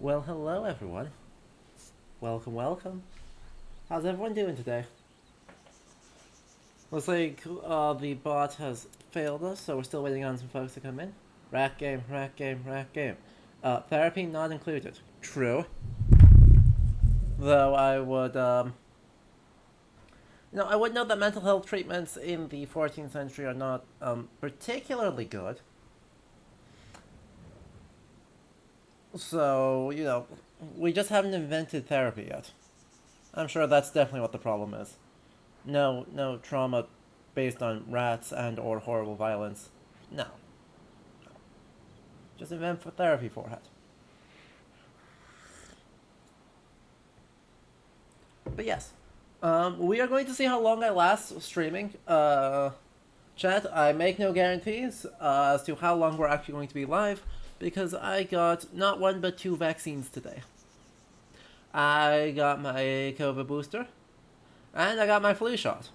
Well, hello everyone. Welcome, welcome. How's everyone doing today? Looks like the bot has failed us, so we're still waiting on some folks to come in. Rat game, rat game, rat game. Therapy not included. True. Though I would, I would note that mental health treatments in the 14th century are not particularly good. So, we just haven't invented therapy yet. I'm sure that's definitely what the problem is. No trauma based on rats and or horrible violence. No. Just invent for therapy for it. But yes. We are going to see how long I last streaming. Chat, I make no guarantees as to how long we're actually going to be live, because I got not one but two vaccines today. I got my COVID booster, and I got my flu shot.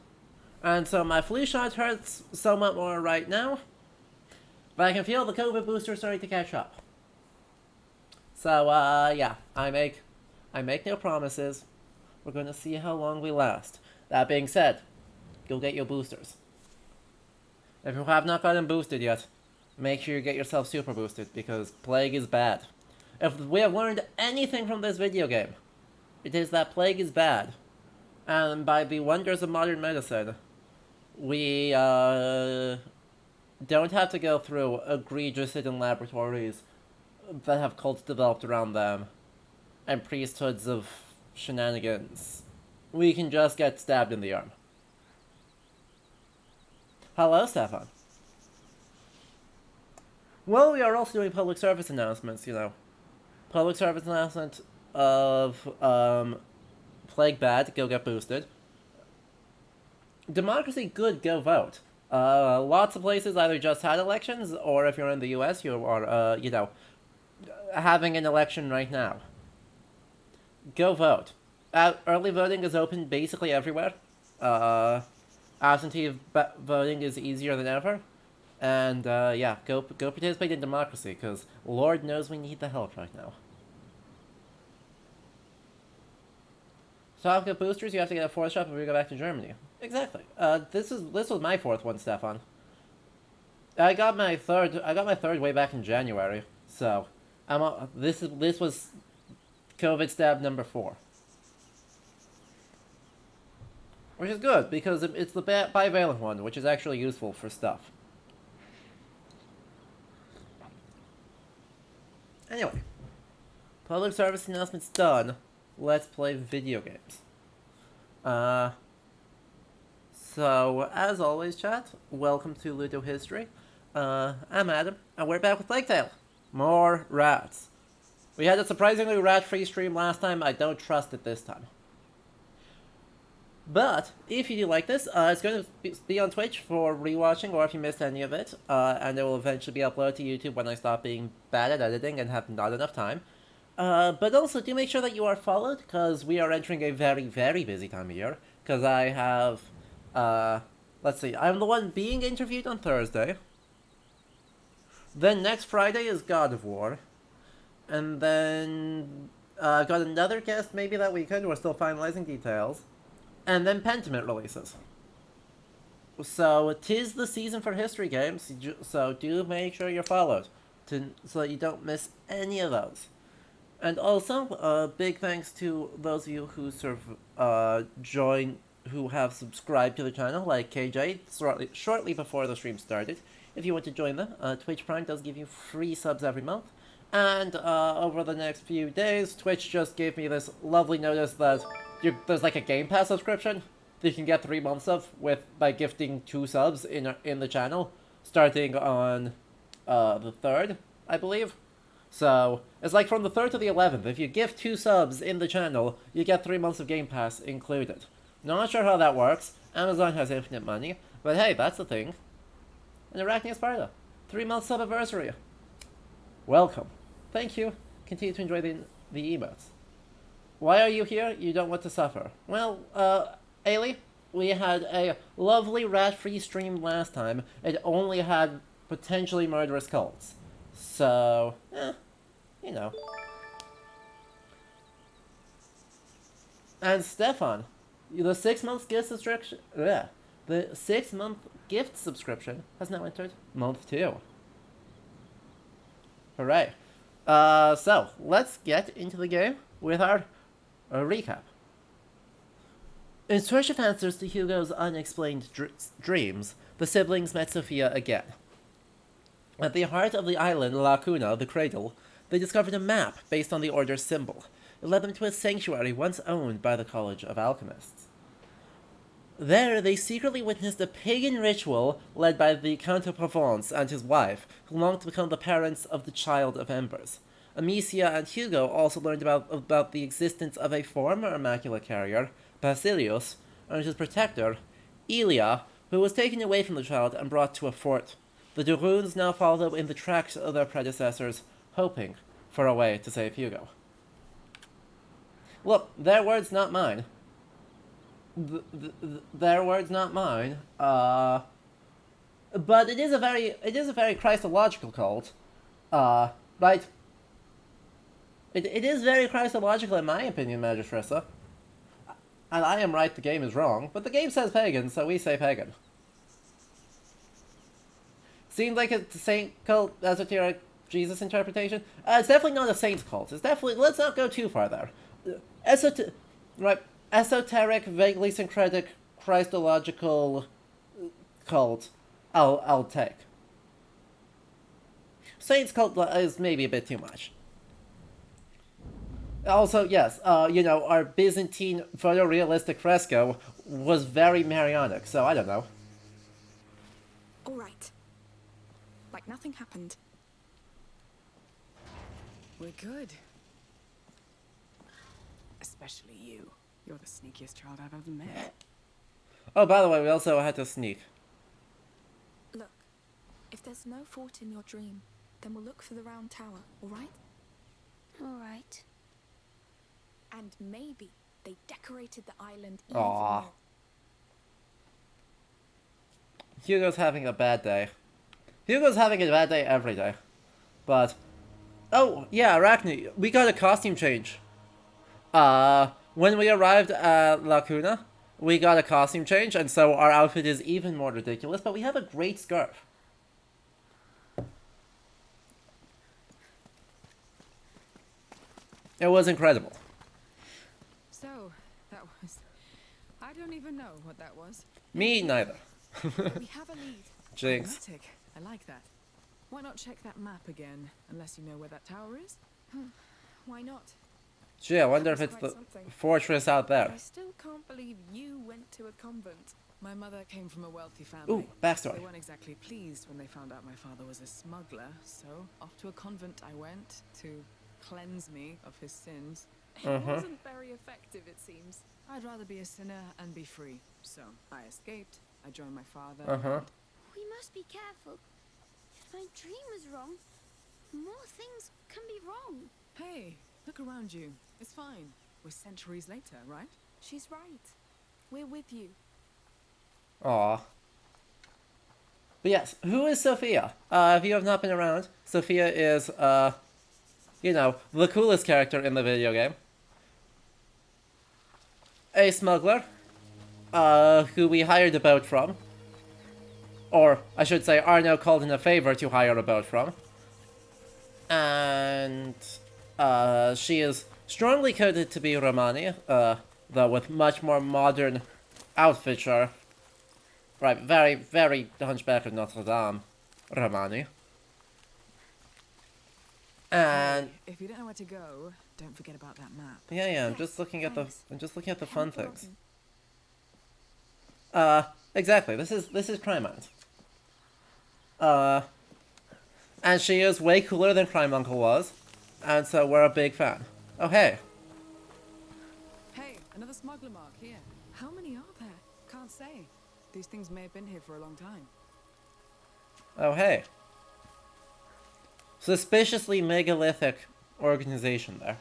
And so my flu shot hurts somewhat more right now, but I can feel the COVID booster starting to catch up. So, yeah, I make no promises. We're gonna see how long we last. That being said, go get your boosters. If you have not gotten boosted yet, make sure you get yourself super boosted, because plague is bad. If we have learned anything from this video game, it is that plague is bad. And by the wonders of modern medicine, we don't have to go through egregious hidden laboratories that have cults developed around them and priesthoods of shenanigans. We can just get stabbed in the arm. Hello, Stefan. Well, we are also doing public service announcements, Public service announcement of, plague bad, go get boosted. Democracy good, go vote. Lots of places either just had elections, or if you're in the US, you are, having an election right now. Go vote. Early voting is open basically everywhere. Absentee voting is easier than ever. And, yeah, go participate in democracy, because Lord knows we need the help right now. So to get boosters, you have to get a fourth shot before you go back to Germany. Exactly. This was my fourth one, Stefan. I got my third way back in January. So, this was COVID stab number 4. Which is good, because it's the bivalent one, which is actually useful for stuff. Anyway, public service announcements done. Let's play video games. So, as always, chat, welcome to Ludo History. I'm Adam, and we're back with Plague Tale. More rats. We had a surprisingly rat-free stream last time. I don't trust it this time. But, if you do like this, it's going to be on Twitch for rewatching, or if you missed any of it, and it will eventually be uploaded to YouTube when I stop being bad at editing and have not enough time. But also, do make sure that you are followed, because we are entering a very, very busy time of year, because I have, let's see, I'm the one being interviewed on Thursday. Then next Friday is God of War. And then, got another guest maybe that weekend, we're still finalizing details. And then Pentiment releases. So, 'tis the season for history games, so do make sure you're followed, so that you don't miss any of those. And also, big thanks to those of you who who have subscribed to the channel, like KJ, shortly before the stream started. If you want to join them, Twitch Prime does give you free subs every month. And over the next few days, Twitch just gave me this lovely notice that there's like a Game Pass subscription that you can get 3 months of by gifting 2 subs in the channel, starting on the 3rd, I believe. So, it's like from the 3rd to the 11th. If you gift 2 subs in the channel, you get 3 months of Game Pass included. Not sure how that works. Amazon has infinite money. But hey, that's the thing. And Arachnia Sparta. 3 month sub anniversary. Welcome. Thank you. Continue to enjoy the emotes. Why are you here? You don't want to suffer. Well, Ailey, we had a lovely rat-free stream last time. It only had potentially murderous cults. So, you know. And Stefan, the 6 month gift subscription. Yeah, the 6 month gift subscription has now entered month 2. Hooray! So let's get into the game with our recap. In search of answers to Hugo's unexplained dreams, the siblings met Sophia again. At the heart of the island La Cuna, the cradle, they discovered a map based on the Order's symbol. It led them to a sanctuary once owned by the College of Alchemists. There, they secretly witnessed a pagan ritual led by the Count of Provence and his wife, who longed to become the parents of the Child of Embers. Amicia and Hugo also learned about the existence of a former Immaculate Carrier, Basilius, and his protector, Elia, who was taken away from the child and brought to a fort. The Duruns now follow in the tracks of their predecessors, hoping for a way to save Hugo. Look, their words, not mine. Their words, not mine. But it is a very Christological cult. Right? It is very Christological in my opinion, Magistressa. And I am right, the game is wrong, but the game says pagan, so we say pagan. Seems like a saint cult, esoteric Jesus interpretation. It's definitely not a saint cult. It's definitely, let's not go too far there. Esoteric, vaguely syncretic, Christological cult, I'll take. Saints cult is maybe a bit too much. Also, yes, our Byzantine photorealistic fresco was very Marianic, so I don't know. All right. Like nothing happened. We're good. Especially you. You're the sneakiest child I've ever met. Oh, by the way, we also had to sneak. Look, if there's no fort in your dream, then we'll look for the round tower, all right? All right. And maybe they decorated the island even Aww. more. Hugo's having a bad day. Hugo's having a bad day every day. But, oh, yeah, Arachne, we got a costume change. When we arrived at La Cuna, we got a costume change, and so our outfit is even more ridiculous, but we have a great scarf. It was incredible. So, that was... I don't even know what that was. Me neither. We have a lead. Jinx. Dramatic. I like that. Why not check that map again, unless you know where that tower is? Why not? Gee, I wonder if it's the fortress out there. I still can't believe you went to a convent. My mother came from a wealthy family. Ooh, backstory. They weren't exactly pleased when they found out my father was a smuggler, so off to a convent I went to cleanse me of his sins. It wasn't very effective, it seems. I'd rather be a sinner and be free. So I escaped. I joined my father. We must be careful. If my dream was wrong, more things can be wrong. Hey, look around you. It's fine. We're centuries later, right? She's right. We're with you. Aw. But yes, who is Sophia? If you have not been around, Sophia is, the coolest character in the video game. A smuggler, who we hired a boat from. Or, I should say, Arno called in a favor to hire a boat from. And, she is strongly coded to be Romani, though with much more modern outfitture. Right, very, very Hunchback of Notre Dame, Romani. And Hey, if you don't know where to go, don't forget about that map. yeah, I'm Yes, just looking at thanks. the fun Haven't things. forgotten. Exactly. This is Crime Aunt. And she is way cooler than Crime Uncle was, and so we're a big fan. Oh hey. Hey, another smuggler mark here. How many are there? Can't say. These things may have been here for a long time. Oh hey. Suspiciously megalithic organization there.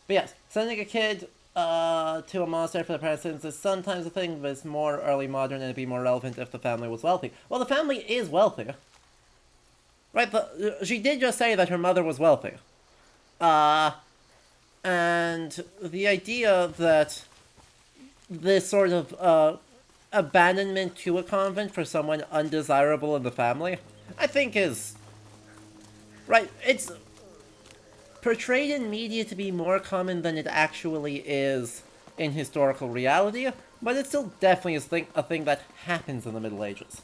But yes, sending a kid to a monastery for the parents is sometimes a thing, but it's more early modern and it'd be more relevant if the family was wealthy. Well, the family is wealthy. Right, she did just say that her mother was wealthy. And And the idea that this sort of abandonment to a convent for someone undesirable in the family, I think is... Right, it's portrayed in media to be more common than it actually is in historical reality, but it still definitely is a thing that happens in the Middle Ages.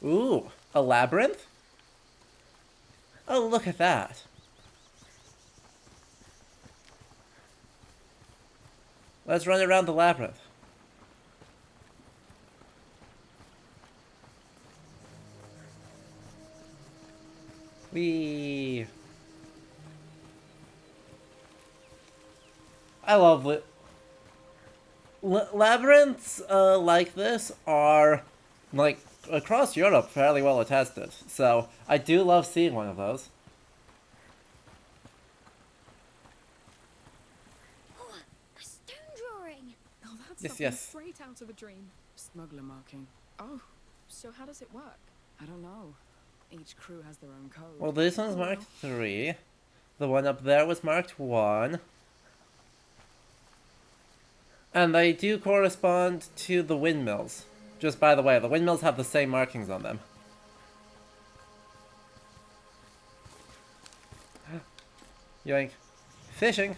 Ooh, a labyrinth? Oh, look at that. Let's run around the labyrinth. Whee! I love it. Labyrinths like this are, like, across Europe fairly well attested, so I do love seeing one of those. Oh, a stone drawing. Oh, that's Yes, something yes. straight out of a dream. Smuggler marking. Oh, so how does it work? I don't know. Each crew has their own code. Well, this one's marked 3. The one up there was marked 1. And they do correspond to the windmills. Just by the way, the windmills have the same markings on them. Yoink. Fishing!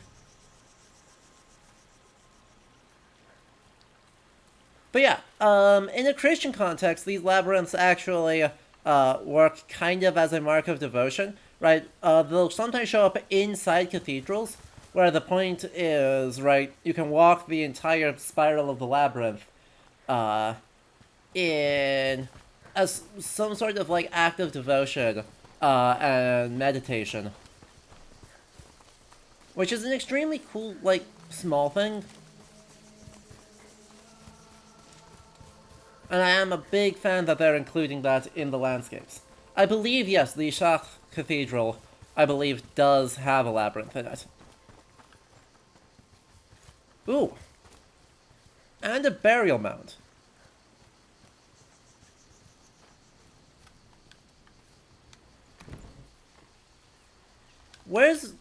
But yeah, in a Christian context, these labyrinths actually work kind of as a mark of devotion, right? They'll sometimes show up inside cathedrals, where the point is, right, you can walk the entire spiral of the labyrinth in as some sort of like act of devotion and meditation, which is an extremely cool, like, small thing. And I am a big fan that they're including that in the landscapes. I believe, yes, the Chartres Cathedral, I believe, does have a labyrinth in it. Ooh. And a burial mound. Where's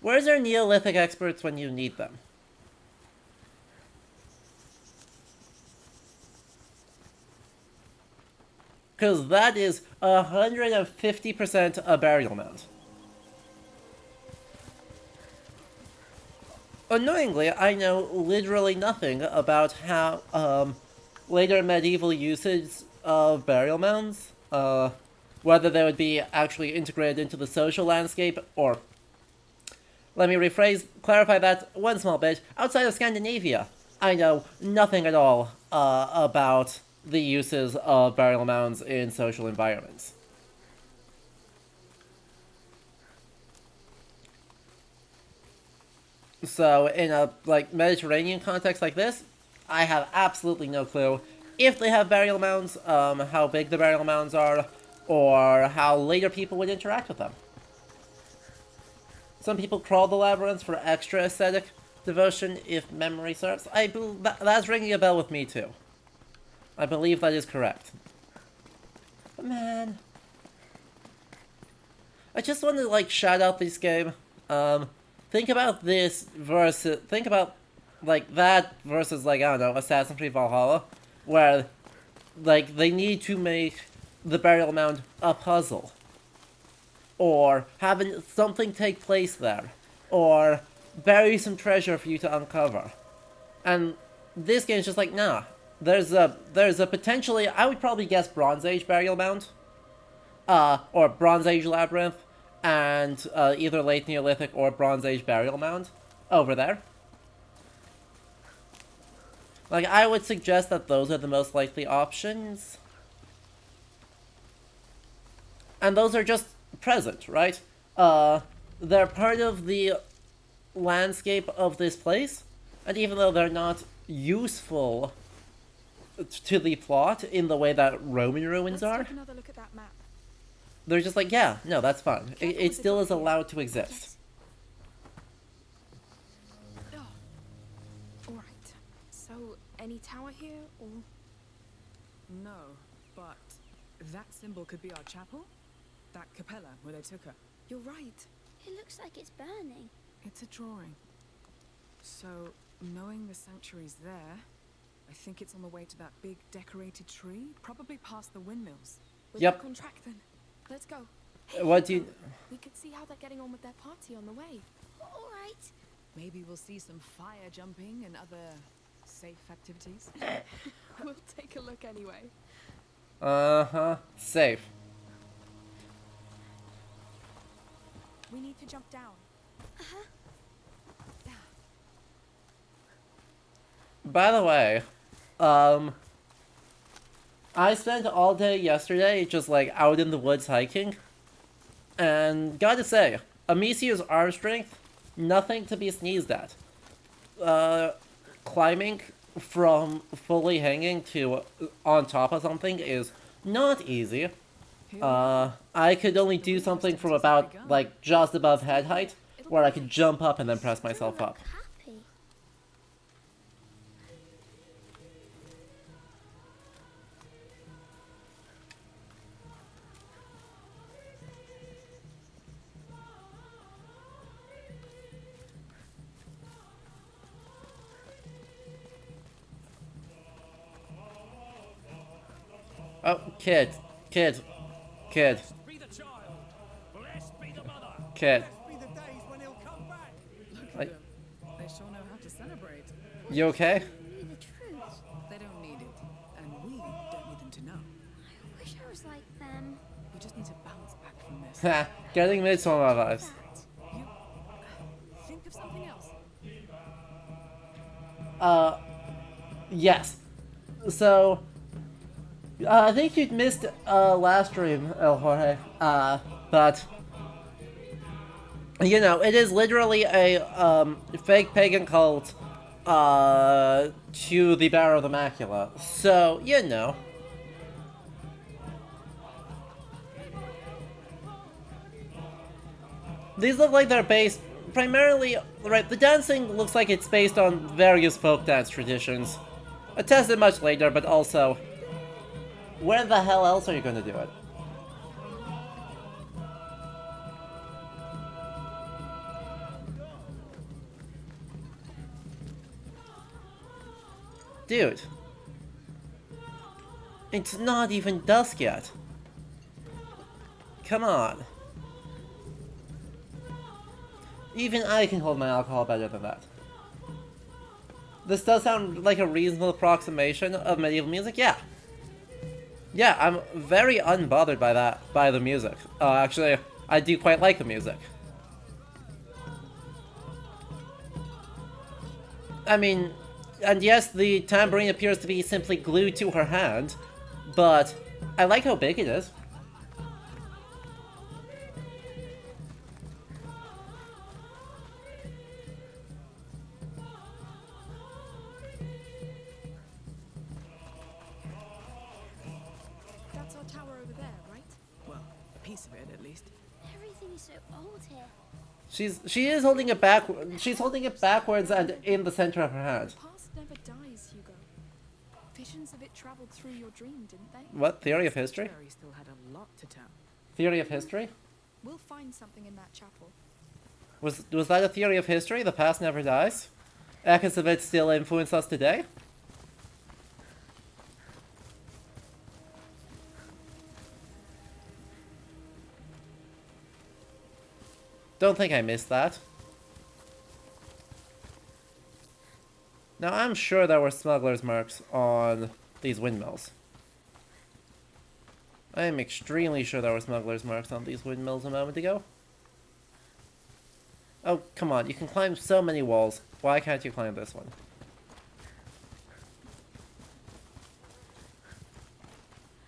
our Neolithic experts when you need them? Because that is 150% a burial mound. Annoyingly, I know literally nothing about how later medieval usage of burial mounds, whether they would be actually integrated into the social landscape, or... Let me clarify that one small bit. Outside of Scandinavia, I know nothing at all about the uses of burial mounds in social environments. So in a Mediterranean context like this, I have absolutely no clue if they have burial mounds, how big the burial mounds are, or how later people would interact with them. Some people crawl the labyrinths for extra aesthetic devotion, if memory serves. That's ringing a bell with me too. I believe that is correct. But man, I just want to shout out this game. Think about this versus that versus I don't know, Assassin's Creed Valhalla, where they need to make the burial mound a puzzle, or having something take place there, or bury some treasure for you to uncover. And this game is just nah. There's a potentially, I would probably guess, Bronze Age burial mound, or Bronze Age labyrinth, and either late Neolithic or Bronze Age burial mound over there. I would suggest that those are the most likely options. And those are just present, right? They're part of the landscape of this place, and even though they're not useful to the plot in the way that Roman ruins Let's are, take another look at that map. they're just yeah, no, that's fine. Careful It with still the is dot here. allowed to exist. Yes. any tower here, or... No, but that symbol could be our chapel? That capella where they took her. You're right. It looks like it's burning. It's a drawing. So, knowing the sanctuary's there, I think it's on the way to that big decorated tree, probably past the windmills. We're Yep. back on track then. Let's go. What do you... We could see how they're getting on with their party on the way. All right. Maybe we'll see some fire jumping and other safe activities. We'll take a look anyway. Uh-huh. Safe. We need to jump down. By the way, I spent all day yesterday just like out in the woods hiking, and gotta say, Amicia's arm strength, nothing to be sneezed at. Climbing from fully hanging to on top of something is not easy. I could only do something from about like just above head height, where I could jump up and then press myself up. Happy. Oh, kid. Blessed be the child. Blessed be the mother. Kid. Blessed be the days when he'll come back. Look I- at them. They sure know how to celebrate. You okay? Tell me the truth. They don't need it, and we don't need them to know. I wish I was like them. We just need to bounce back from this. Ha, getting Midsommar vibes. That. You think of something else. Yes. So, I think you'd missed last stream, El Jorge. But you know, it is literally a fake pagan cult to the Bearer of the Macula. So, you know. These look like they're based primarily, right, the dancing looks like it's based on various folk dance traditions. Attested much later, but also, where the hell else are you gonna do it? Dude. It's not even dusk yet. Come on. Even I can hold my alcohol better than that. This does sound like a reasonable approximation of medieval music, yeah. Yeah, I'm very unbothered by that, by the music. Actually, I do quite like the music. I mean, and yes, the tambourine appears to be simply glued to her hand, but I like how big it is. That's our tower over there, right? Well, a piece of it at least. Everything is so old here. She is holding it back. She's holding it backwards and in the center of her hand. The past never dies, Hugo. Visions of it traveled through your dream, didn't they? What? Theory of history? Jerry still had a lot to tell. Theory of history? We'll find something in that chapel. Was that a theory of history? The past never dies? Echoes of it still influence us today? Don't think I missed that. Now, I'm sure there were smuggler's marks on these windmills. I am extremely sure there were smuggler's marks on these windmills a moment ago. Oh, come on, you can climb so many walls. Why can't you climb this one?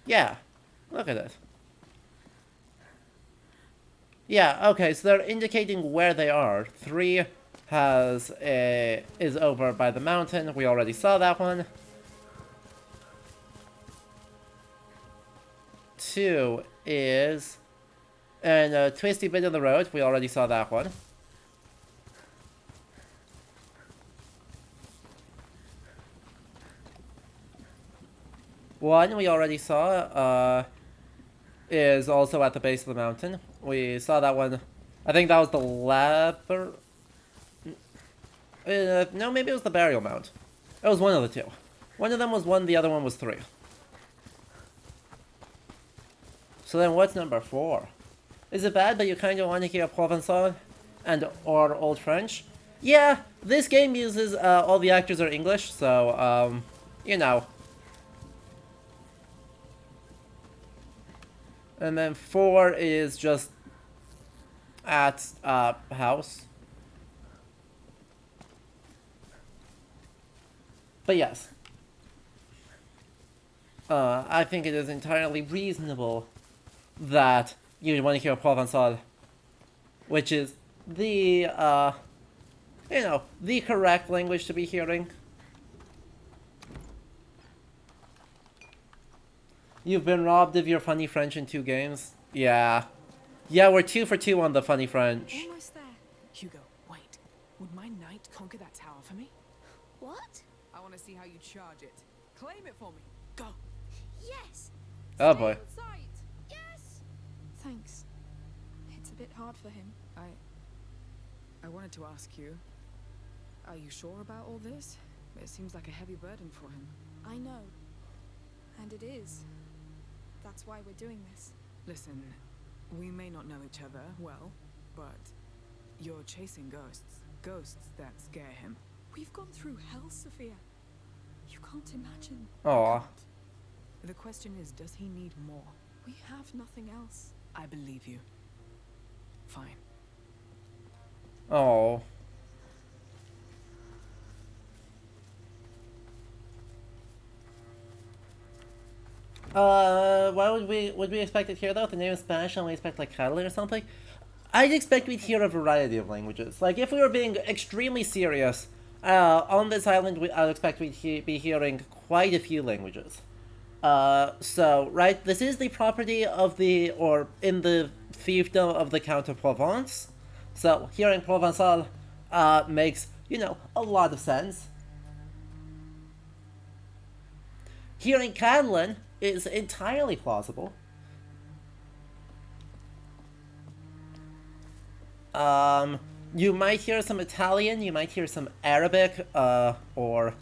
Yeah, look at it. Yeah, okay, so they're indicating where they are. 3 is over by the mountain. We already saw that one. 2 is in a twisty bit of the road. We already saw that one. One we already saw, is also at the base of the mountain. We saw that one. I think that was the no, maybe it was the burial mound. It was one of the two. One of them was 1, the other one was 3. So then what's number 4? Is it bad, but you kind of want to hear Provençal and or Old French? Yeah, this game uses, all the actors are English, so, you know. And then 4 is just at, house. But yes. I think it is entirely reasonable that you want to hear Provençal, which is the, you know, the correct language to be hearing. You've been robbed of your funny French in 2 games? Yeah. Yeah, we're 2 for 2 on the funny French. Almost there. Hugo, wait. Would my knight conquer that tower for me? What? I want to see how you charge it. Claim it for me. Go. Yes. Oh boy. Outside. Yes. Thanks. It's a bit hard for him. I wanted to ask you. Are you sure about all this? It seems like a heavy burden for him. I know. And it is. That's why we're doing this. Listen, we may not know each other well, but you're chasing ghosts. Ghosts that scare him. We've gone through hell, Sophia. You can't imagine. Aw. The question is, does he need more? We have nothing else. I believe you. Fine. Oh. Why would we expect it here though? If the name is Spanish and we expect like Catalan or something? I'd expect we'd hear a variety of languages. Like if we were being extremely serious, on this island I'd expect we'd be hearing quite a few languages. So, right, this is the property of the, or in the fiefdom of the Count of Provence. So, hearing Provençal, makes, you know, a lot of sense. Hearing Catalan is entirely plausible. You might hear some Italian, you might hear some Arabic, or,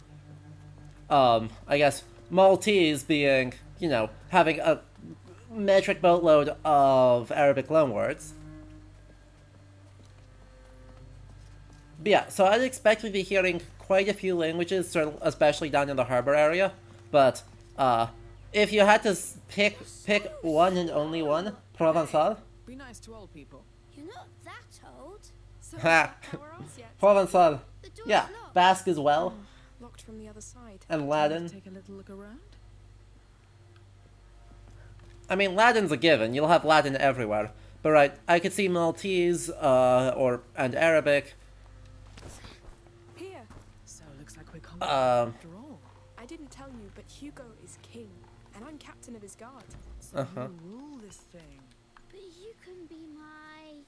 I guess, Maltese being, you know, having a metric boatload of Arabic loanwords. But yeah, so I'd expect we'd be hearing quite a few languages, especially down in the harbor area. But, if you had to pick one and only one, Provençal. Be nice to old people. You're not that old. So Ha! power us yet? Provençal. The door's Yeah, locked. Basque as well, Locked from the other side. and Latin. Take a little look around. I mean, Latin's a given. You'll have Latin everywhere. But right, I could see Maltese, and Arabic. Here. So looks like we're coming Um, after all. I didn't tell you, but Hugo is king, and I'm captain of his guard. So Uh-huh. you rule this thing. But you can be my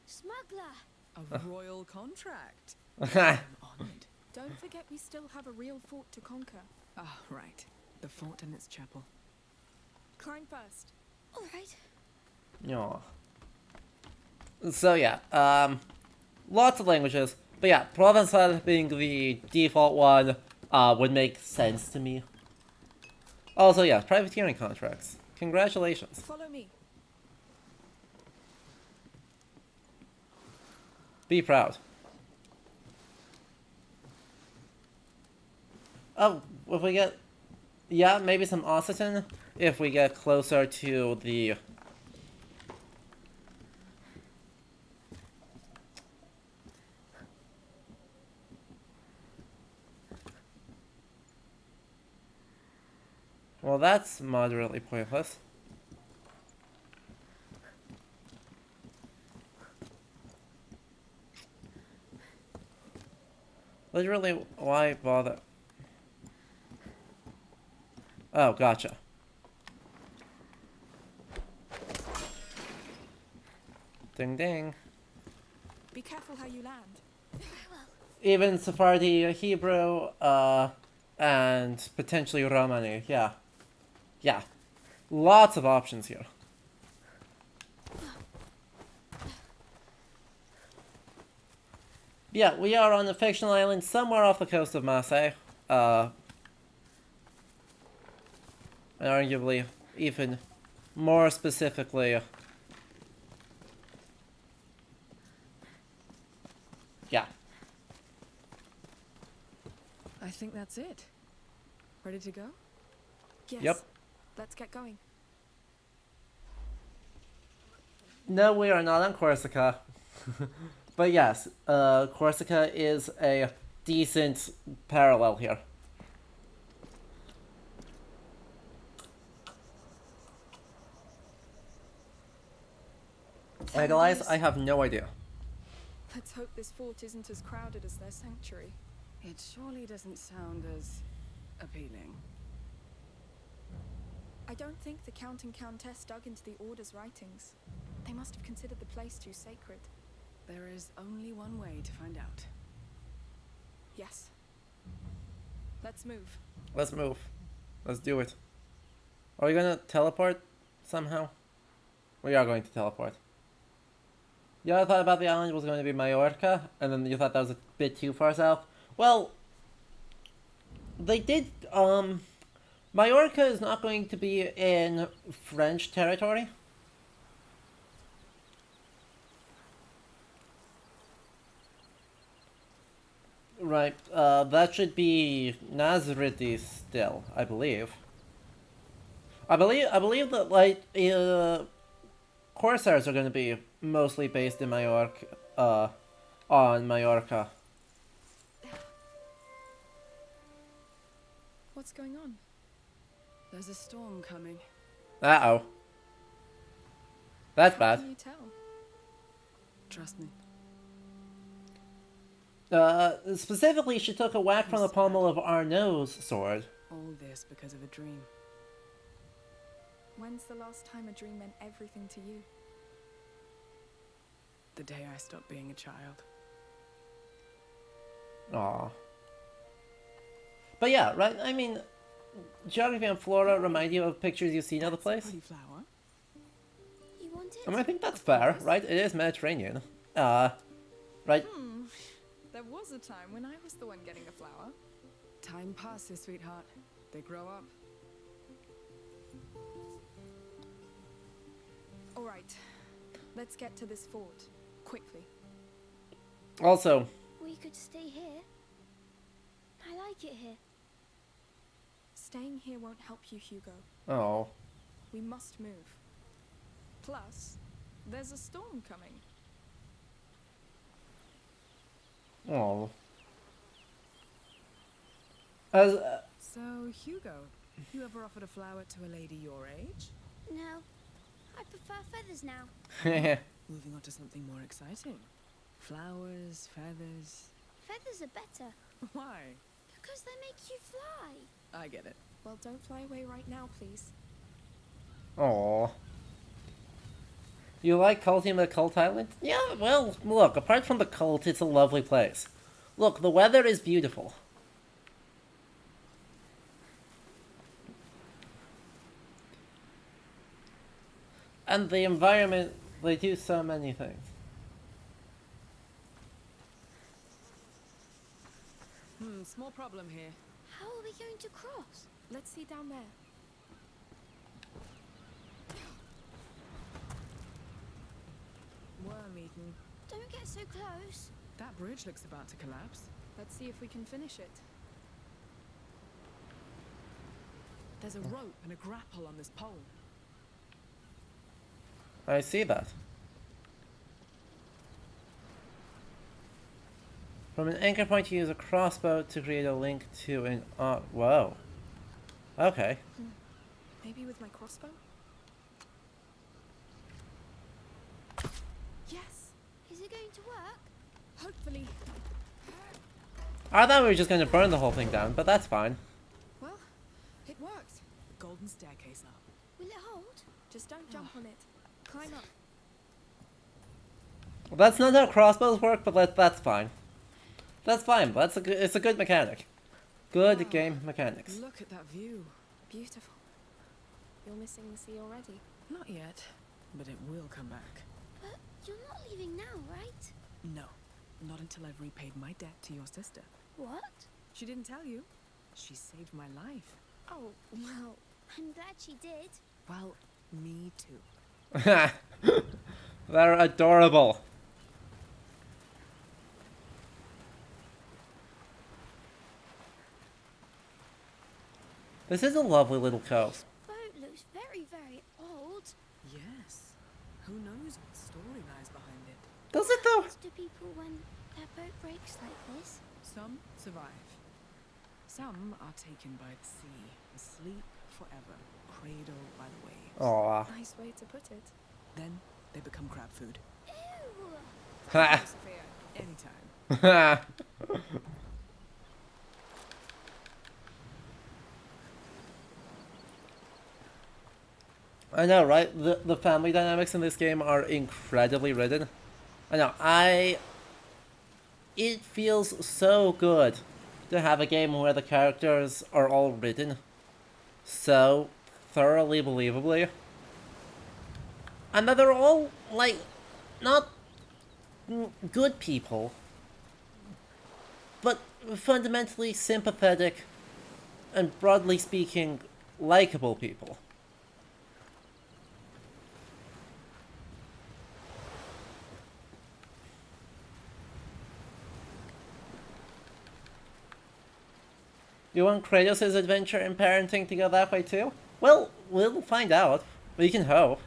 smuggler. A royal contract. I'm honored. Don't forget we still have a real fort to conquer. Ah, right. The fort and its chapel. Climb first. All right. Yeah. So yeah, lots of languages. But yeah, Provençal being the default one, would make sense to me. Also, yeah, privateering contracts. Congratulations. Follow me. Be proud. Oh, if we get... Yeah, maybe some Occitan if we get closer to the... Well, that's moderately pointless. Literally, why bother? Oh, gotcha. Ding ding. Be careful how you land. Even Sephardi, Hebrew, and potentially Romani, yeah. Yeah, lots of options here. Yeah, we are on a fictional island somewhere off the coast of Marseille. And arguably, even more specifically, yeah. I think that's it. Ready to go? Yes. Yep. Let's get going. No, we are not on Corsica. But yes, Corsica is a decent parallel here. There it Legalize? is. I have no idea. Let's hope this fort isn't as crowded as their sanctuary. It surely doesn't sound as appealing. I don't think the Count and Countess dug into the Order's writings. They must have considered the place too sacred. There is only one way to find out. Yes. Let's move. Let's move. Let's do it. Are we gonna teleport somehow? We are going to teleport. You ever thought about the island was going to be Majorca, and then you thought that was a bit too far south? Well, they did, Majorca is not going to be in French territory. Right, that should be Nazareth still, I believe. I believe that, like, Corsairs are going to be mostly based in Majorca, on Majorca. What's going on? There's a storm coming. Uh-oh. That's How bad. can you tell? Trust me. Specifically, she took a whack from the pommel of Arnaud's sword. All this because of a dream. When's the last time a dream meant everything to you? The day I stopped being a child. Aw. But yeah, right, I mean, geography and flora remind you of pictures you've seen of the place. Pretty flower. You want it? I mean, I think that's fair, right? It is Mediterranean. Right? There was a time when I was the one getting a flower. Time passes, sweetheart. They grow up. All right. Let's get to this fort. Quickly. Also, We could stay here. I like it here. Staying here won't help you, Hugo. oh. We must move. Plus, there's a storm coming. Oh. As, So, Hugo, you ever offered a flower to a lady your age? No, I prefer feathers now. Moving on to something more exciting. Flowers, feathers. Feathers are better Why? because they make you fly. I get it. Well, don't fly away right now, please. Aw. You like culting the cult island? Yeah, well, look, apart from the cult, it's a lovely place. Look, the weather is beautiful. And the environment, they do so many things. Small problem here. How are we going to cross? Let's see down there. Worm eaten. Don't get so close. That bridge looks about to collapse. Let's see if we can finish it. There's a rope and a grapple on this pole. I see that. From an anchor point, you use a crossbow to create a link to an... whoa. Okay. Maybe with my crossbow? Yes! Is it going to work? Hopefully. I thought we were just going to burn the whole thing down, but that's fine. Well, it worked. The golden staircase up. Will it hold? Just don't jump on it. Climb up. Well, that's not how crossbows work, but that's fine. That's fine. It's a good mechanic. Good Wow. game mechanics. Look at that view. Beautiful. You're missing the sea already. Not yet, but it will come back. But you're not leaving now, right? No, not until I've repaid my debt to your sister. What? She didn't tell you. She saved my life. Oh, well, I'm glad she did. Well, me too. They're adorable. This is a lovely little coast. Boat looks very, very old. Yes. Who knows what story lies behind it? Does it though? What do people when their boat breaks like this? Some survive. Some are taken by the sea, asleep forever, cradled by the waves. Aw. nice way to put it. Then they become crab food. Ew! Ha. Sophia, anytime. I know, right? The family dynamics in this game are incredibly written. I know, it feels so good to have a game where the characters are all written so thoroughly believably. And that they're all, like, not good people, but fundamentally sympathetic and, broadly speaking, likable people. You want Kratos' adventure in parenting to go that way too? Well, we'll find out. We can hope.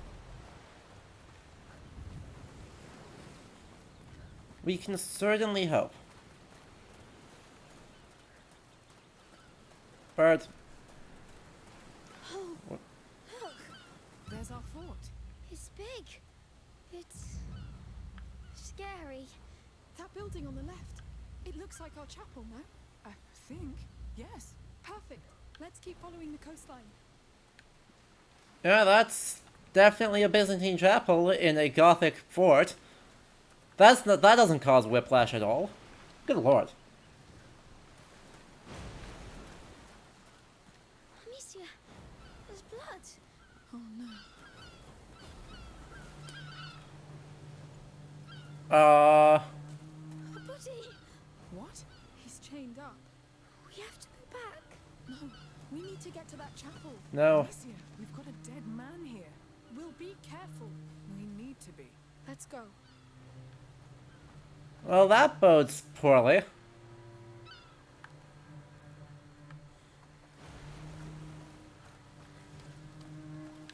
We can certainly hope. Bird. Oh, look! There's our fort. It's big. It's scary. That building on the left. It looks like our chapel, no? I think. Yes. Perfect. Let's keep following the coastline. Yeah, that's definitely a Byzantine chapel in a Gothic fort. That doesn't cause whiplash at all. Good lord. Amicia, there's blood. Oh no. A body. What? He's chained up. We have to go back. No, we need to get to that chapel. No. Alicia, we've got a dead man here. We'll be careful. We need to be. Let's go. Well, that bodes poorly.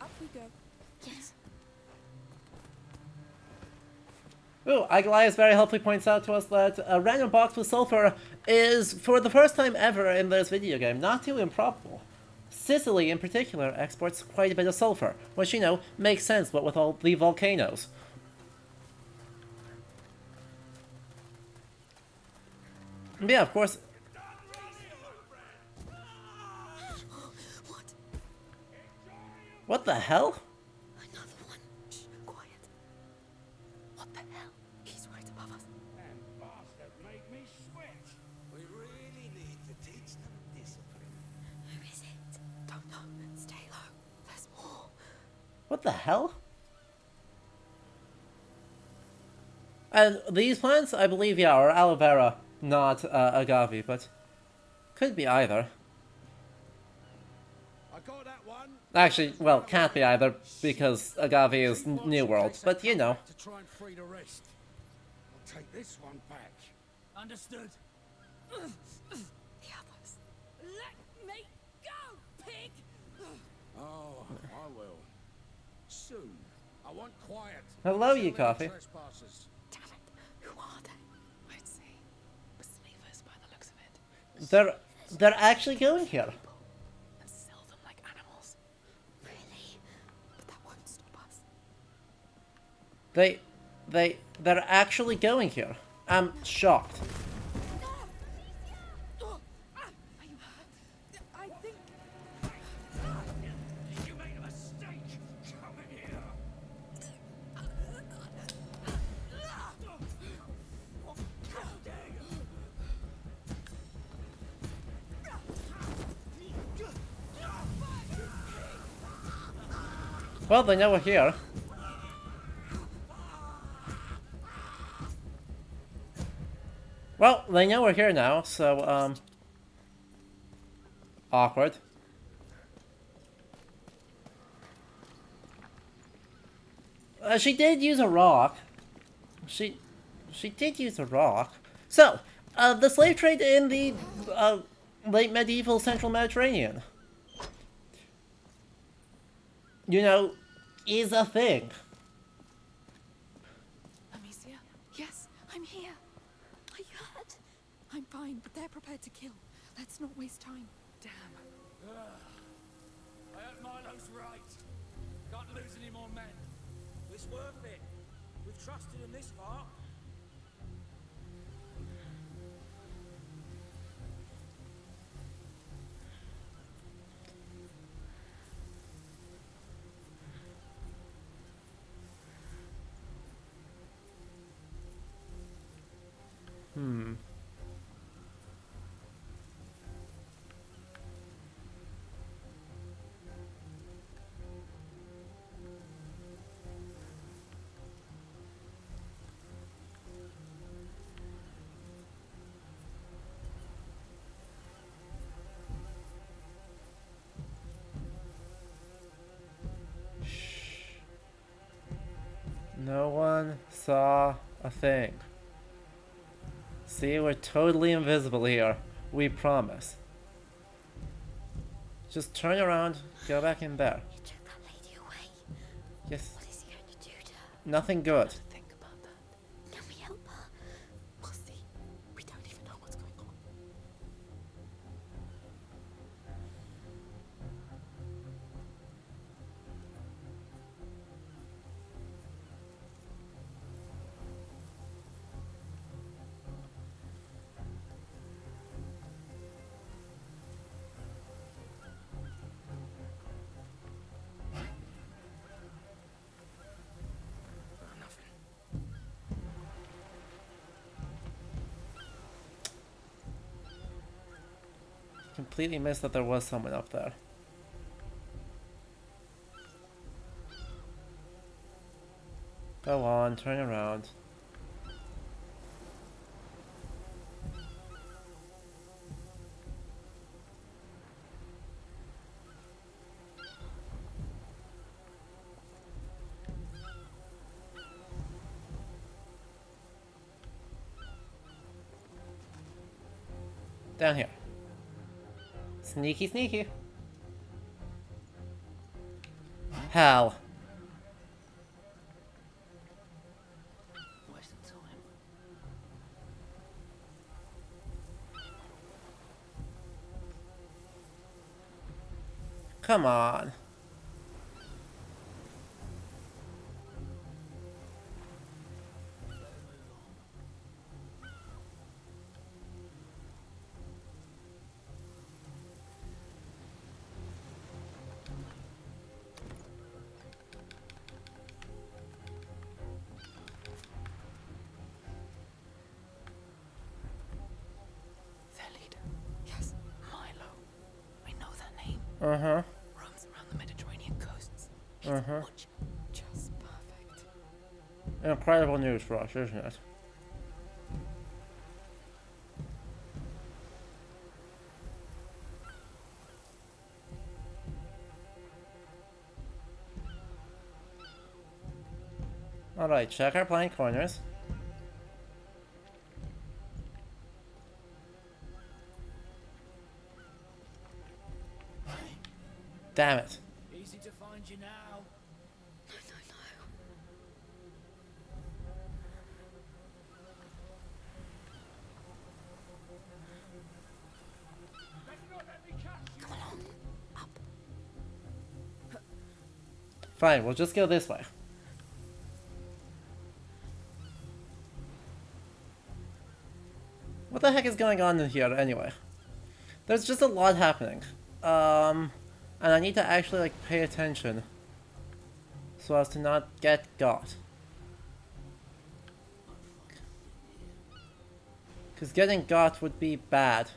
Up we go. Yes. Ooh, Agalias very helpfully points out to us that a random box with sulfur is, for the first time ever in this video game, not too improbable. Sicily, in particular, exports quite a bit of sulfur, which, you know, makes sense, what with all the volcanoes. But yeah, of course. What? What the hell? Another one. Shh, quiet. What the hell? He's right above us. That bastard made me sweat. We really need to teach them discipline. Who is it? Don't know. Stay low. There's more. What the hell? And these plants, I believe, yeah, are aloe vera, not agave, but could be either. I got that one. Actually, well, can't be either, because agave is New World, but you know. To try and free the rest. I'll take this one back. Understood? The others. Let me go, pig! Oh, I will. Soon. I want quiet. Hello, Kill you any coffee. trespassers. Damn it. Who are they? I'd say slavers by the looks of it. They're actually going here. And sell them like animals. Really? But that won't stop us. They're actually going here. I'm shocked. Are you hurt? I think... You made a mistake. Come in here. How dare you? Well, they know we're here. Well, they know we're here now, so, awkward. She did use a rock. She did use a rock. So, the slave trade in the, late medieval central Mediterranean, you know, is a thing. Amicia? Yes, I'm here. Are you hurt? I'm fine, but they're prepared to kill. Let's not waste time. Damn. I hope Milo's right. Can't lose any more men. It's worth it. We've trusted him this far. No one saw a thing. See, we're totally invisible here. We promise. Just turn around, go back in there. You took that lady away. Yes, What is he going to do to her? nothing good. Think about that. Can we help her? We'll see. We don't even know what's going on. Completely missed that there was someone up there. Go on, turn around. Down here. Sneaky, sneaky. Hell. Wasting time. Come on. Their leader. Yes, Milo. I know that name. Uh-huh. Roams around the Mediterranean coasts. Uh-huh. Watch. Just perfect. Incredible news for us, isn't it? Alright, check our blind corners. Damn it. Easy to find you now. No, no, no. Better not let me catch you. Come along. Up. Fine, we'll just go this way. What the heck is going on in here anyway? There's just a lot happening. And I need to actually like pay attention so as to not get got. Because getting got would be bad.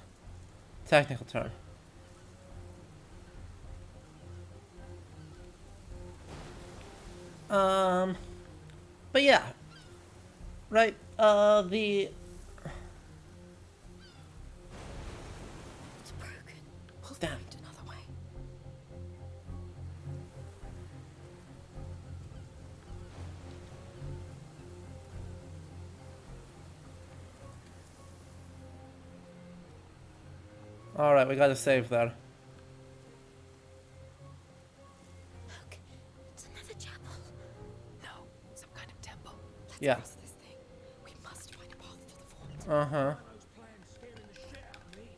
Technical term. But yeah, right. The It's broken. We'll Damn. find another way. all right, we gotta save there. Look, it's another chapel. No, some kind of temple. Let's Yeah. cross this thing. We must find a path to the fort. Those plans scaring the shit out of me.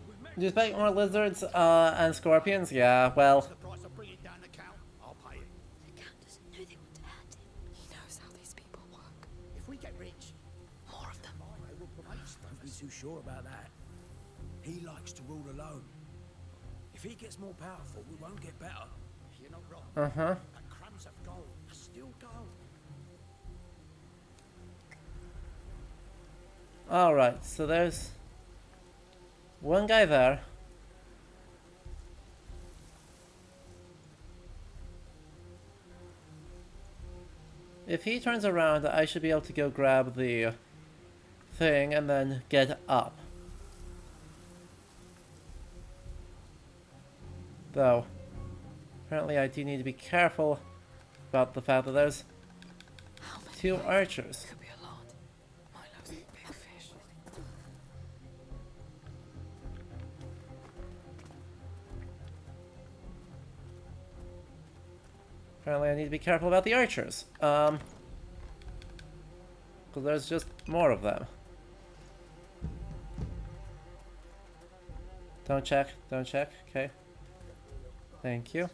We've met Do you expect more lizards and scorpions? Yeah. Well, What's the price of bringing down the count? I'll pay it. The Count doesn't know they want to hurt him. He knows how these people work. If we get rich, More of them. I will promote stuff. Don't be too sure about that. He likes to rule alone. If he gets more powerful, we won't get better. You're not wrong. And crumbs of gold are still gold. all right. So there's one guy there. If he turns around, I should be able to go grab the thing and then get up. Though, apparently I do need to be careful about the fact that there's How many? 2 archers. Could be a lot. Milo's a big fish. Apparently I need to be careful about the archers. Because there's just more of them. Don't check, okay. Thank you.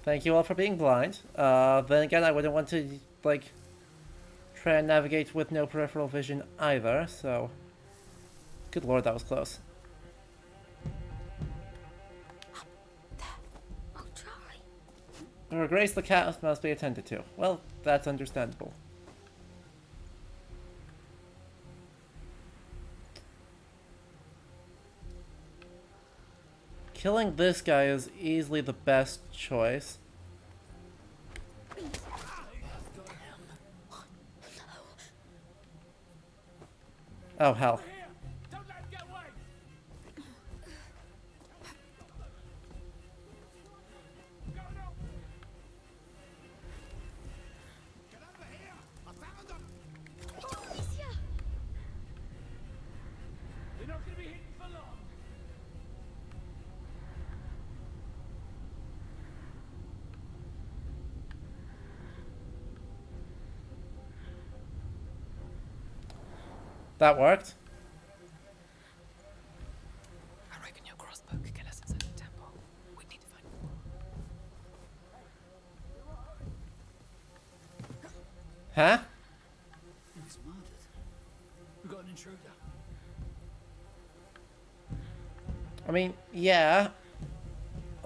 Thank you all for being blind. Then again, I wouldn't want to, like, try and navigate with no peripheral vision either, so... Good lord, that was close. I'll try. Her Grace the cat must be attended to. Well, that's understandable. Killing this guy is easily the best choice. Oh, hell. here. Don't let him get away. Go, no. Get over here! I found them! Alicia! You're not going to be hidden for long. That worked. I reckon your crossbow could get us inside the temple. We need to find more. Huh? He's murdered. We've got an intruder. I mean, yeah.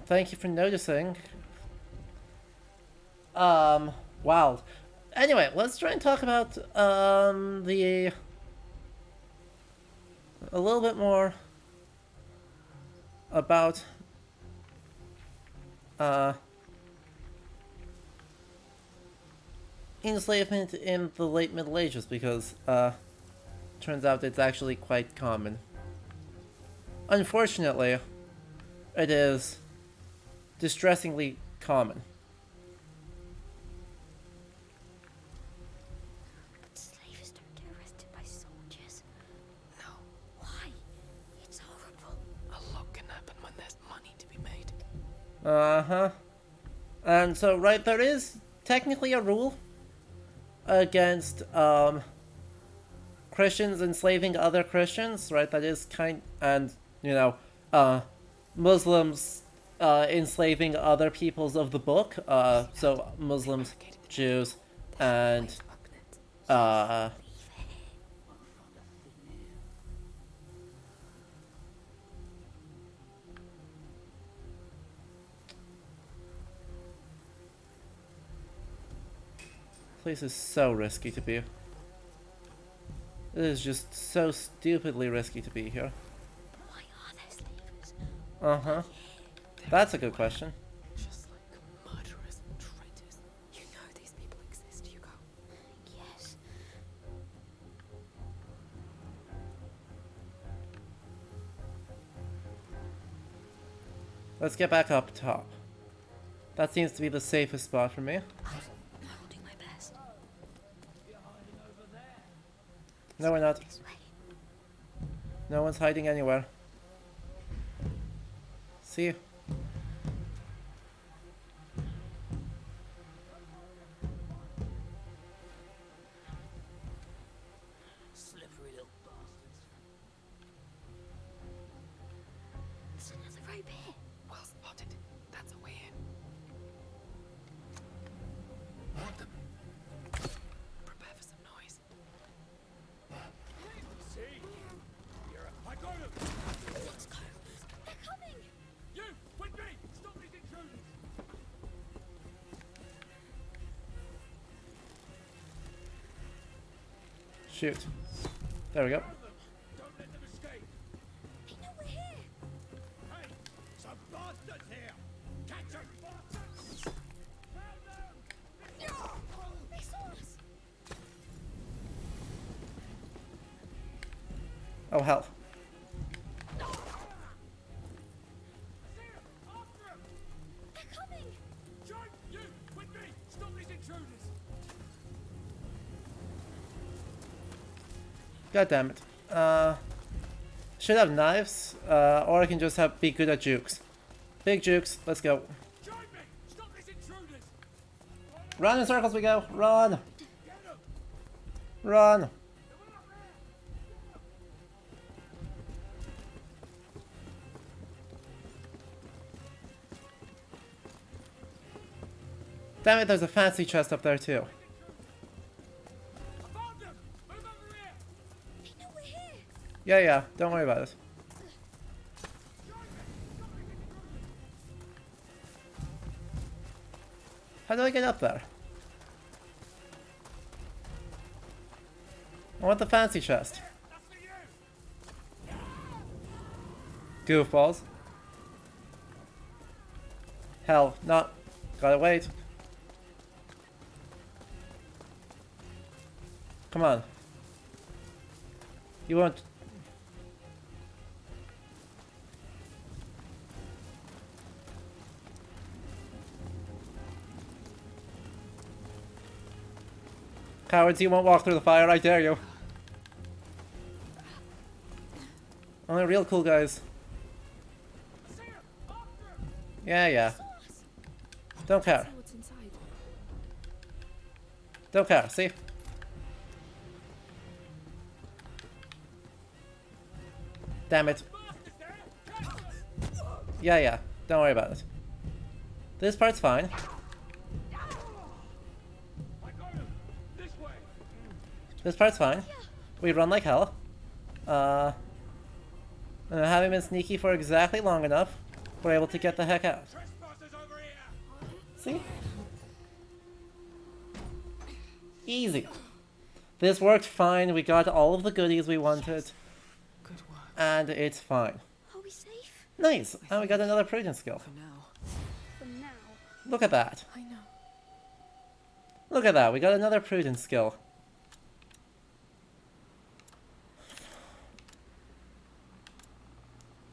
Thank you for noticing. Wow. Anyway, let's try and talk about, a little bit more about, enslavement in the late Middle Ages, because, turns out it's actually quite common. Unfortunately, it is distressingly common. But slaves don't get arrested by soldiers. No, Why? It's horrible. a lot can happen when there's money to be made. Uh-huh. And so, right, there is technically a rule against, Christians enslaving other Christians, right? That is and, you know, Muslims, enslaving other peoples of the book, so Muslims, Jews, and, place is so risky to be. It is just so stupidly risky to be here. Why are there slavers? Uh-huh. That's a good question. Just like murderers and traitors. You know these people exist, Hugo. Yes. Let's get back up top. That seems to be the safest spot for me. I'm holding my best. No, we're not. This way. No one's hiding anywhere. See? Slippery little bastards. There's another rope here. Well spotted. That's a way in. Want them? Prepare for some noise. See? You're a... I got him! Let's go. They're coming. You! With me! Stop these intruders! Shoot. There we go. Don't let them escape! They know we're here. Hey! Some bastards here! Catch them! Bastards! They saw us. Oh, hell. They're coming. Join you! With me! Stop these intruders! God damn it. Should have knives, or I can just have be good at jukes. Big jukes, let's go. Join me! Stop these intruders! Run in circles we go. Run. Get them! Run. Damn it, there's a fancy chest up there too. I found them! Move over here! They know we're here. Yeah, don't worry about it. How do I get up there? I want the fancy chest. That's for you! Goofballs. Hell, not. Gotta wait. Come on. You won't. Cowards, you won't walk through the fire, I dare you. Only real cool guys. See him! After him! Yeah. Don't care. See what's inside. Don't care, see? Damn it. Bastards there! Catch them! Yeah. Don't worry about it. This part's fine. I got him! This way! This part's fine. We run like hell. And having been sneaky for exactly long enough, we're able to get the heck out. Trespassers over here! See? Easy. This worked fine. We got all of the goodies we wanted. Good work. And it's fine. Are we safe? Nice. And we got another prudence skill. For now. For now. Look at that. I know. Look at that. We got another prudence skill.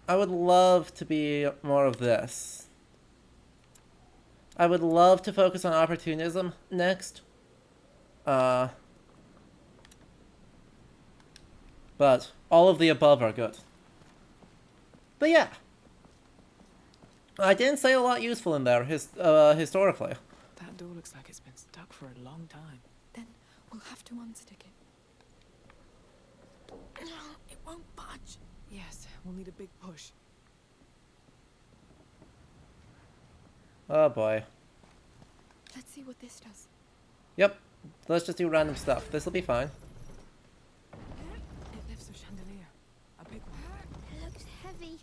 I would love to be more of this. I would love to focus on opportunism next. But all of the above are good. But yeah. I didn't say a lot useful in there, historically. That door looks like it's been stuck for a long time. Then we'll have to unstick it. It won't budge. Yes, we'll need a big push. Oh boy. Let's see what this does. Yep. Let's just do random stuff. This'll be fine. It lifts a chandelier. A big one. It looks heavy.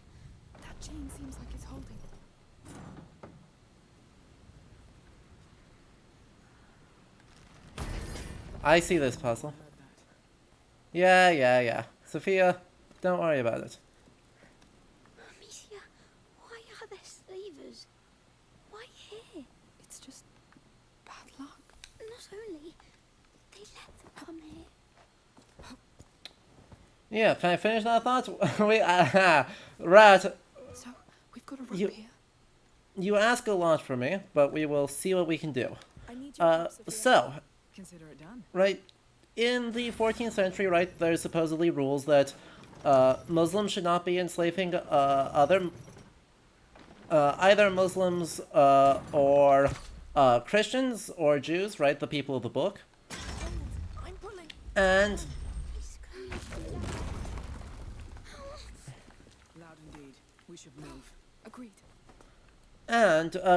That chain seems like it's holding. I see this puzzle. Heard that. Yeah. Sophia, don't worry about it. Amicia, why are there slavers? Why here? It's just bad luck. Not only, they let them come here. Yeah, can I finish that thought? Rat, So, we've got a rope You- here. you ask a lot from me, but we will see what we can do. I need your help, Sophia. So, Consider it done. right, in the 14th century, right, there's supposedly rules that Muslims should not be enslaving either Muslims or Christians or Jews, right, the people of the book. I'm pulling. And It's going down. Loud indeed. We should move. Agreed.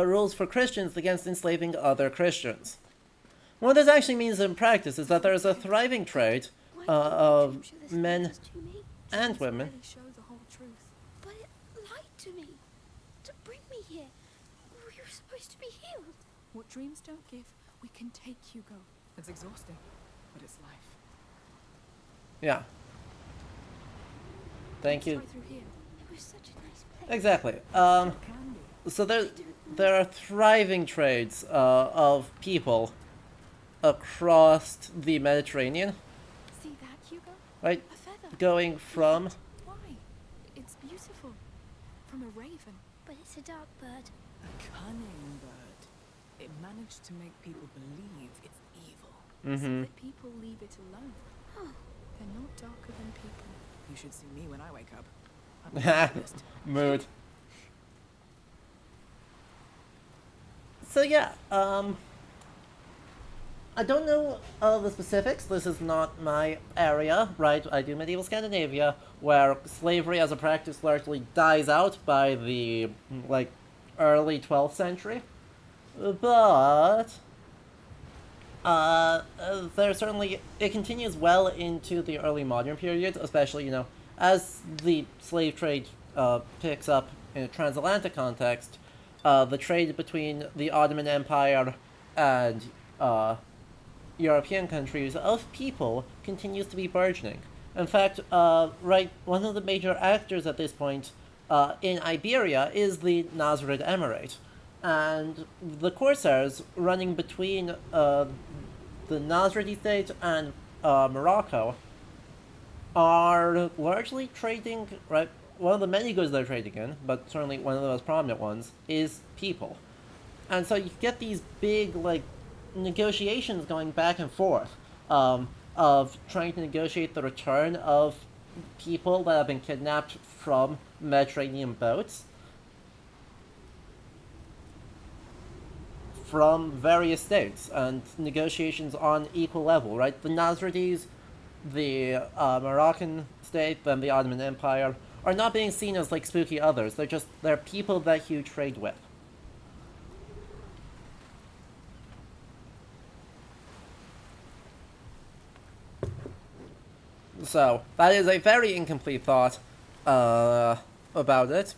rules for Christians against enslaving other Christians. What this actually means in practice is that there is a thriving trade Why of didn't you show this men letters to me? and Just women. really show the whole truth. But it lied to me. To bring me here. We were supposed to be healed. What dreams don't give, we can take, Hugo. It's exhausting, but it's life. Yeah. Thank Let's you. try through here. It was such a nice place. Exactly. Can be. So there are thriving trades of people across the Mediterranean, See that, Hugo? right? A feather. Going from Why? It's beautiful. From a raven. But it's a dark bird. A cunning bird. It managed to make people believe it's evil. So mhm. that people leave it alone. Oh, They're not darker than people. You should see me when I wake up. I'm a realist. Mood. So yeah, I don't know the specifics. This is not my area, right? I do medieval Scandinavia, where slavery as a practice largely dies out by the like early 12th century. But there certainly it continues well into the early modern period, especially as the slave trade picks up in a transatlantic context. The trade between the Ottoman Empire and European countries of people continues to be burgeoning. In fact, one of the major actors at this point in Iberia is the Nasrid Emirate. And the corsairs running between the Nasridi state and Morocco are largely trading, right? One of the many goods they're trading in, but certainly one of the most prominent ones, is people. And so you get these big, negotiations going back and forth of trying to negotiate the return of people that have been kidnapped from Mediterranean boats from various states, and negotiations on equal level, right? The Nasridis, the Moroccan state, and the Ottoman Empire are not being seen as spooky others. They're people that you trade with. So that is a very incomplete thought about it,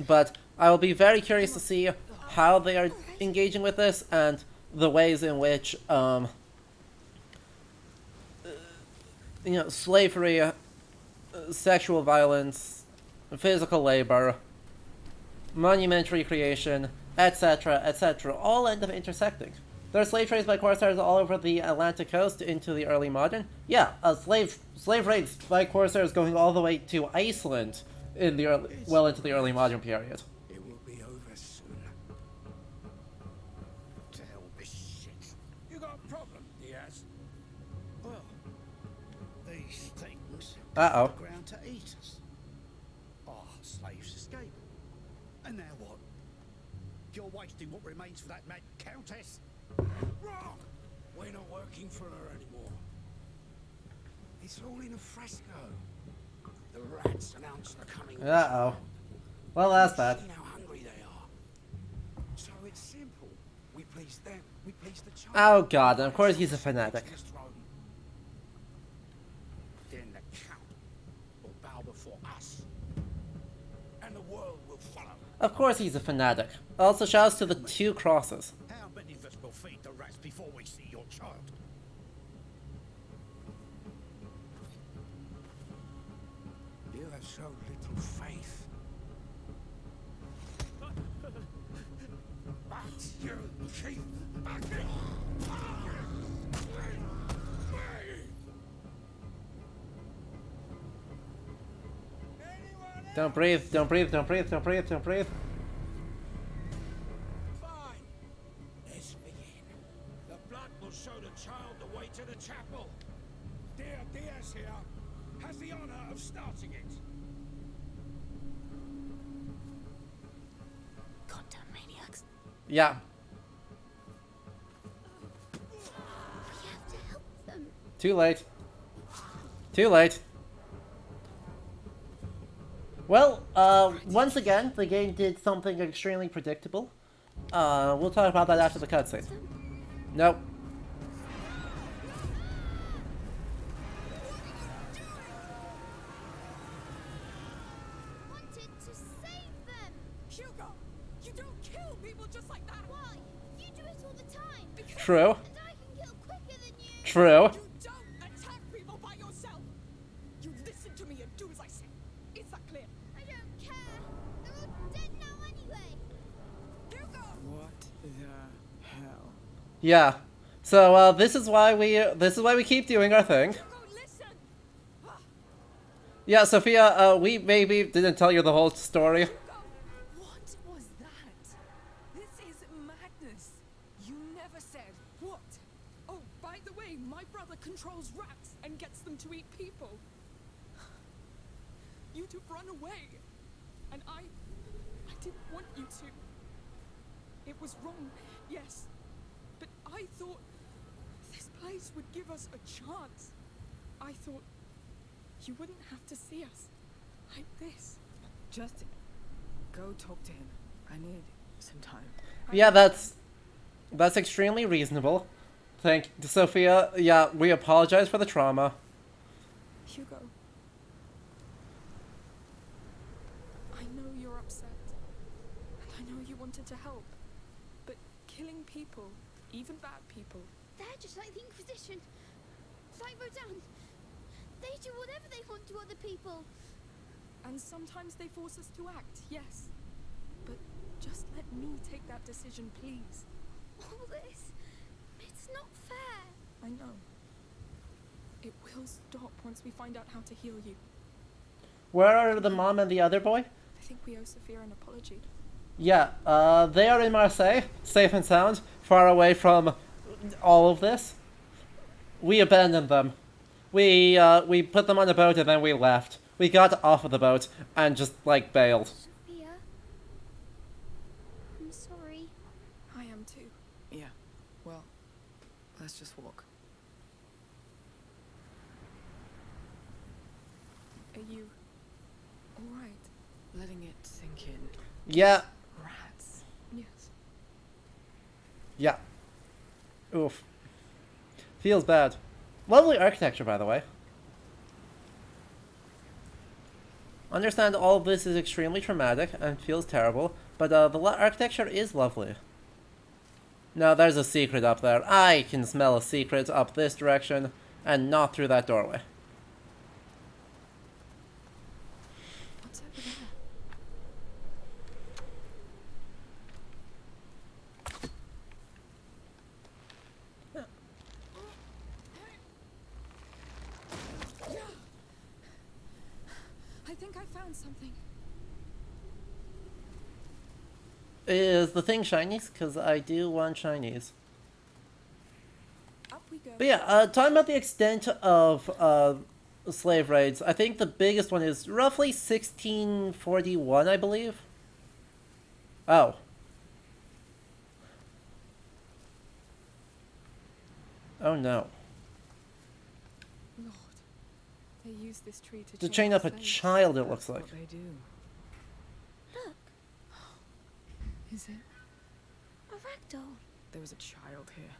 but I will be very curious to see how they are engaging with this and the ways in which slavery, sexual violence, physical labor, monumentary creation, etc., all end up intersecting. There are slave trades by corsairs all over the Atlantic coast into the early modern. Yeah, slave raids by corsairs going all the way to Iceland in the into the early modern period. It will be over soon. To hell with this shit. You got a problem, Diaz? Well, these things Uh-oh. the ground to eat us. Our slaves escape. And now what? You're wasting what remains for that mad countess? Wrong! We're not working for her anymore. It's all in a fresco. The rats announce they're coming. Uh-oh. Well, that's bad. See how hungry they are. So it's simple. We please them. We please the child. Oh god, and of course he's a fanatic. His throne. Then the count will bow before us. And the world will follow. Of course he's a fanatic. Also shouts to the 2 crosses. How many of us will feed the rats before we see your child? has so little faith. But you keep backing. Don't breathe, don't breathe, don't breathe, don't breathe, don't breathe. Fine. Let's begin. The blood will show the child the way to the chapel. Dear Diaz here has the honor of starting it. Goddamn maniacs. Yeah. We have to help them. Too late. Too late. Well, once again, the game did something extremely predictable. We'll talk about that after the cutscene. Nope. Wanted to save them. Hugo, you don't kill people just like that. Why? You do it all the time. True. And I can kill quicker than you. True. You don't attack people by yourself. You listen to me and do as I say. Is that clear? I don't care. They're all dead now anyway. Hugo! What the hell? Yeah. So, this is why we keep doing our thing. Hugo, listen! Yeah, Sophia, we maybe didn't tell you the whole story. Hugo, what was that? This is madness. You never said what? Oh, by the way, my brother controls rats and gets them to eat people. You'd have run away. And I didn't want you to. It was wrong, yes. But I thought this place would give us a chance. I thought you wouldn't have to see us like this. Just go talk to him. I need some time. Yeah, that's extremely reasonable. Thank Sophia. Yeah, we apologize for the trauma. Hugo. I know you're upset. And I know you wanted to help. But killing people, even bad people, They're just like the Inquisition. Like Rodan. They do whatever they want to other people. and sometimes they force us to act, yes. But just let me take that decision, please. All this. It's not fair. I know. It will stop once we find out how to heal you. Where are the mom and the other boy? I think we owe Sophia an apology. Yeah, they are in Marseille, safe and sound, far away from all of this. We abandoned them. We put them on a boat and then we left. We got off of the boat and just, like, bailed. Sophia. I'm sorry. I am too. Yeah. Well, let's just walk. Are you alright? Letting it sink in. Yeah, Rats. Yes. yeah. Oof. Feels bad. Lovely architecture, by the way. Understand all of this is extremely traumatic and feels terrible, but the architecture is lovely. Now, there's a secret up there. I can smell a secret up this direction, and not through that doorway. What's over there? I think I found something. Is the thing shinies? Because I do want shinies. Up we go. But yeah, talking about the extent of slave raids, I think the biggest one is roughly 1641, I believe. Oh. Oh no. Lord, they use this tree To chain up a slaves. child, it looks like. What they do. Look. Is it? A ragdoll. There was a child here.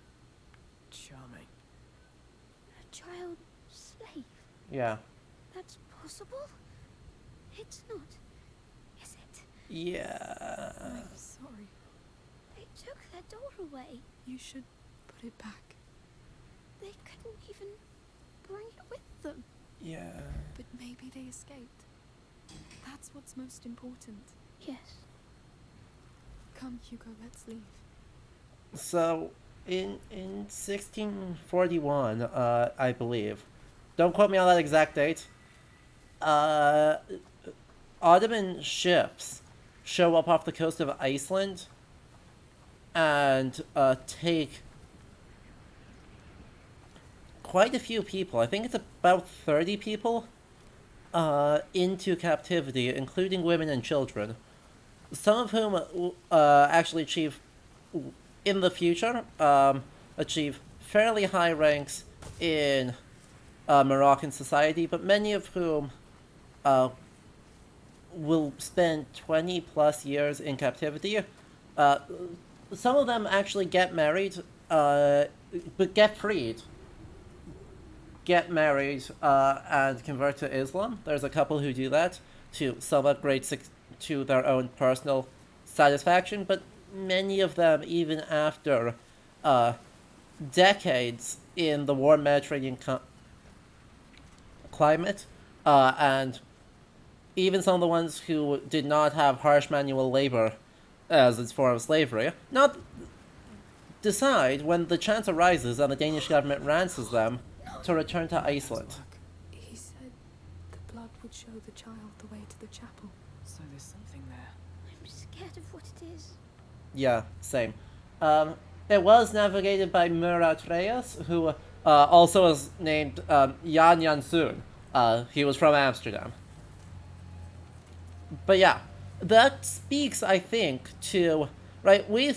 Charming. A child slave. Yeah. That's possible? It's not. Is it? Yeah. I'm sorry. They took their doll away. You should put it back. They couldn't even bring it with them. Yeah. But maybe they escaped. That's what's most important. Yes. Come, Hugo, let's leave. So, in 1641, I believe, don't quote me on that exact date, Ottoman ships show up off the coast of Iceland and take quite a few people. I think it's about 30 people into captivity, including women and children. Some of whom actually achieve, in the future, achieve fairly high ranks in Moroccan society, but many of whom will spend 20 plus years in captivity. Uh, some of them actually get married, but get freed, get married, and convert to Islam. There's a couple who do that to somewhat to their own personal satisfaction, but many of them, even after decades in the warm Mediterranean climate, and even some of the ones who did not have harsh manual labor as its form of slavery, not decide when the chance arises and the Danish government ransoms them to return to Iceland. He said the blood would show the child the way to the chapel. So there's something there. I'm scared of what it is. Yeah, same. It was navigated by Murat Reis, who also was named Jan Jansoen. He was from Amsterdam. But yeah, that speaks, I think, to, right, we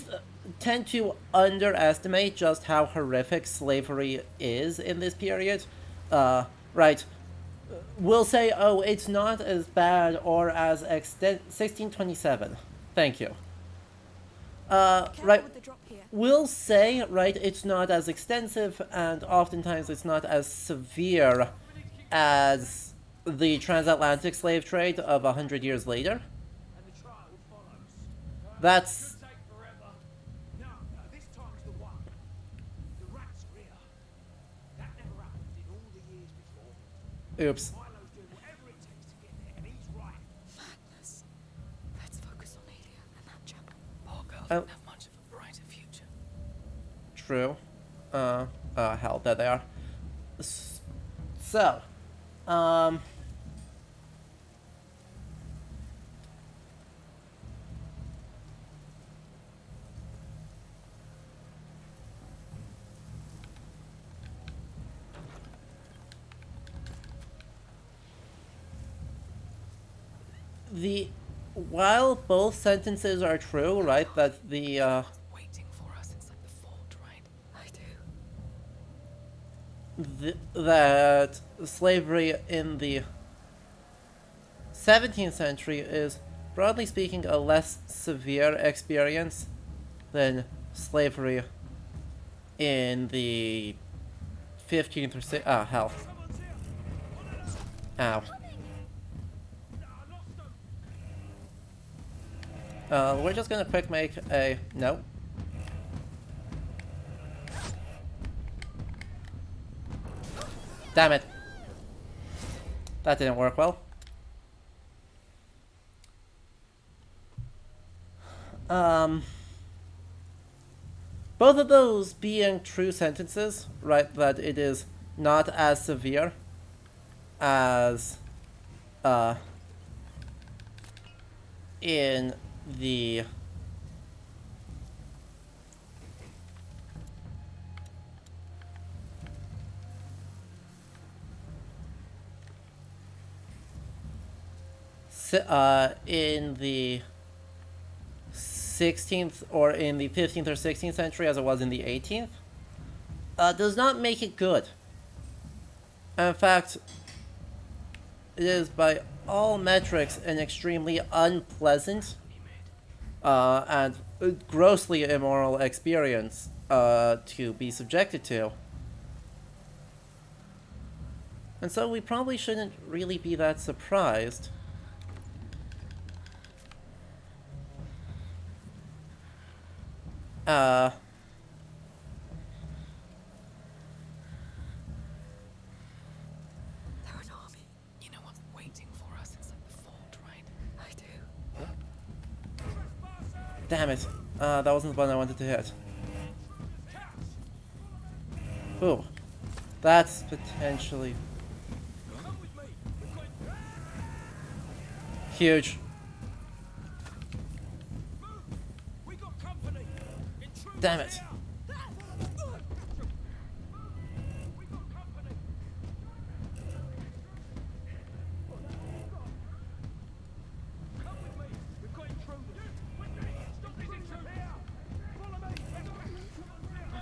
tend to underestimate just how horrific slavery is in this period. Right, we'll say, oh, it's not as bad or as 1627. Thank you. Right, With the drop here. we'll say, right, it's not as extensive, and oftentimes it's not as severe as the transatlantic slave trade of 100 years later. And the trial follows. That's Take forever. No, this time's the one. The rat's rear. That never happened in all the years before. oops. Milo's doing whatever it takes to get there, and he's right. Madness. Let's focus on Alia and that chapel. Poor girl Oh. didn't have much of a brighter future. True. Hell, there they are. So, while both sentences are true, right, that the, Waiting for us inside the fort, right? I do. that slavery in the 17th century is, broadly speaking, a less severe experience than slavery in the 15th or 16th. Ah, hell. Ow. We're just gonna quick make a... No. Damn it. That didn't work well. Both of those being true sentences, right, that it is not as severe as, in the in the 16th or in the 15th or 16th century as it was in the 18th, does not make it good. In fact, it is by all metrics an extremely unpleasant and grossly immoral experience to be subjected to. And so we probably shouldn't really be that surprised. They're an army. You know what's waiting for us inside the fort, right? Damn it. That wasn't the one I wanted to hit. Ooh. That's potentially huge. Damn it.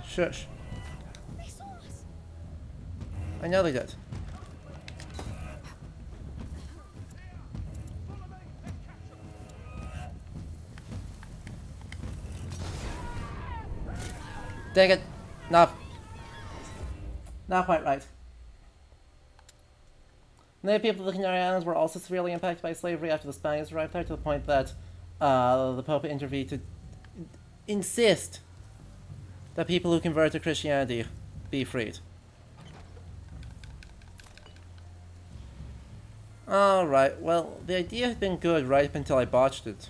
Shush. They saw us. I know they did. Dang it. Not quite right. Native people of the Canary Islands were also severely impacted by slavery after the Spaniards arrived there, to the point that the Pope intervened to insist that people who convert to Christianity be freed. Alright, well, the idea had been good right up until I botched it.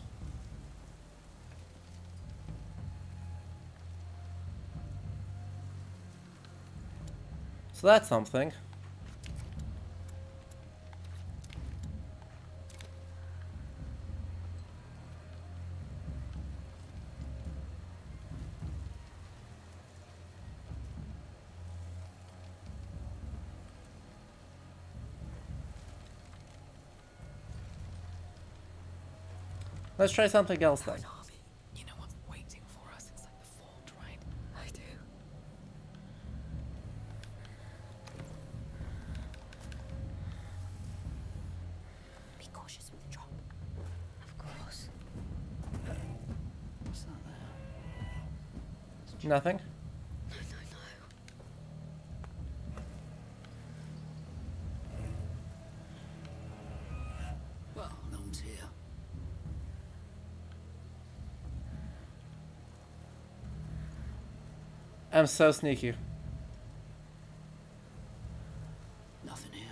So that's something. Let's try something else then. You know what's waiting for us? It's like the fault, right? I do. Be cautious with the drop. Of course. What's that there? Nothing? No. Well, no one's here. I'm so sneaky. Nothing here.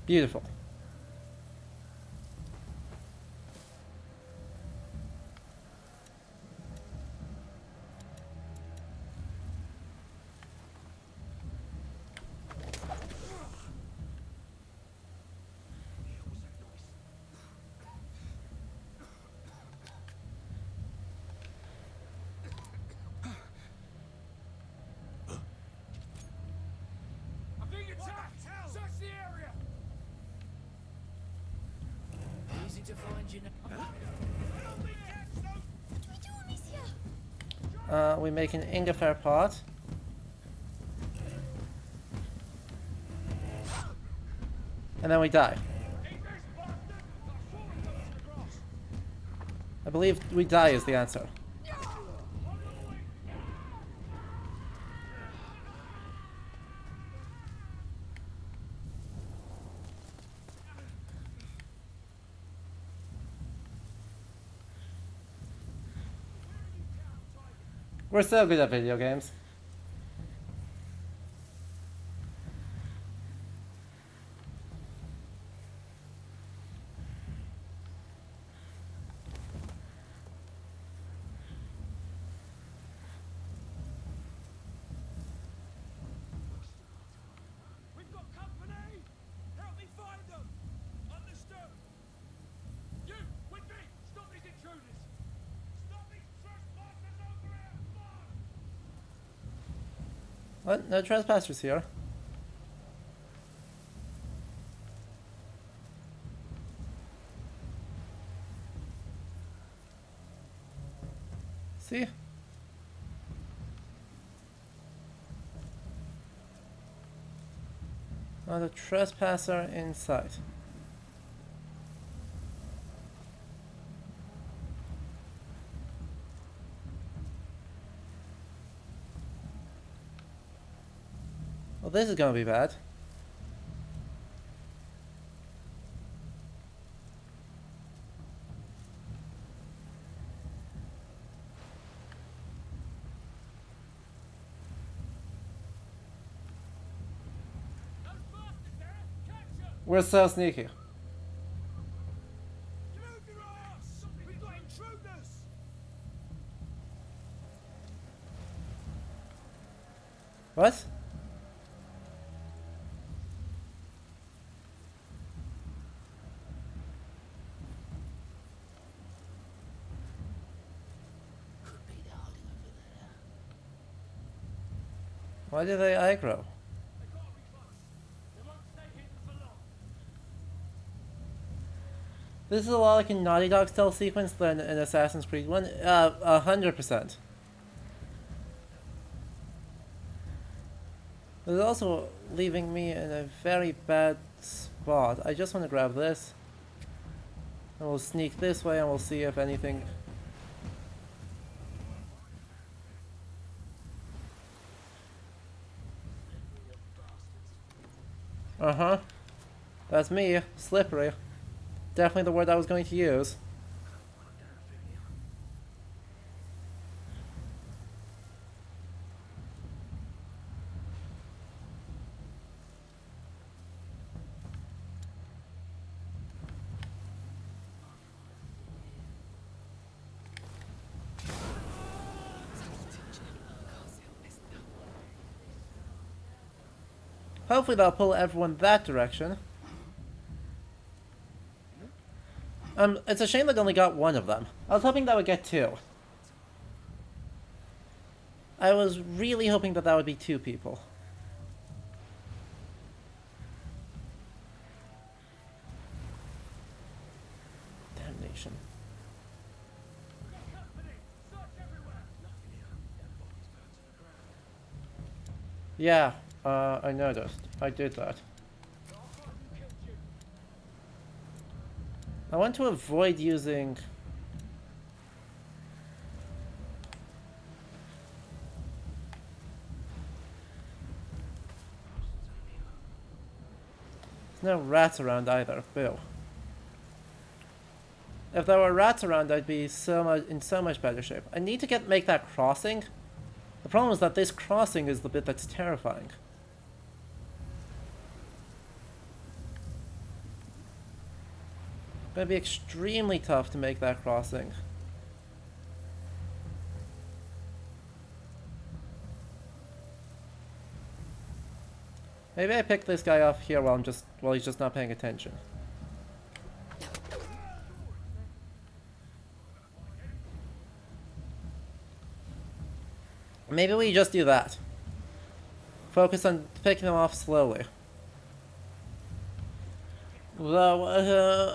Beautiful. I'm being attacked! Search the area! Easy to find you now. What do we do, Amicia? We make an ingefähr pot. And then we die. I believe we die is the answer. We're so good at video games. We've got company! Help me find them! Understood! You, with me! Stop these intruders! Stop these trespassers over here! Fire! What? No trespassers here. See? Not a trespasser in sight. Well, this is gonna be bad. We're so sneaky. Move your ass! We've got intruders! What? Why did they aggro? They gotta be close. They won't stay hidden for long. This is a lot like a Naughty Dog stealth sequence than an Assassin's Creed one. 100%. This is also leaving me in a very bad spot. I just want to grab this. And we'll sneak this way and we'll see if anything... Uh-huh. That's me. Slippery. Definitely the word I was going to use. Hopefully that'll pull everyone that direction. It's a shame that I only got one of them. I was hoping that would get two. I was really hoping that that would be two people. Damnation. Company! Search everywhere! Yeah, I noticed. I did that. I'll find who killed you. I want to avoid using... There's no rats around either. Boo. If there were rats around, I'd be in so much better shape. I need to make that crossing. The problem is that this crossing is the bit that's terrifying. It's gonna be extremely tough to make that crossing. Maybe I pick this guy off here while he's just not paying attention. Maybe we just do that. Focus on picking them off slowly. Though,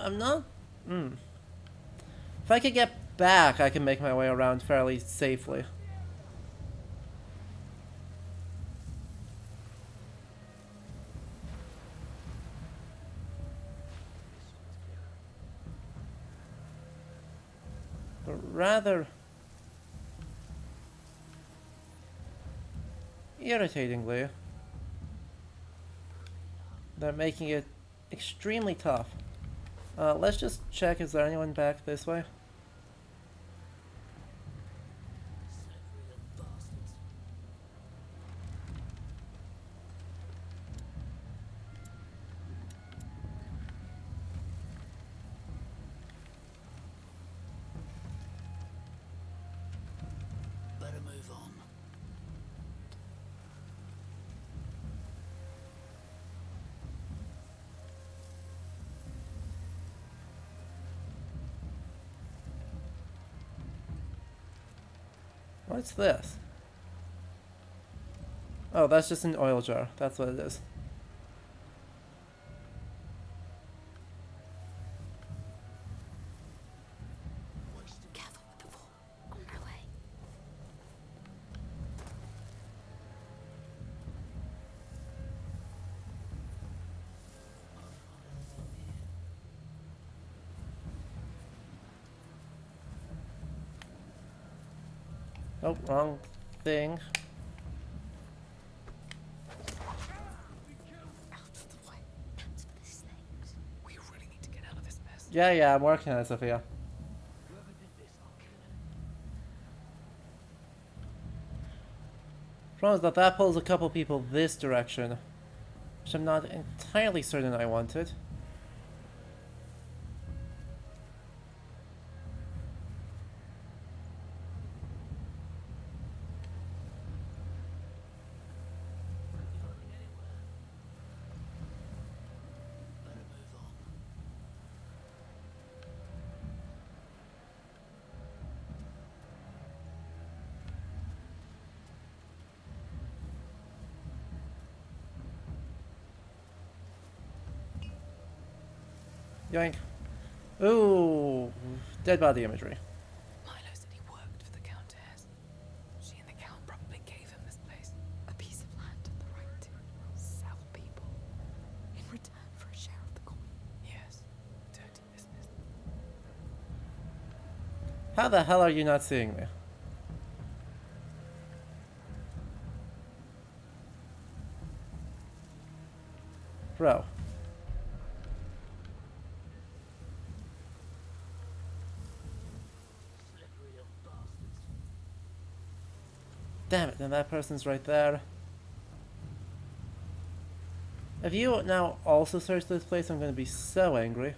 I'm not... If I could get back, I can make my way around fairly safely. But rather... irritatingly, they're making it extremely tough. Let's just check, is there anyone back this way? Better move on. What's this? Oh, that's just an oil jar. That's what it is. Careful with the wall. On my way. Oh, wrong thing. Out of the way. Comes for the slaves. We really need to get out of this mess. Yeah, I'm working on it, Sophia. Whoever did this, I'll kill him. Problem is that pulls a couple people this direction, which I'm not entirely certain I wanted. Yoink. Ooh, dead body imagery. Milo said he worked for the Countess. She and the Count probably gave him this place. A piece of land and the right to sell people in return for a share of the coin. Yes, dirty business. How the hell are you not seeing me? Bro. Damn it, and that person's right there. If you now also search this place, I'm going to be so angry.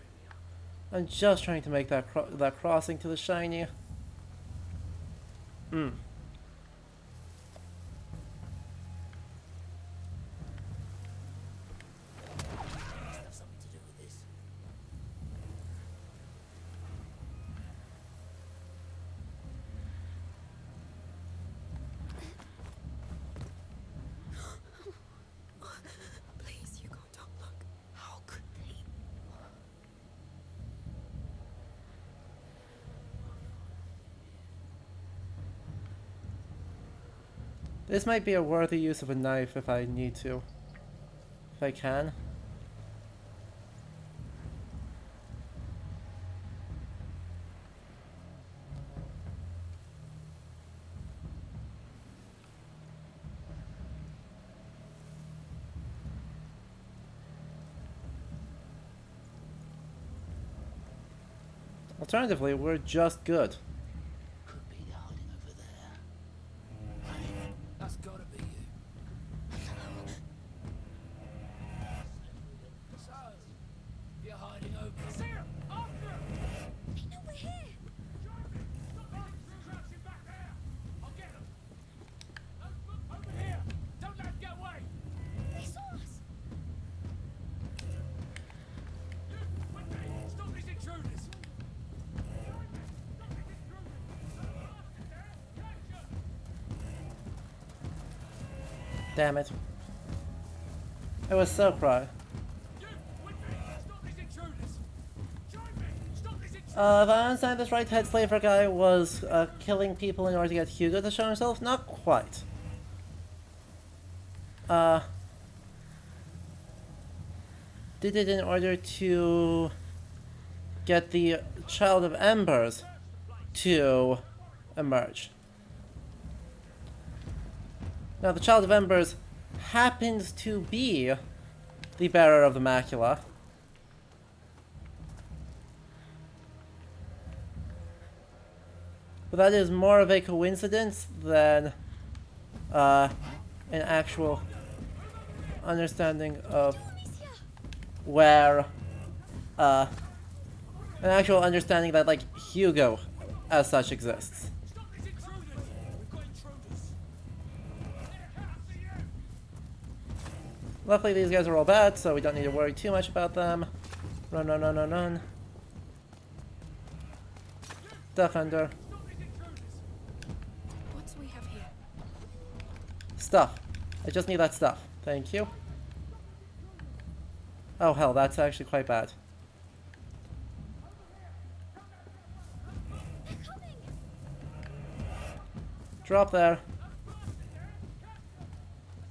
I'm just trying to make that that crossing to the shiny. Hmm. Must have something to do with this. Please, Hugo, don't look. How could they? This might be a worthy use of a knife if I need to. If I can. Alternatively, we're just good. Could be hiding over there. Hey, that's gotta be you. So, you're hiding over there. After him! They know we're here. Stop crouching back there! I'll get him! No, look, over here! Don't let him get away! They saw us. You, with me! Stop these intruders! Stop these intruders! Catch him! Damn it. I was so proud. You, with me! Stop these intruders! Join me! Stop these intruders! If I understand this right, Head Slaver guy was killing people in order to get Hugo to show himself? Not quite. Did it in order to get the Child of Embers to emerge. Now, the Child of Embers happens to be the bearer of the macula. But that is more of a coincidence than an actual understanding of where, an actual understanding that, like, Hugo as such exists. Stop these intruders! We've got intruders! After you! Luckily, these guys are all bad, so we don't need to worry too much about them. Run, run, run, run, run. Duck under. Stop these intruders! What do we have here? Stuff. I just need that stuff. Thank you. Oh hell, that's actually quite bad. They're coming. Drop there.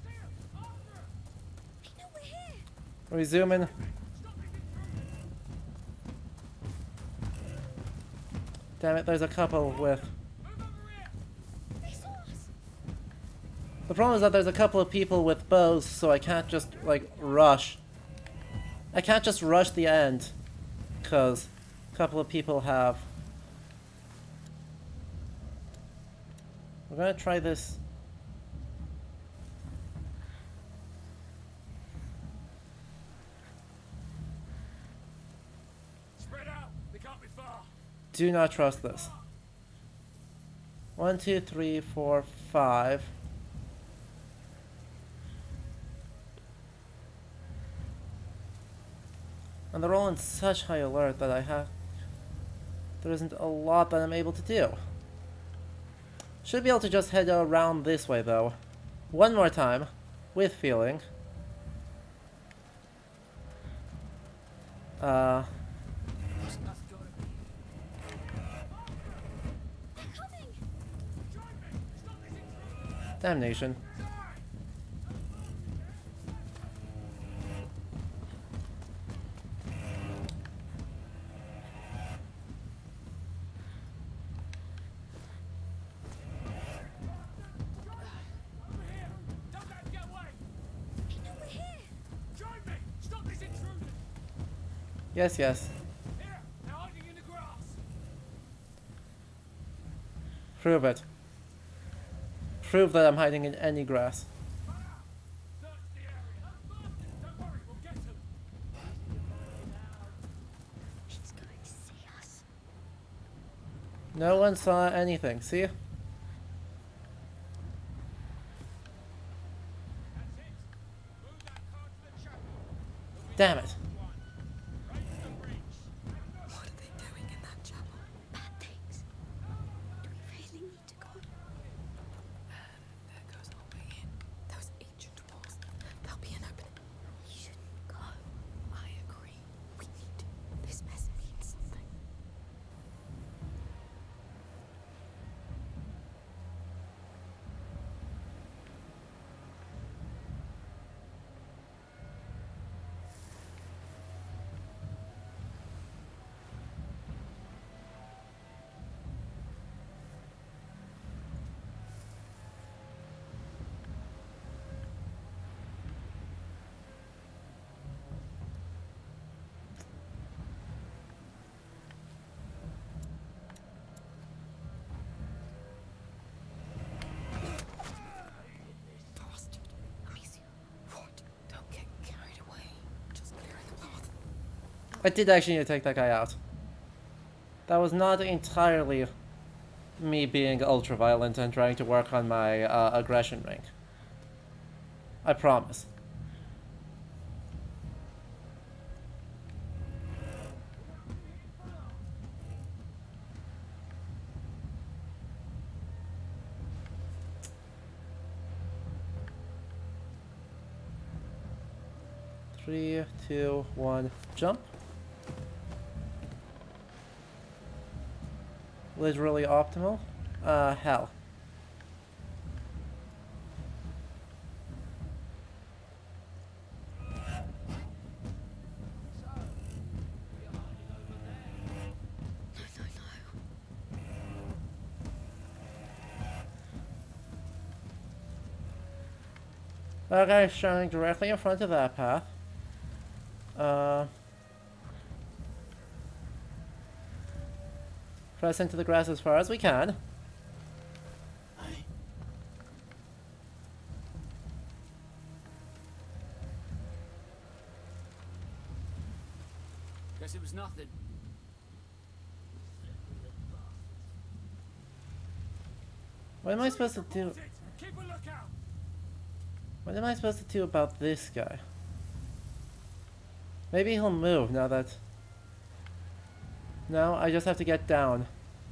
They know we're here. We zoom in. Damn it, there's a couple with... They saw us. The problem is that there's a couple of people with bows, so I can't just, like, rush. I can't just rush the end, because a couple of people have... We're gonna try this. Spread out! They can't be far! Do not trust this. 1, 2, 3, 4, 5. And they're all in such high alert that there isn't a lot that I'm able to do. Should be able to just head around this way though. One more time, with feeling. Damnation. Over here! Don't let him get away! No, we're here. Join me! Stop these intruders! Yes, yes. Here! They're hiding in the grass! Prove it. Prove that I'm hiding in any grass. Search the area! Don't worry, we'll get them! She's going to see us. No one saw anything, see? That's it! Move that car to the chapel! Damn it. Raise the bridge! What are they doing in that chapel? Bad things. Do we really need to go? There goes our way in. Those ancient walls. There'll be an opening. We shouldn't go. I agree. We need to. This mess means something. Bastard. Amicia. What? Don't get carried away. Just clearing the path. I did actually need to take that guy out. That was not entirely me being ultra violent and trying to work on my aggression rank. I promise. Three, two, one, jump. Literally optimal. Hell. That guy's shining directly in front of that path. Press into the grass as far as we can. Guess it was nothing. What am I supposed to do? Spotted! Keep a lookout! What am I supposed to do about this guy? Maybe he'll move now that... No, I just have to get down.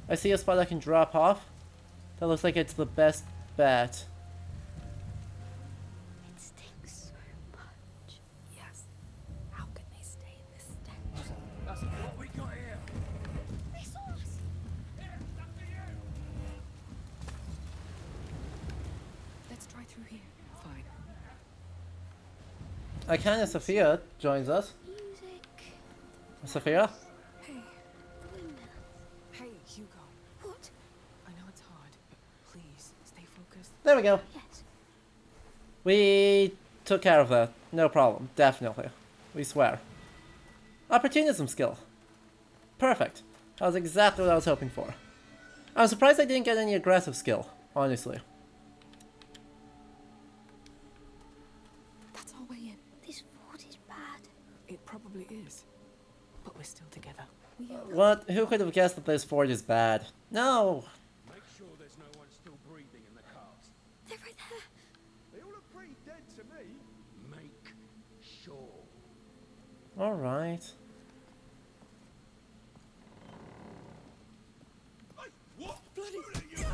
I see a spot I can drop off. That looks like it's the best bet. It stinks so much. Yes. How can they stay in this stench? That's what we got here. They saw us. Here! Up to you! Let's try through here. Fine. Ikana Sophia joins us. Music. Sophia? Hey. Windmills. Hey, Hugo. What? I know it's hard, but please stay focused. There we go. Yes. We took care of that. No problem. Definitely. We swear. Opportunism skill. Perfect. That was exactly what I was hoping for. I'm surprised I didn't get any aggressive skill, honestly. That's our way in. This fort is bad. It probably is. But we're still together. We are. What? Who could have guessed that this fort is bad? No! Make sure there's no one still breathing in the cars. They're right there. They all look pretty dead to me. Make sure. Alright. Hey, what? Bloody- Who let you?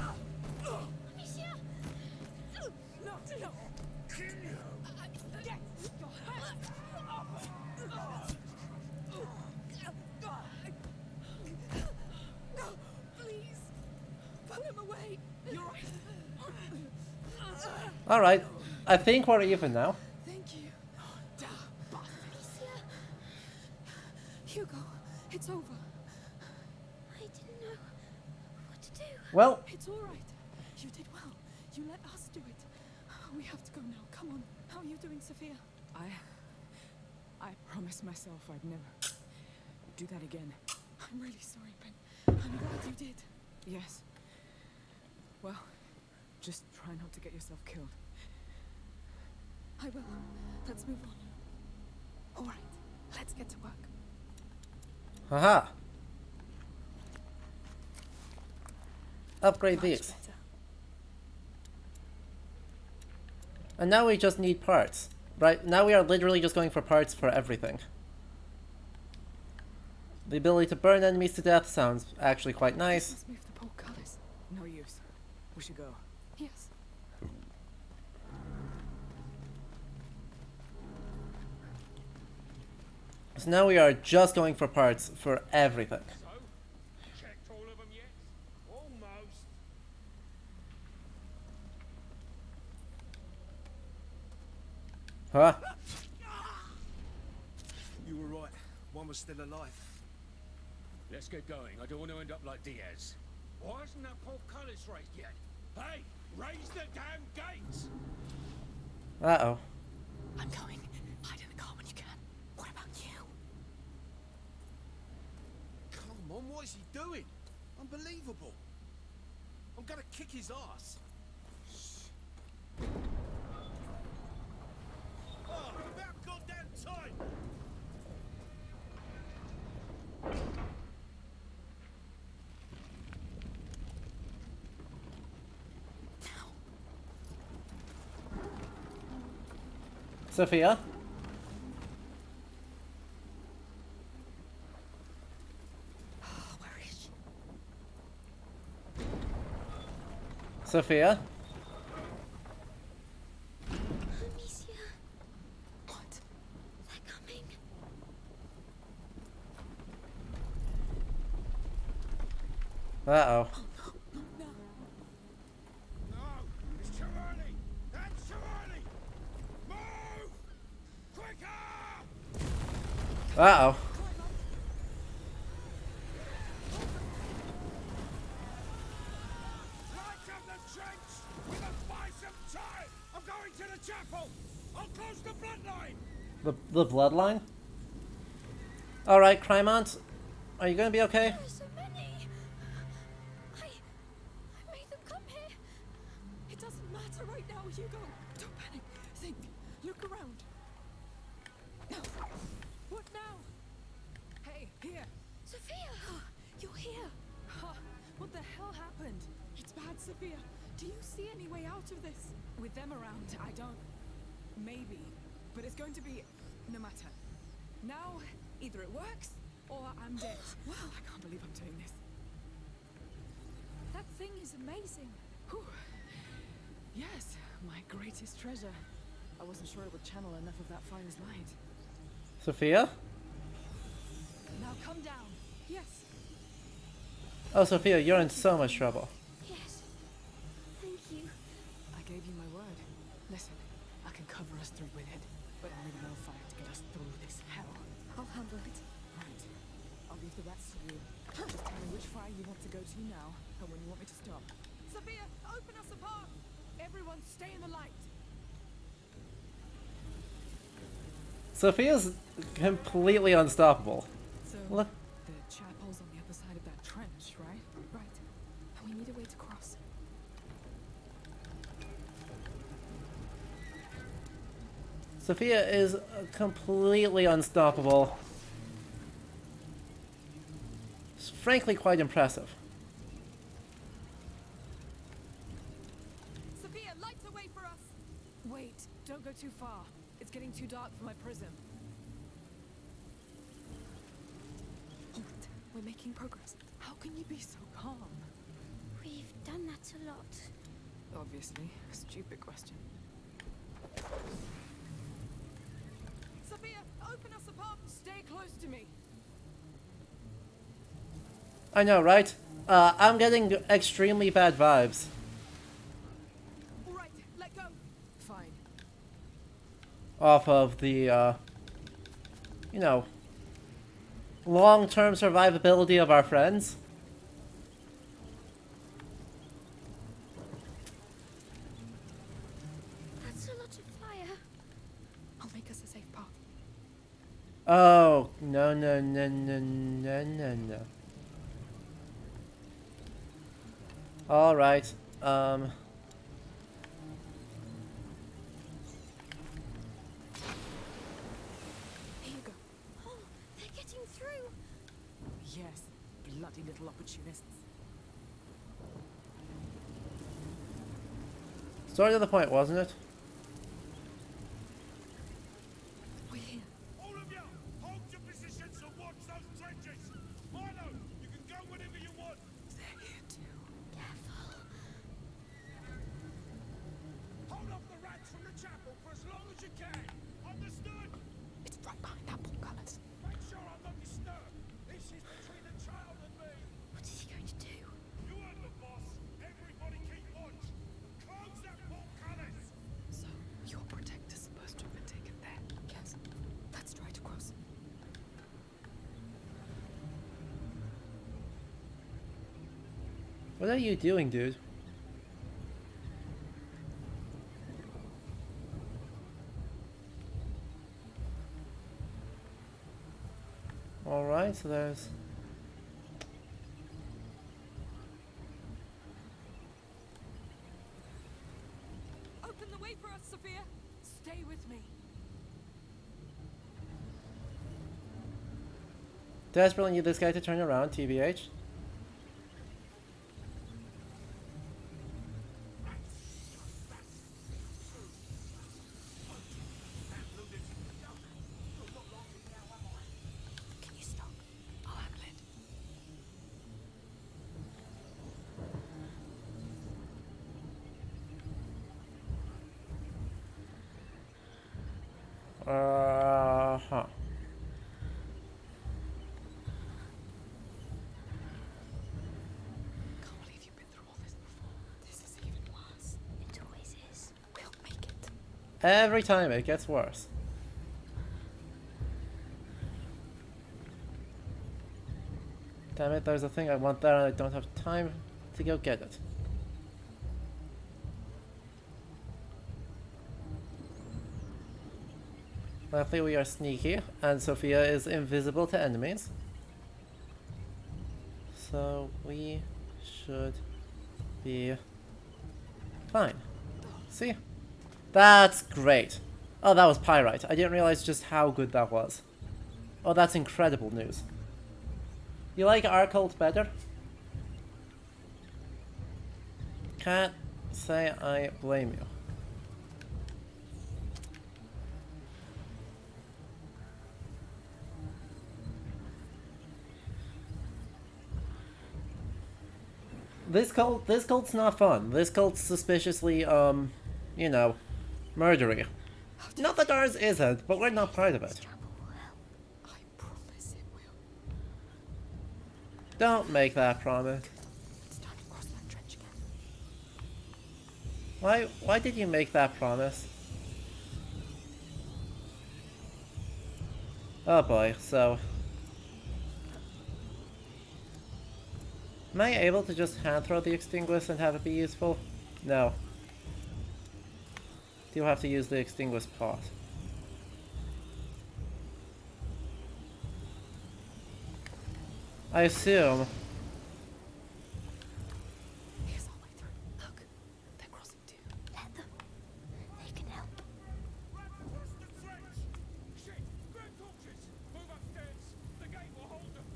Amicia! No, no. Get your hands up. Please. Pull him away. You're right. Alright, I think we're even now. Thank you. Hugo, it's over. I didn't know what to do. Well, It's all right. You did well. You let us do it. We have to go now. Come on. How are you doing, Sophia? I promised myself I'd never do that again. I'm really sorry, Ben. I'm glad you did. Yes. Well, just try not to get yourself killed. I will. Let's move on. All right, let's get to work. haha. Upgrade Much these. better. And now we just need parts. Right, now we are literally just going for parts for everything. The ability to burn enemies to death sounds actually quite nice. Let's move the portcullis. No use. We should go. Yes. So now we are just going for parts for everything. So, checked all of them yet? Almost. Huh? You were right. One was still alive. Let's get going. I don't want to end up like Diaz. Why isn't that portcullis raised yet? Hey, raise the damn gates! Uh-oh. I'm going. Hide in the car when you can. What about you? Come on, what is he doing? Unbelievable. I'm gonna kick his ass. Oh, about goddamn time! Sophia? Where is she? Sophia? Amicia, What? they're coming. Uh-oh. No, it's too early! That's too early! Move! Quicker! Uh-oh. Light up the trench! We must buy some time! I'm going to the chapel! I'll close the bloodline! The bloodline? Alright, Crymont. Are you gonna be okay? There are so many. I made them come here. It doesn't matter right now, Hugo. Don't panic. Think. Look around. What now? Hey, here! Sophia! You're here. Huh, what the hell happened? It's bad, Sophia. Do you see any way out of this? With them around, I don't... Maybe. But it's going to be... no matter. Now, either it works, or I'm dead. Wow, I can't believe I'm doing this. That thing is amazing. Whew. Yes, my greatest treasure. I wasn't sure it would channel enough of that fire's light. Sophia? Now come down. Yes. Oh, Sophia, you're in so much trouble. Yes. Thank you. I gave you my word. Listen, I can cover us through with it, but I'll need no fire to get us through this hell. I'll handle it. Right. I'll leave the rest to you. Just tell me which fire you want to go to now, and when you want me to stop. Sophia, open us apart. Everyone stay in the light. Sophia's completely unstoppable. So, Look. the chapel's on the other side of that trench, right? Right. And we need a way to cross. Sophia is completely unstoppable. It's frankly quite impressive. Sophia, light the way for us. Wait, don't go too far. It's getting too dark for my prism. Hold it. We're making progress. How can you be so calm? We've done that a lot. Obviously, a stupid question. Sophia, open us apart. Stay close to me. I know, right? I'm getting extremely bad vibes. All right, let go. fine. off of the, you know, long-term survivability of our friends. That's a lot of fire. I'll make us a safe path. Oh, no, no, no, no, no, no, no. Alright, Here you go. Oh, they're getting through. Yes, bloody little opportunists. sort of the point, wasn't it? We're here. All of you, hold your positions and watch those trenches. Milo, you can go whenever you want. They're here too. Hold off the rats from the chapel for as long as you can. Understood? It's right behind that portcullis. Make sure I'm not disturbed. This is between the child and me. What is he going to do? You heard the boss. Everybody keep watch. Close that portcullis. So, your protector's supposed to have been taken there. Yes, let's try to cross. What are you doing, dude? Alright, so there's... Open the way for us, Sophia. Stay with me. Desperately need this guy to turn around, TBH. Can you stop? I'll handle it. Uh-huh. Can't believe you've been through all this before. This is even worse. It always is. We'll make it. Every time it gets worse. Damn it, there's a thing I want there and I don't have time to go get it. Luckily we are sneaky and Sophia is invisible to enemies. So we should be fine. See? That's great. Oh, that was pyrite. I didn't realize just how good that was. Oh, that's incredible news. You like our cult better? Can't say I blame you. This cult's not fun. This cult's suspiciously, you know, murdery. Not that ours isn't, but we're not part of it. I promise it will. Don't make that promise. It's time to cross that trench again. Why did you make that promise? Oh boy, so... Am I able to just hand throw the extinguish and have it be useful? No. Do have to use the extinguish pot. I assume. Here's our way through. Look, they're crossing too. Let them. They can help. Rats across the trench. Shit, grab torches. Move upstairs. The gate will hold them.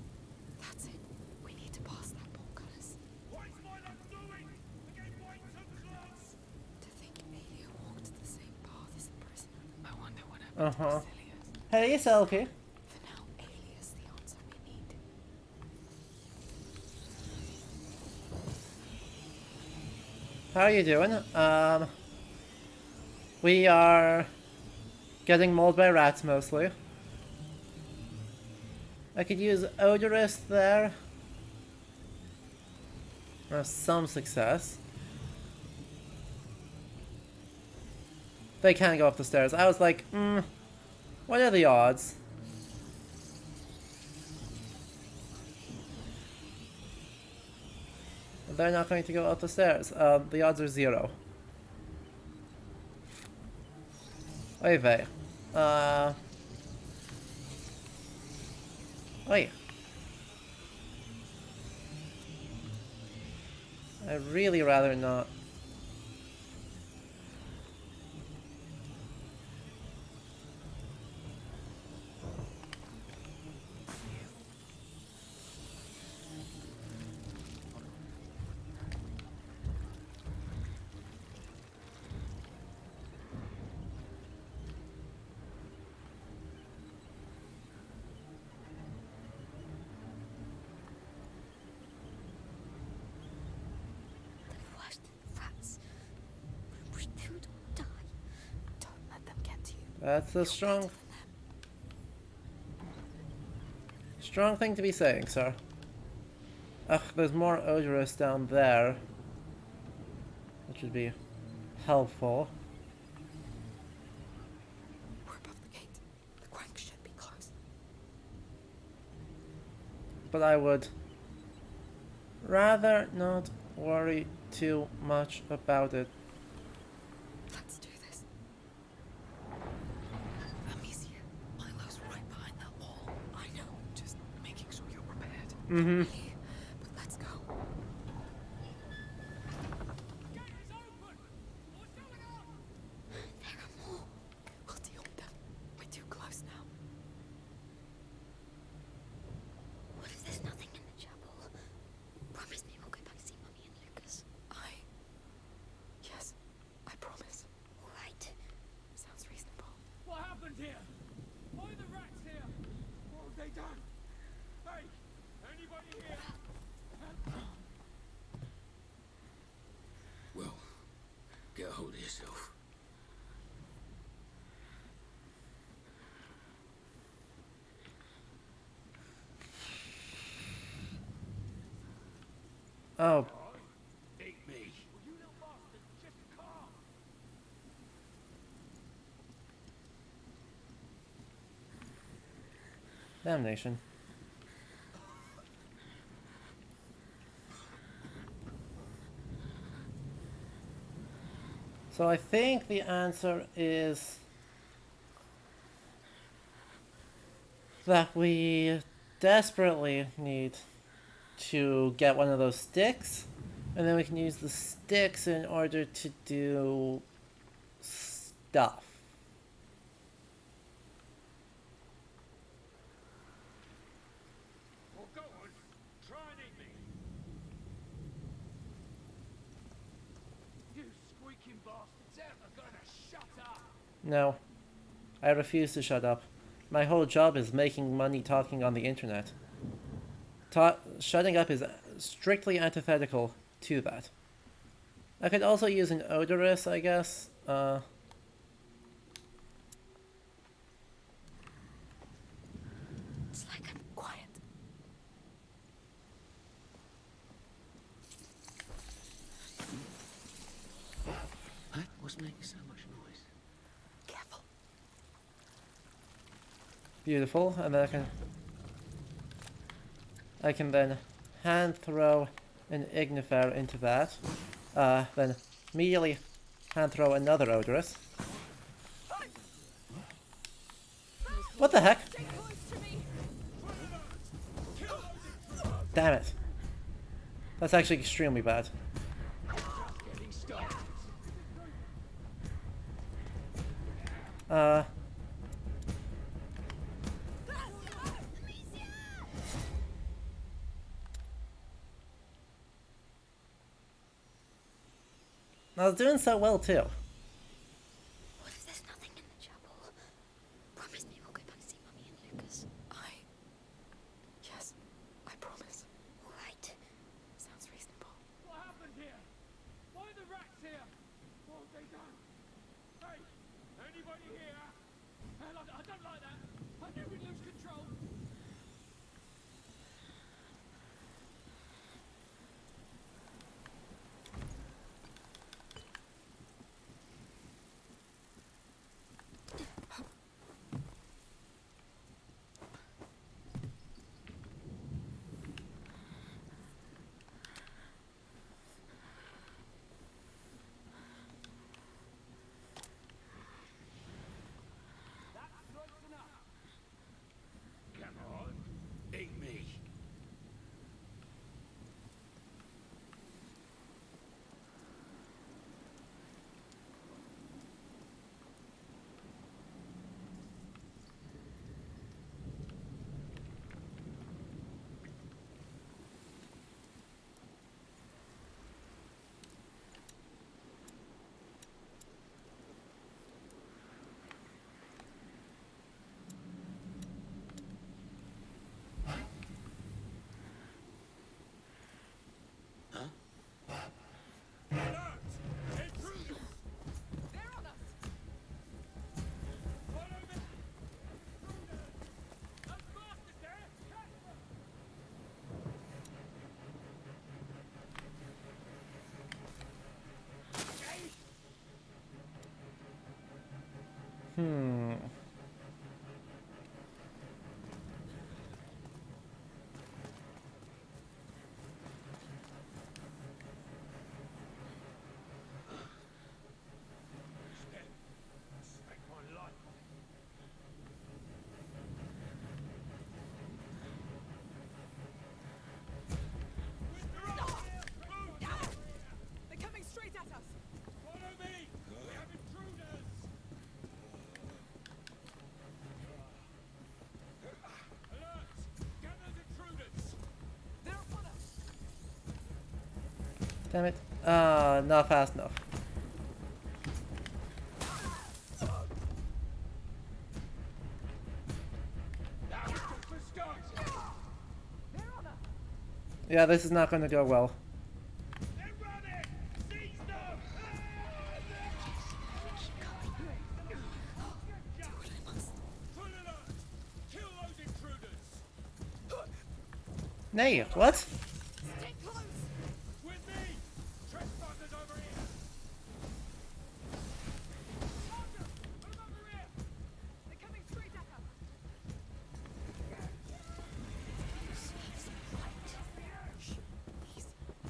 That's it. We need to pass that portcullis. What is Milo doing? The gate way too close. To think Amelia walked the same path as the prisoner. I wonder what happened Uh-huh. to Basilius. Hey, Selkie. For now, Alias the answer we need. How are you doing? We are getting mauled by rats mostly. I could use odorous there. Some success. they can go up the stairs. I was like, what are the odds? They're not going to go up the stairs. The odds are 0. Oy vey. Oy. I'd really rather not. The worst rats. We should die. Don't let them get to you. That's a strong thing to be saying, sir. Ugh, there's more odorous down there, which would be helpful. We're above the gate. The crank should be close. But I would rather not worry too much about it. Let's do this. Amicia, Milo's right behind that wall. I know. Just making sure you're prepared. Mm-hmm. But let's go. Gate is open! What's going on? There are more. We'll deal with them. We're too close now. What if there's nothing in the chapel? Promise me we'll go back to see Mummy and Lucas. Yes, I promise. All right. Sounds reasonable. What happened here? Why are the rats here? What have they done? Hey, anybody here? Well, get a hold of yourself. Oh, Eat me. You little bastard, just calm. damnation. So I think the answer is that we desperately need to get one of those sticks, and then we can use the sticks in order to do stuff. Well, go on. Try and eat me. You squeaking bastards ever gonna shut up? No, I refuse to shut up. My whole job is making money talking on the internet. Shutting up is strictly antithetical to that. I could also use an odorous, I guess. It's like I'm quiet. Huh? What's making so much noise? Careful. Beautiful, and then I can then hand throw an ignifer into that. Then immediately hand throw another odorous. What the heck? Stay close to me. Damn it. That's actually extremely bad. Getting started. I was doing so well too. What if there's nothing in the chapel? Promise me we'll go back to see Mummy and Lucas. Yes, I promise. All right. Sounds reasonable. What happened here? Why are the rats here? What have they done? Hey, anybody here? Hell, I don't like that. I knew we'd lose control. Hmm. Spent my life. They're coming straight at us. Follow me! We have intruders! Alert! Get those intruders! They're upon us. Damn it. Not fast enough. For starters! They're on us. Yeah, this is not going to go well. They're running! Seize them! Full alert! Kill those intruders! Nay, what? Stay close. With me! Trespassers over here! Sergeant! Move over here! They're coming straight at us.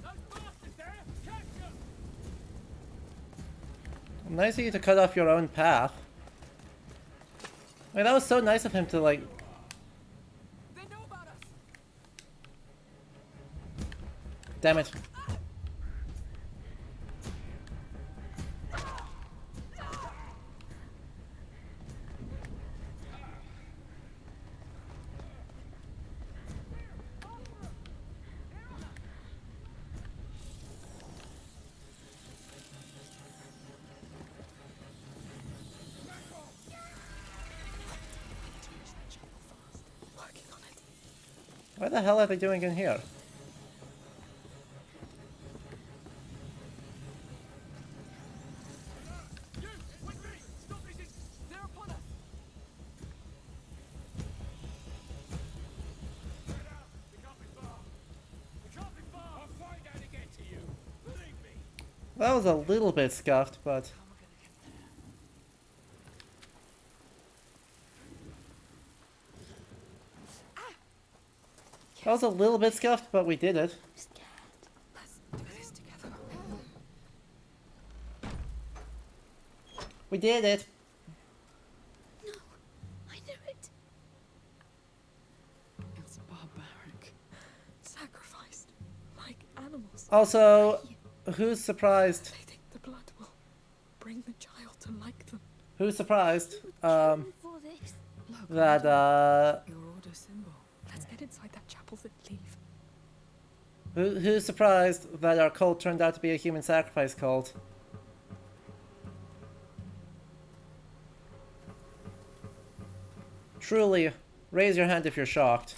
Those bastards there! Catch them! Nice of you to cut off your own path. Wait, that was so nice of him to, like... They know about us. Damn it. Working on it. What the hell are they doing in here? You! With me! Stop these They're upon us. Get out! We can't be far! We can't be far! I'll find how to get to you! Believe me! That was a little bit scuffed, but... That was a little bit scuffed, but we did it. Let's do this together. We did it. No, I knew it. It's barbaric. Sacrificed. Like animals. Also, who's surprised? They think the blood will bring the child to like them. Who's surprised? For this. Look, That, your order symbol. Let's get inside that chapel and leave. who's surprised that our cult turned out to be a human sacrifice cult? Truly, raise your hand if you're shocked.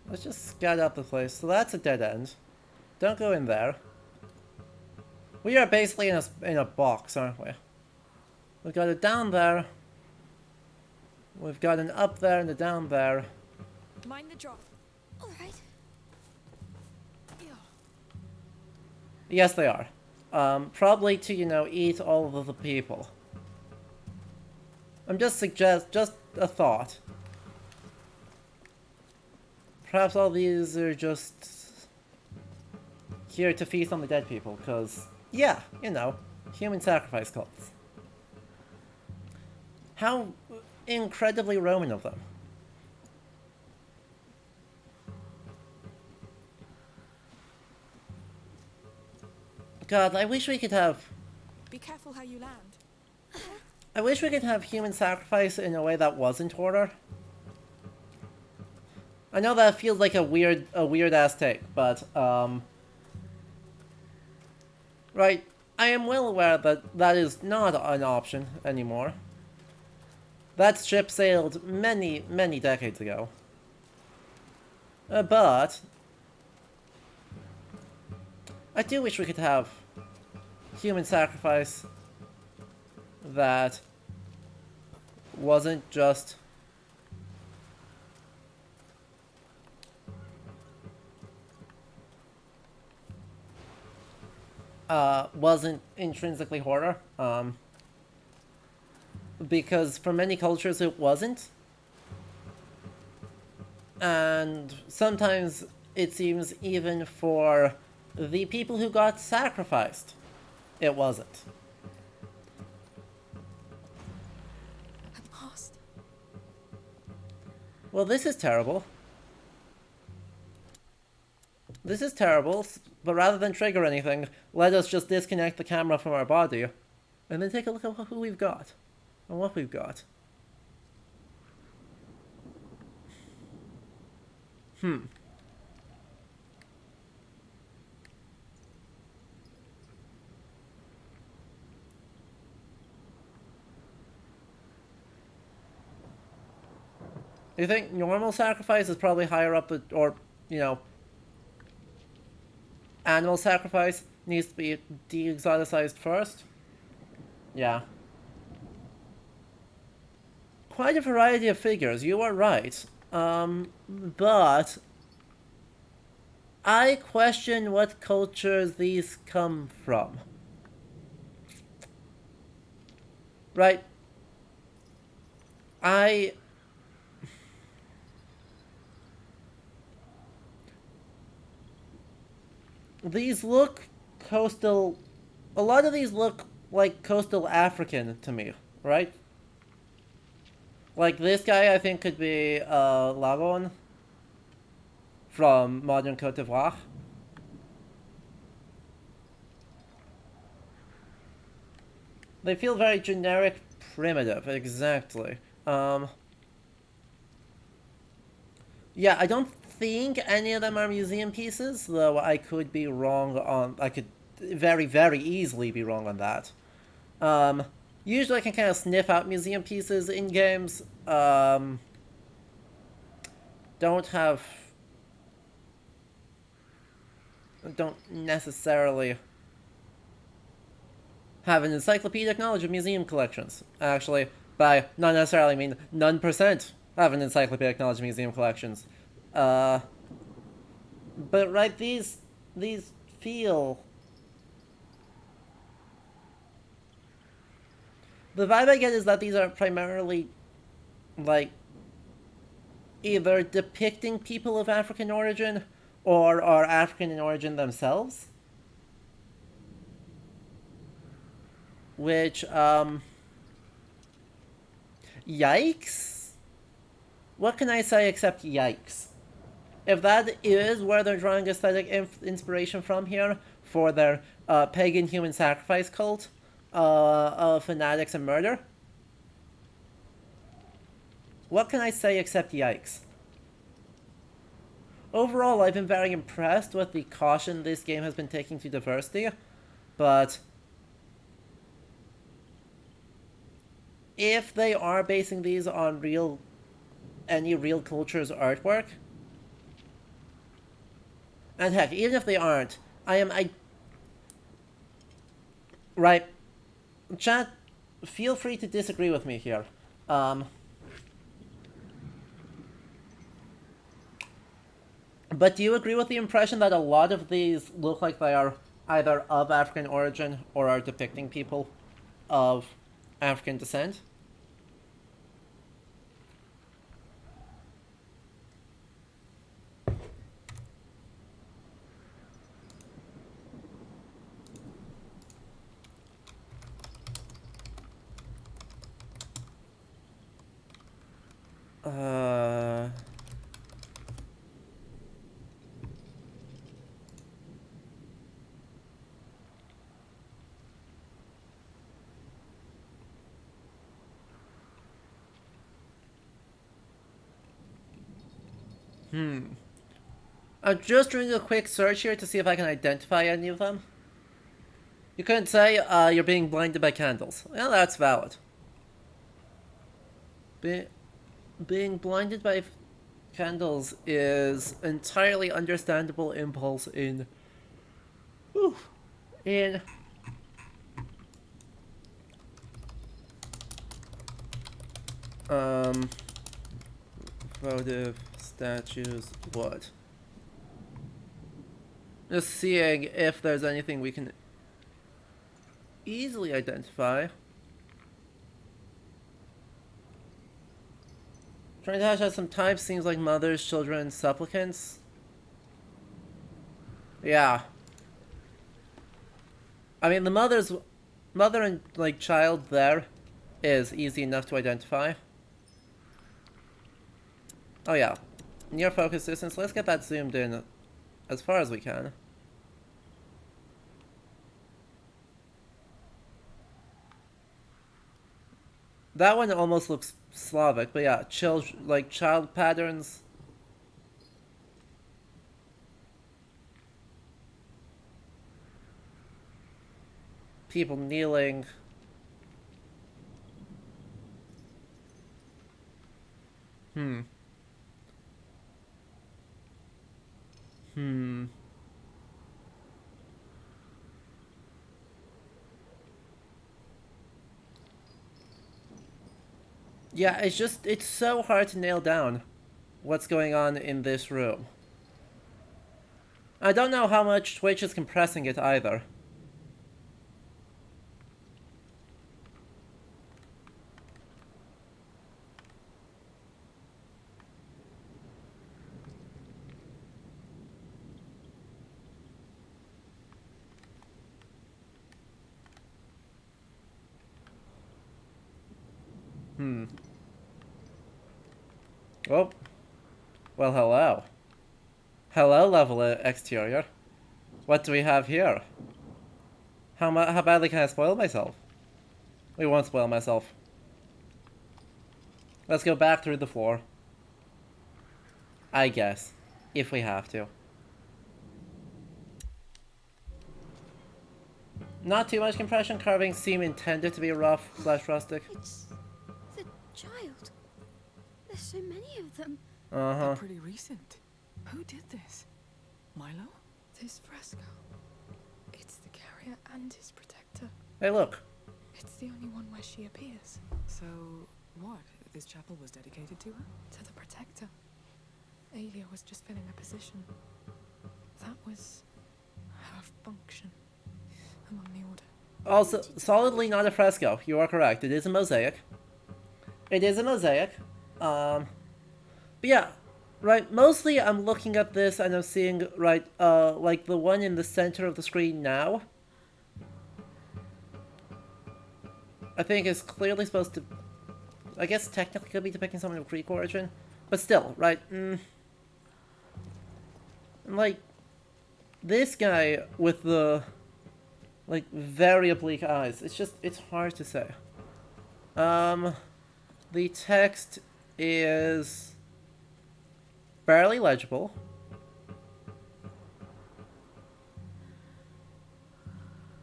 Let's just scout out the place. So that's a dead end. Don't go in there. We are basically in a box, aren't we? We've got it down there. We've got an up there and a down there. Mind the drop. All right. Yes, they are. Probably to, you know, eat all of the people. I'm just a thought. Perhaps all these are just here to feast on the dead people, because, yeah, you know, human sacrifice cults. How incredibly Roman of them. God, I wish we could have... Be careful how you land. I wish we could have human sacrifice in a way that wasn't order. I know that feels like a weird ass take, but right, I am well aware that that is not an option anymore. That ship sailed many, many decades ago. But I do wish we could have human sacrifice that wasn't just wasn't intrinsically horror. Because for many cultures it wasn't. And sometimes it seems even for the people who got sacrificed, it wasn't. At last. Well, this is terrible. This is terrible, but rather than trigger anything, let us just disconnect the camera from our body and then take a look at who we've got and what we've got. You think normal sacrifice is probably higher up, or, you know, animal sacrifice needs to be de-exoticized first? Yeah. Quite a variety of figures, you are right. But I question what cultures these come from. Right? These look coastal. A lot of these look like coastal African to me, right? Like this guy, I think could be Lagon from modern Cote d'Ivoire. They feel very generic, primitive, exactly. Yeah, I don't think any of them are museum pieces, though I could be wrong on... I could very, very easily be wrong on that. Usually I can kind of sniff out museum pieces in games. Don't necessarily have an encyclopedic knowledge of museum collections. Actually, by not necessarily mean none percent have an encyclopedic knowledge of museum collections. But right, these feel... The vibe I get is that these are primarily, like, either depicting people of African origin or are African in origin themselves. Which, yikes? What can I say except yikes? If that is where they're drawing aesthetic inspiration from here for their pagan human sacrifice cult of fanatics and murder, what can I say except yikes? Overall, I've been very impressed with the caution this game has been taking to diversity, but if they are basing these on any real culture's artwork, and heck, even if they aren't, right, chat, feel free to disagree with me here. But do you agree with the impression that a lot of these look like they are either of African origin or are depicting people of African descent? I'm just doing a quick search here to see if I can identify any of them. You couldn't say you're being blinded by candles. Well, that's valid. Being blinded by candles is entirely understandable impulse in Um, votive statues, what? Just seeing if there's anything we can easily identify. Trying to hash out some types seems like mothers, children, supplicants. Yeah. I mean, the mother and like child there is easy enough to identify. Oh yeah, near focus distance. Let's get that zoomed in as far as we can. That one almost looks Slavic, but yeah, child patterns. People kneeling. Hmm. Hmm. Yeah, it's so hard to nail down what's going on in this room. I don't know how much Twitch is compressing it either. Hmm. Oh. Well, hello. Hello, level exterior. What do we have here? How badly can I spoil myself? We won't spoil myself. Let's go back through the floor. I guess. If we have to. Not too much compression. Carvings seem intended to be rough / rustic. It's the child. There's so many of them. Uh-huh. They're pretty recent. Who did this? Milo? This fresco. It's the carrier and his protector. Hey, look. It's the only one where she appears. So, what? This chapel was dedicated to her? To the protector. Aelia was just filling a position. That was her function among the order. Also, solidly not a fresco. You are correct. It is a mosaic. It is a mosaic. But yeah, right. Mostly, I'm looking at this and I'm seeing right, like the one in the center of the screen now. I think is clearly supposed to. I guess technically could be depicting someone of Greek origin, but still, right? And like this guy with the like very oblique eyes. It's hard to say. The text is barely legible.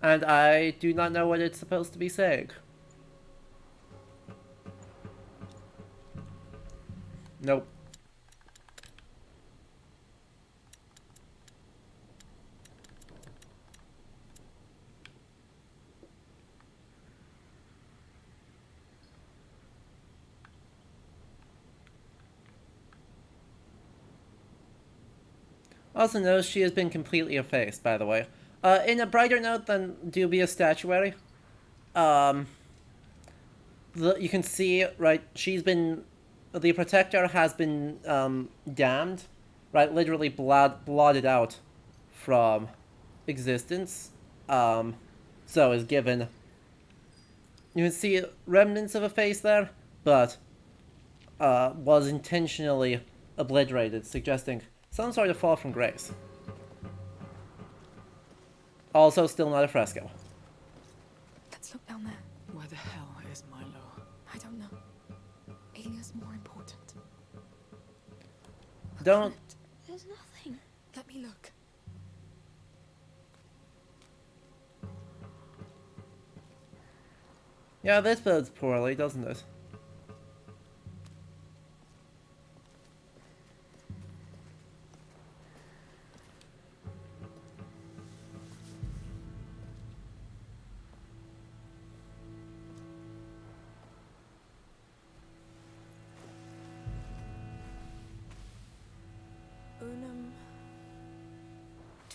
And I do not know what it's supposed to be saying. Nope. Also notice she has been completely effaced, by the way. In a brighter note than dubious statuary, you can see, right, the protector has been, damned, right, literally blotted out from existence, so is given, you can see remnants of a face there, but, was intentionally obliterated, suggesting some sort of fall from grace. Also, still not a fresco. Let's look down there. Where the hell is Milo? I don't know. Aelia's more important. Don't. There's nothing. Let me look. Yeah, this bodes poorly, doesn't it?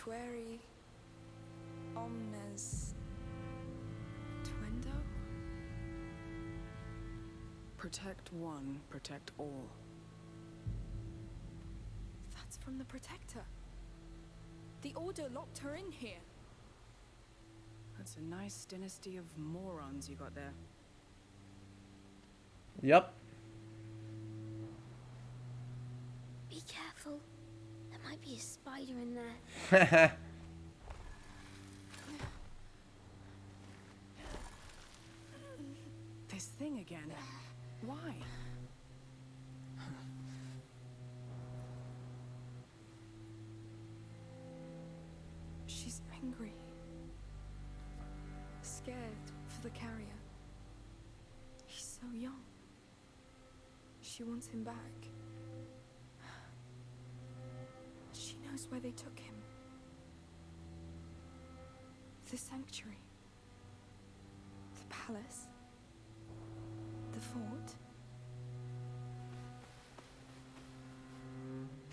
Fueri omnes tuendo? Protect one, protect all. That's from the Protector. The Order locked her in here. That's a nice dynasty of morons you got there. Yep. Be careful. There might be a spider in there. This thing again. Why? She's angry. Scared for the carrier. He's so young. She wants him back. She knows where they took him. The sanctuary. The palace. The fort.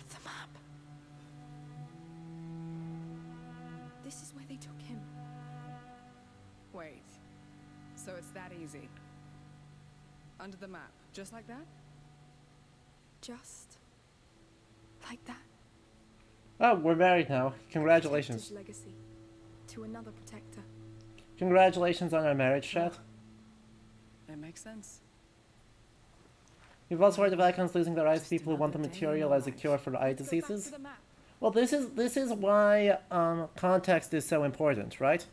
The map. This is where they took him. Wait. So it's that easy? Under the map, just like that? Just like that. Oh, we're married now. Congratulations. Protector's legacy to another protector. Congratulations on our marriage, chat. It makes sense. You've also heard the Vatican's losing the rights to people who want the material as a cure for eye Let's go back diseases. to the map. Well, this is why context is so important, right?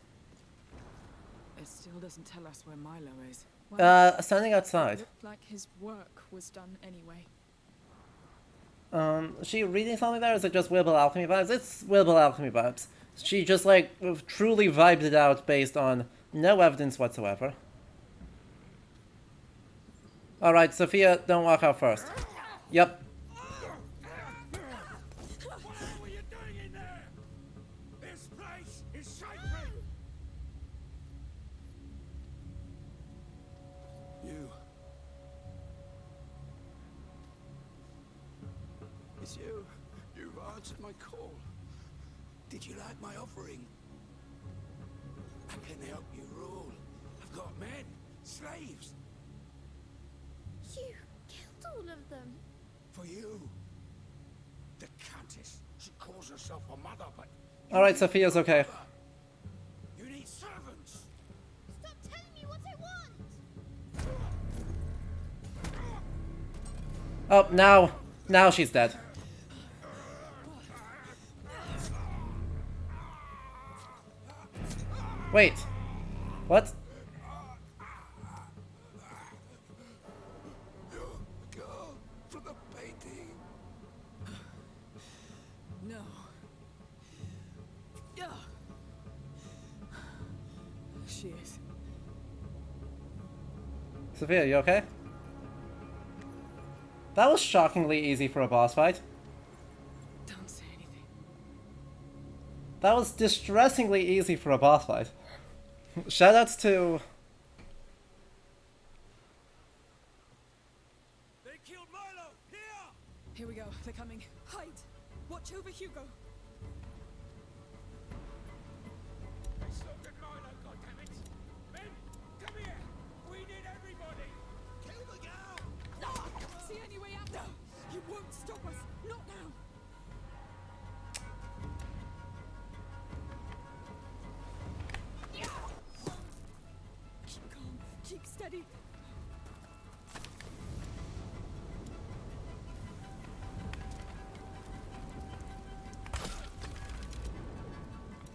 It still doesn't tell us where Milo is. Standing outside. Looked like his work was done anyway. Is she reading something there? Or is it just Wilbur Alchemy vibes? It's Wilbur Alchemy vibes. She just like truly vibed it out based on no evidence whatsoever. Alright, Sophia, don't walk out first. Yep. What were you doing in there? This place is sacred! You. It's you. You've answered my call. Did you like my offering? I can help you rule. I've got men, slaves. You killed all of them. For you. The Countess. She calls herself a mother, but... Alright, Sophia's okay. You need servants. Stop telling me what I want. Oh, now she's dead. Wait. What? The girl from the painting. No. Yeah. She is. Sophia, you okay? That was shockingly easy for a boss fight. Don't say anything. That was distressingly easy for a boss fight. Shoutouts to... They killed Milo! Here! Here we go. They're coming. Hide! Watch over Hugo! They stopped at Milo, goddammit! Men, come here! We need everybody! Kill the girl! See any way out? No! You won't stop us! Not now! Keep calm. Keep steady.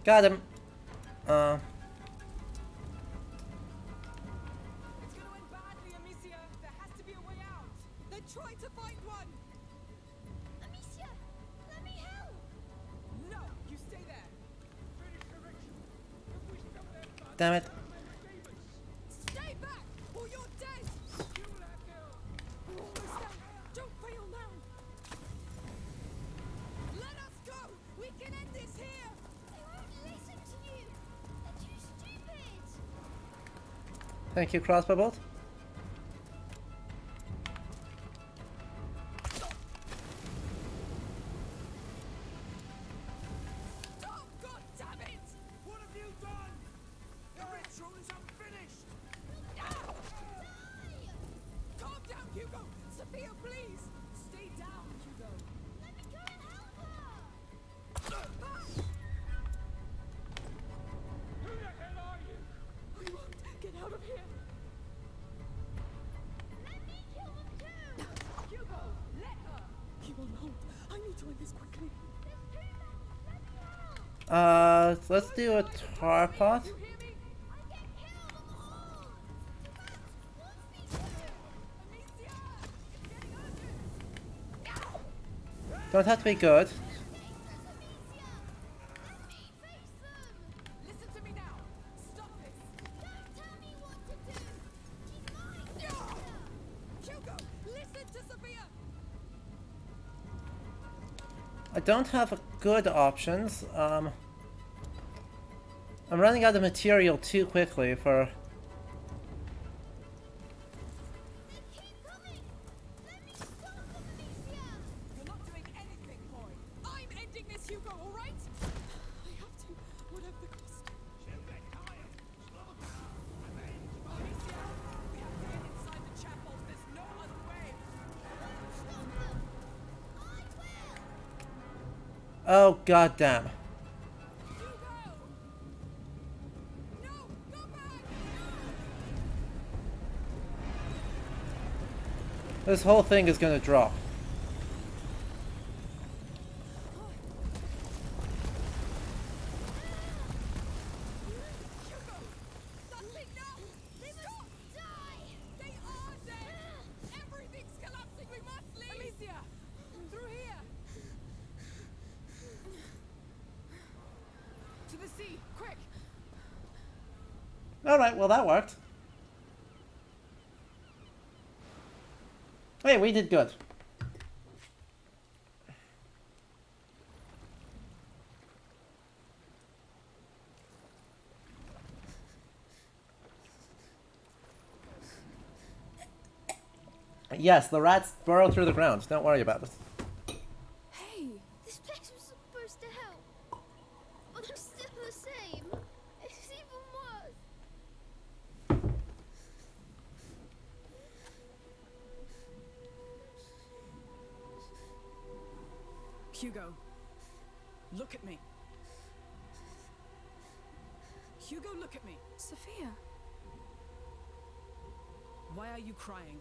Got him. It's gonna end badly, Amicia. There has to be a way out. Then try to find one. Amicia, let me help. No, you stay there. Finish the ritual! If we stop their blood, Damn it. they'll redeem us! Stay back, or you're dead. Kill that girl! We're almost there. Don't fail now. Let us go. We can end this here. They won't listen to you. They're too stupid. Thank you, crossbow bolt. Stop Let's do a tar pot. You hear me? I get killed on the wall! Amicia! It's getting urgent! Don't have to be good. Listen to me now! Stop this! Don't tell me what to do! She's mine! Hugo! Listen to Sophia! I don't have good options. I'm running out of material too quickly for... They keep coming! Let me stop them, Amicia! You're not doing anything, boy! I'm ending this, Hugo, alright? I have to, whatever the cost. Amicia! We have to get inside the chapel. There's no other way. Stop them! I will! Oh, goddamn. Hugo! No! Go back! This whole thing is gonna drop. Hugo! Nothing now! They must die! They are dead! Everything's collapsing! We must leave! Amicia! Through here! To the sea! Quick! Alright, well that worked. Hey, we did good. Yes, the rats burrow through the ground. Don't worry about it. Hey! This place was supposed to help. But I'm still the same. It's even worse. Hugo, look at me. Hugo, look at me. Sophia. Why are you crying?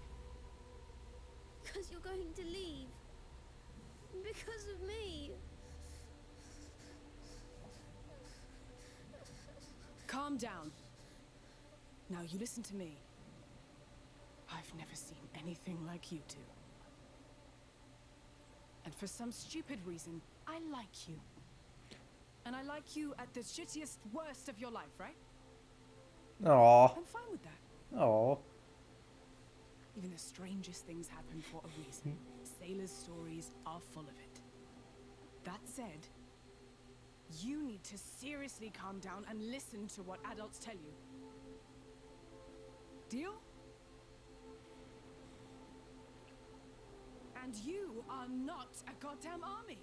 Because you're going to leave. Because of me. Calm down. Now you listen to me. I've never seen anything like you two. And for some stupid reason, I like you. And I like you at the shittiest, worst of your life, right? Aww. I'm fine with that. Aww. Even the strangest things happen for a reason. Sailors' stories are full of it. That said, you need to seriously calm down and listen to what adults tell you. Deal? And you are not a goddamn army.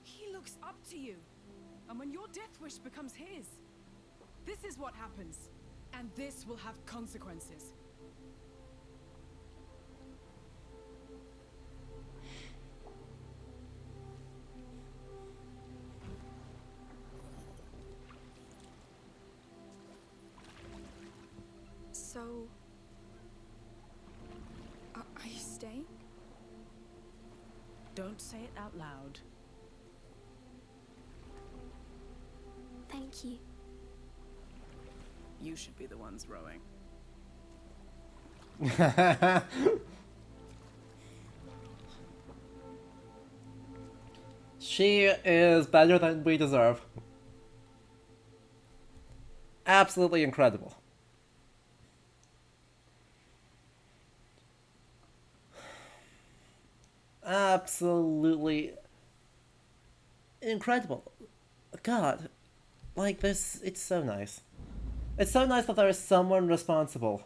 He looks up to you. And when your death wish becomes his, this is what happens. And this will have consequences. So... Are you staying? Don't say it out loud. Thank you. You should be the ones rowing. She is better than we deserve. Absolutely incredible. Absolutely incredible. God, like this, it's so nice. It's so nice that there is someone responsible.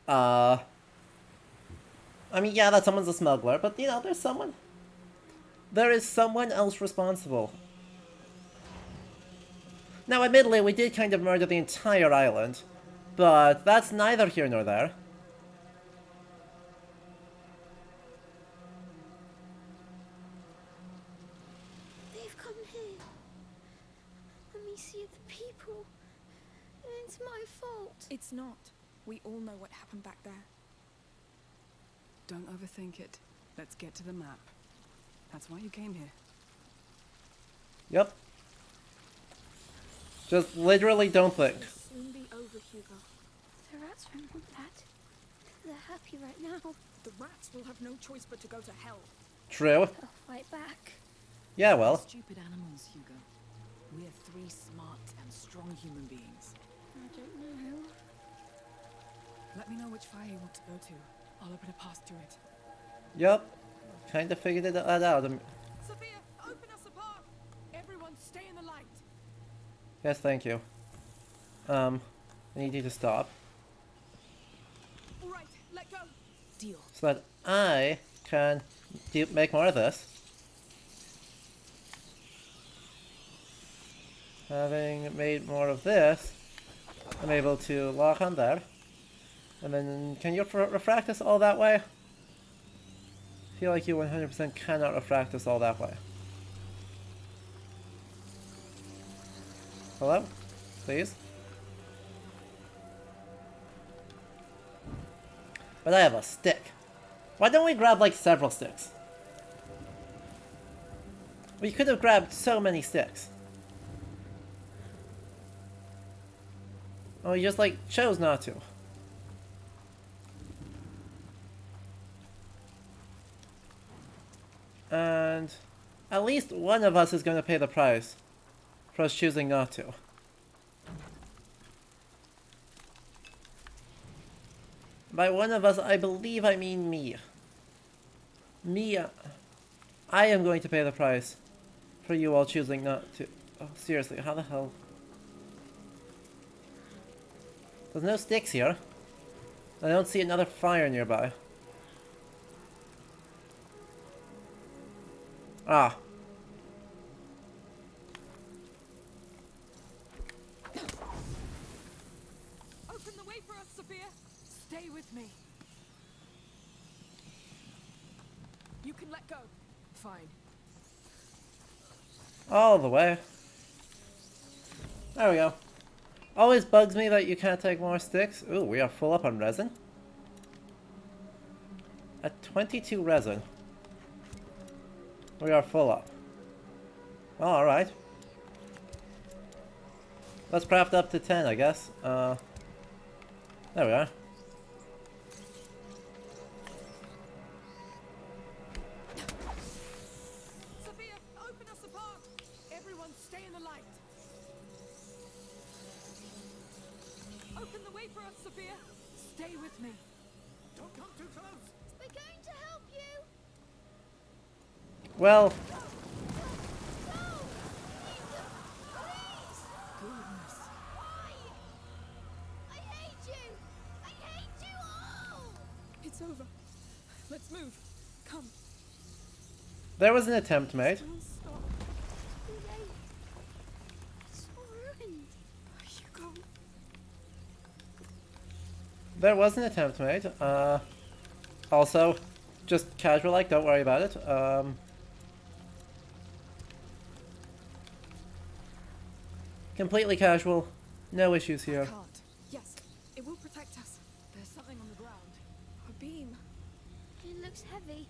I mean, yeah, that someone's a smuggler, but you know, there's someone. There is someone else responsible. Now, admittedly, we did kind of murder the entire island, but that's neither here nor there. They've come here. Let me see the people. It's my fault. It's not. We all know what happened back there. Don't overthink it. Let's get to the map. That's why you came here. Yep. Just literally don't think. It'll soon be over, Hugo. The rats won't want that. They're happy right now. The rats will have no choice but to go to hell. True. They'll fight back. Yeah, well. Stupid animals, Hugo. We're three smart and strong human beings. I don't know. Let me know which fire you want to go to. I'll open a path to it. Yep. Kinda figured that out. Sophia, open us a path! Everyone stay in the light! Yes, thank you. I need you to stop. Alright, let go! Deal. So that I can make more of this. Having made more of this, I'm able to lock on there. And then, can you refract us all that way? I feel like you 100% cannot refract us all that way. Hello? Please? But I have a stick. Why don't we grab like several sticks? We could have grabbed so many sticks. Oh, you just like chose not to. And at least one of us is going to pay the price for us choosing not to. By one of us, I believe I mean me. Me, I am going to pay the price for you all choosing not to. Oh, seriously, how the hell? There's no sticks here. I don't see another fire nearby. Ah. Open the way for us, Sophia! Stay with me. You can let go. Fine. All the way. There we go. Always bugs me that you can't take more sticks. Ooh, we are full up on resin. At 22 resin. We are full up. Oh, alright. Let's craft up to 10, I guess. There we are. Sophia, open us a path! Everyone stay in the light! Open the way for us, Sophia! Stay with me. Don't come too close. We're going to help you. Well, No! Please! Goodness. Why? I hate you! I hate you all! It's over. Let's move. Come. there was an attempt made. Don't stop. Too late. It's all ruined. Hugo. There was an attempt made. Also, just casual like, don't worry about it. Completely casual. No issues here. Can't. Yes, it will protect us. There's something on the ground. A beam. It looks heavy.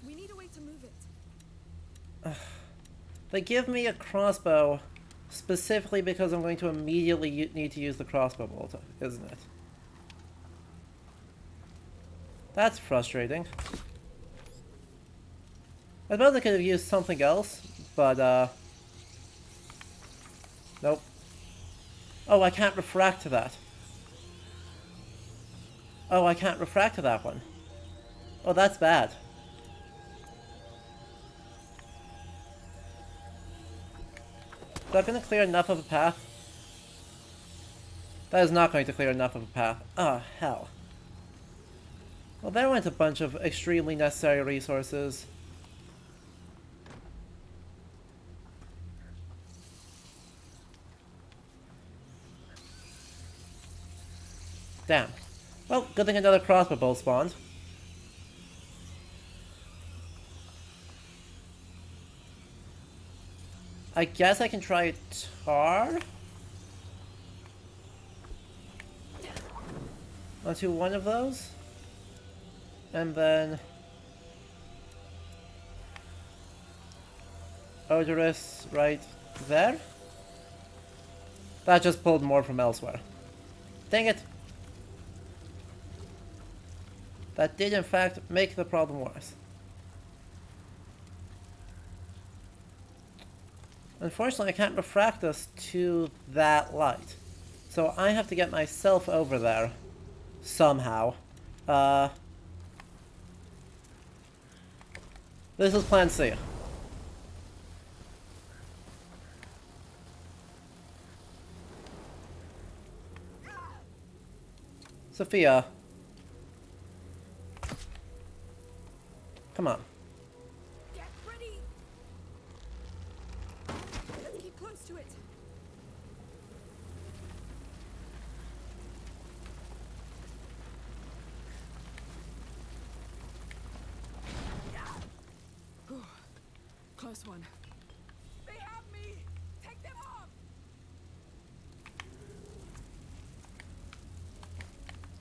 We need a way to move it. They give me a crossbow specifically because I'm going to immediately need to use the crossbow bolt, isn't it? That's frustrating. I suppose I could have used something else, but nope. Oh, I can't refract to that. Oh, I can't refract to that one. Oh, that's bad. Is that going to clear enough of a path? That is not going to clear enough of a path. Oh, hell. Well, there went a bunch of extremely necessary resources. Damn. Well, good thing another crossbow bolt spawned. I guess I can try tar onto one of those, and then odorous right there. That just pulled more from elsewhere. Dang it! That did in fact make the problem worse. Unfortunately, I can't refract us to that light. So I have to get myself over there. Somehow. This is plan C. Sophia. Come on. Get ready. Let's keep close to it. Whew. Close one. They have me. Take them off.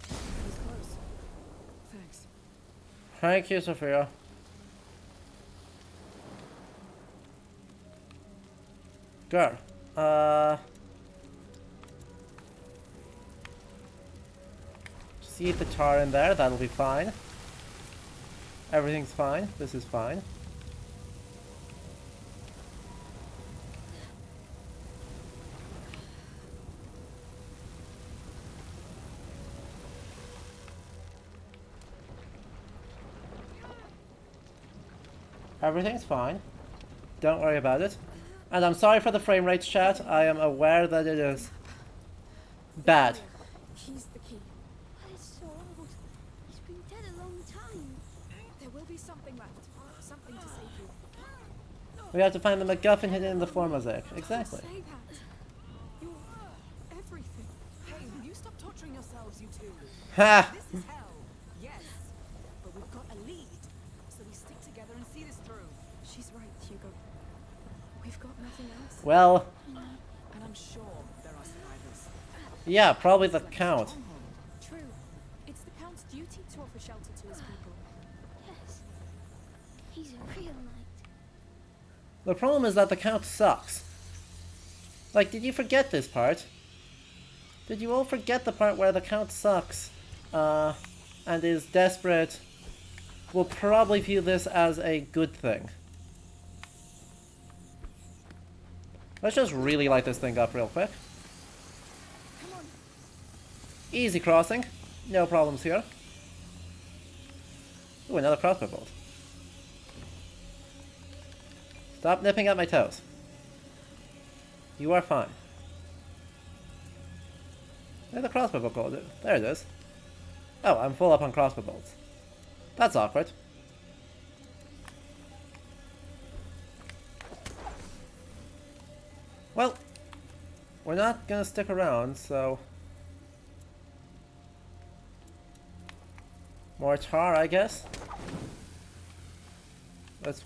That was close. Thanks. Thank you, Sophia. Girl. Just eat the tar in there, that'll be fine. Everything's fine. This is fine. Everything's fine. Don't worry about it. And I'm sorry for the frame rates, chat. I am aware that it is bad. He's the key. But it's so old. He's been dead a long time. There will be something left. Something to save you. We have to find the MacGuffin hidden in the floor mosaic. Exactly. Say that. You're everything. Hey, will you stop torturing yourselves, you two? Ha! This is hell. Yes. But we've got a lead. So we stick together and see this through. She's right, Hugo. We've got nothing else. Well, And I'm sure there are survivors. yeah, probably the Count. True. It's the Count's duty to offer shelter to his people. Yes. He's a real knight. The problem is that the Count sucks. Like, did you forget this part? Did you all forget the part where the Count sucks, and is desperate? Will probably view this as a good thing. Let's just really light this thing up real quick. Come on. Easy crossing. No problems here. Ooh, another crossbow bolt. Stop nipping at my toes. You are fine. Where'd the crossbow bolt go? There it is. Oh, I'm full up on crossbow bolts. That's awkward. Well, we're not gonna stick around, so... More tar, I guess. That's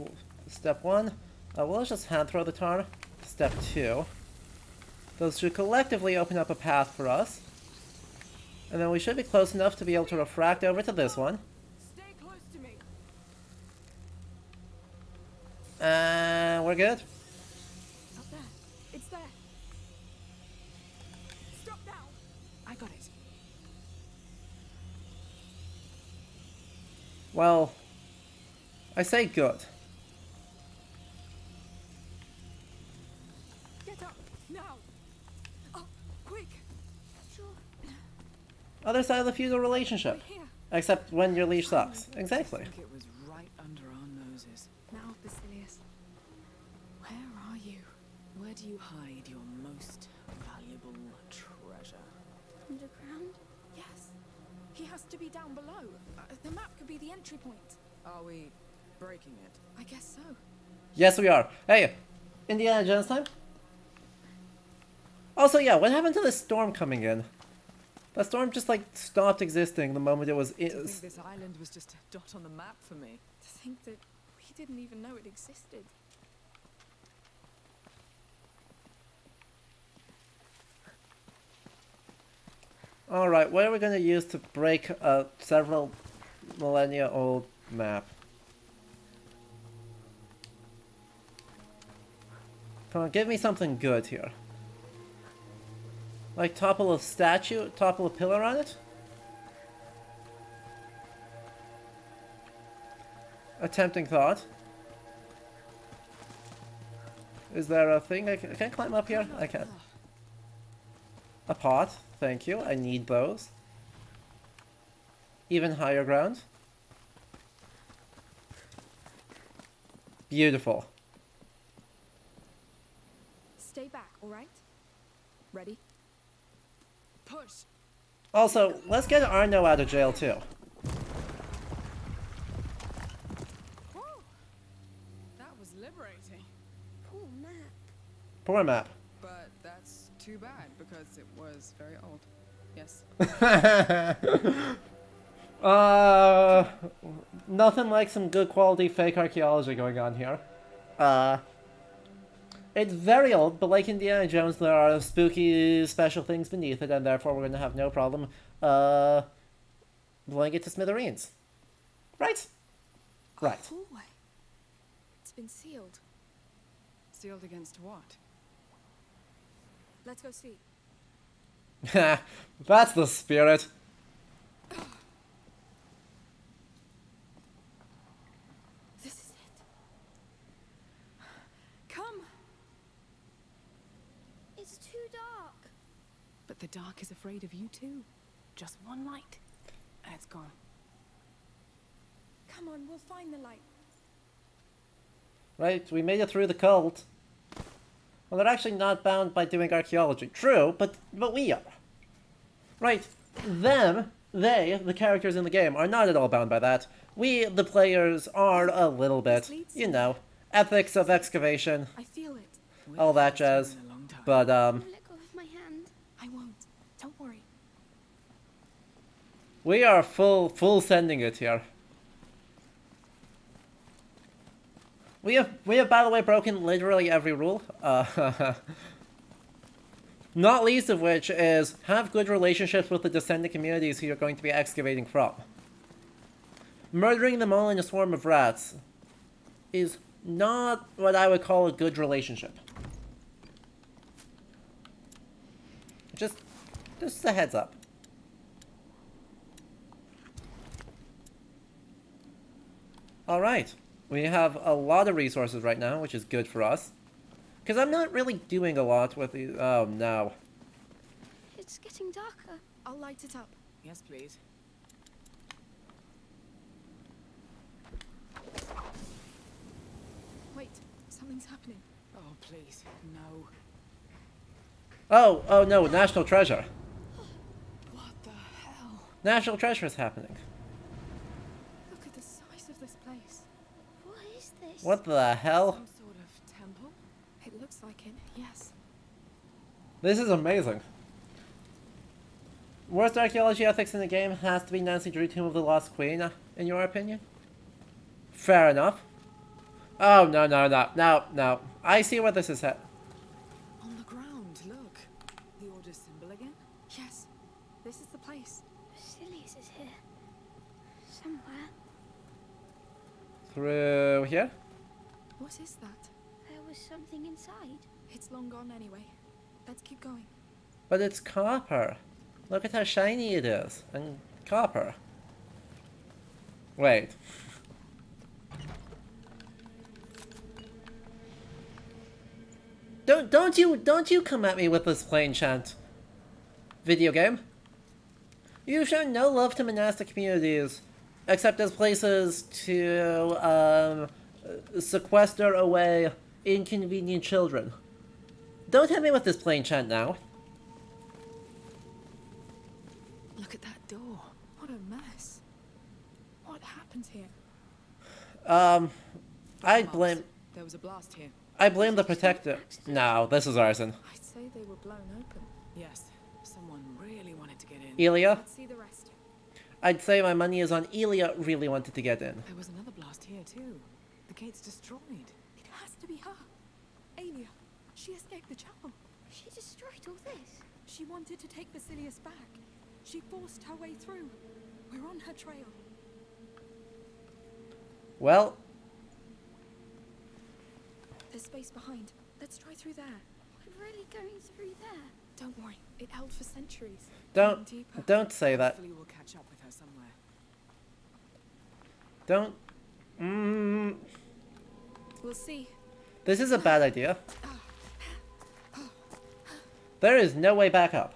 step one. Well, let's just hand throw the tar. Step two. Those should collectively open up a path for us. And then we should be close enough to be able to refract over to this one. Stay close to me. And we're good. Up there. It's there. Stop now. I got it. Well, I say good. Get up now. Oh, quick. Sure. Other side of the feudal relationship. Here. Except when your leash sucks. Exactly. I think it was right under our noses. Now, Basilius. Where are you? Where do you hide your most valuable treasure? Underground? Yes. He has to be down below. The map could be the entry point. Are we breaking it? I guess so. Yes, we are. Hey, Indiana Jones time? Also, yeah, what happened to the storm coming in? The storm just, like, stopped existing the moment it was... To think this island was just a dot on the map for me. To think that we didn't even know it existed. Alright, what are we going to use to break a several millennia old map? Come on, give me something good here. Like topple a statue, topple a pillar on it? A tempting thought. Is there a thing can I climb up here? I can. A pot, thank you. I need those. Even higher ground. Beautiful. Stay back, all right? Ready? Push. Also, let's get Arno out of jail too. Whoa. That was liberating. Poor map. Poor map. But that's too bad because it was very old. Yes. Nothing like some good quality fake archaeology going on here. It's very old, but like Indiana Jones, there are spooky special things beneath it, and therefore we're going to have no problem, blowing it to smithereens. Right? Right. Hallway. It's been sealed. Sealed against what? Let's go see. That's the spirit. This is it. Come. It's too dark. But the dark is afraid of you too. Just one light, and it's gone. Come on, we'll find the light. Right, we made it through the cult. Well, they're actually not bound by doing archaeology. True, but we are. Right, they, the characters in the game, are not at all bound by that. We, the players, are a little bit. You know, ethics of excavation, I feel it. all that jazz. But, Don't let go of my hand. I won't. Don't worry. we are full sending it here. We have, by the way, broken literally every rule. Not least of which is have good relationships with the descendant communities who you're going to be excavating from. Murdering them all in a swarm of rats is not what I would call a good relationship. Just a heads up. Alright. We have a lot of resources right now, which is good for us. Because I'm not really doing a lot with these. Oh, no. It's getting darker. I'll light it up. Yes, please. Wait, something's happening. Oh, please. No. Oh no, National Treasure. What the hell? National Treasure is happening. Look at the size of this place. What is this? What the hell? Some sort of temple? It looks like it, yes. This is amazing. Worst archaeology ethics in the game has to be Nancy Drew, Tomb of the Lost Queen, in your opinion? Fair enough. Oh, no. I see where this is at. On the ground, look. The order symbol again? Yes, this is the place. Basilius is here. Somewhere. Through here? What is that? There was something inside. It's long gone anyway. Let's keep going. But it's copper. Look at how shiny it is. And copper. Wait. Don't you come at me with this plain chant. Video game. You've shown no love to monastic communities, except as places to sequester away inconvenient children. Don't hit me with this plain chant now. Look at that door. What a mess. What happened here? I blame There was a blast here. the protector. No, this is arson. I'd say they were blown open. Yes. Someone really wanted to get in. Elia? Let's see the rest. I'd say my money is on Elia really wanted to get in. There was another blast here too. The gate's destroyed. It has to be her. Alia. She escaped the chapel. She destroyed all this. She wanted to take Basilius back. She forced her way through. We're on her trail. Well, There's space behind. Let's Let's try through there. We're really going through there. Don't worry, it held for centuries. Don't Deeper. don't say that. Hopefully we'll catch up with her somewhere. Don't. Mm, We'll see. this is a bad idea. There is no way back up.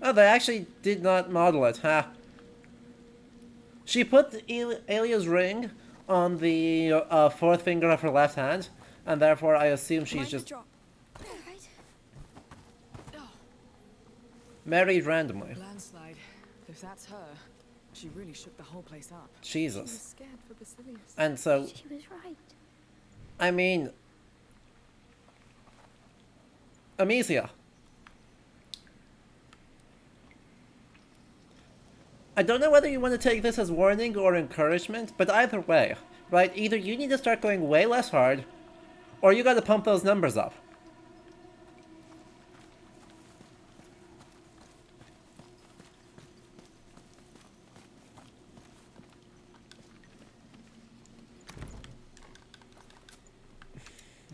Oh, they actually did not model it, huh? She put Alia's ring on the fourth finger of her left hand, and therefore I assume she's Mind the just drop. Alright. married randomly. Landslide. If that's her, she really shook the whole place up. She was Jesus. scared for Basilius. And so, She was right. I mean, Amicia. I don't know whether you want to take this as warning or encouragement, but either way, right? Either you need to start going way less hard, or you gotta pump those numbers up.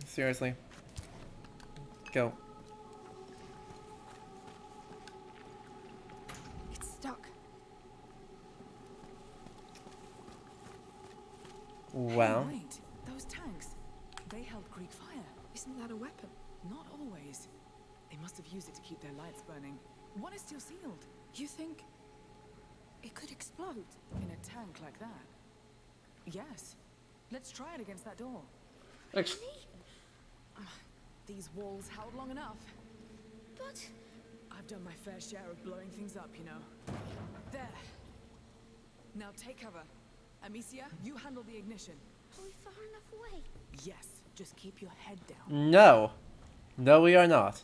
Seriously. Go. It's stuck. Well, Wait, those tanks. They held Greek fire. Isn't that a weapon? Not always. They must have used it to keep their lights burning. One is still sealed. You think it could explode? In a tank like that? Yes. Let's try it against that door. ex- These walls held long enough. But I've done my fair share of blowing things up, you know. There. Now take cover. Amicia, you handle the ignition. are we far enough away? Yes, just keep your head down. no. No, we are not.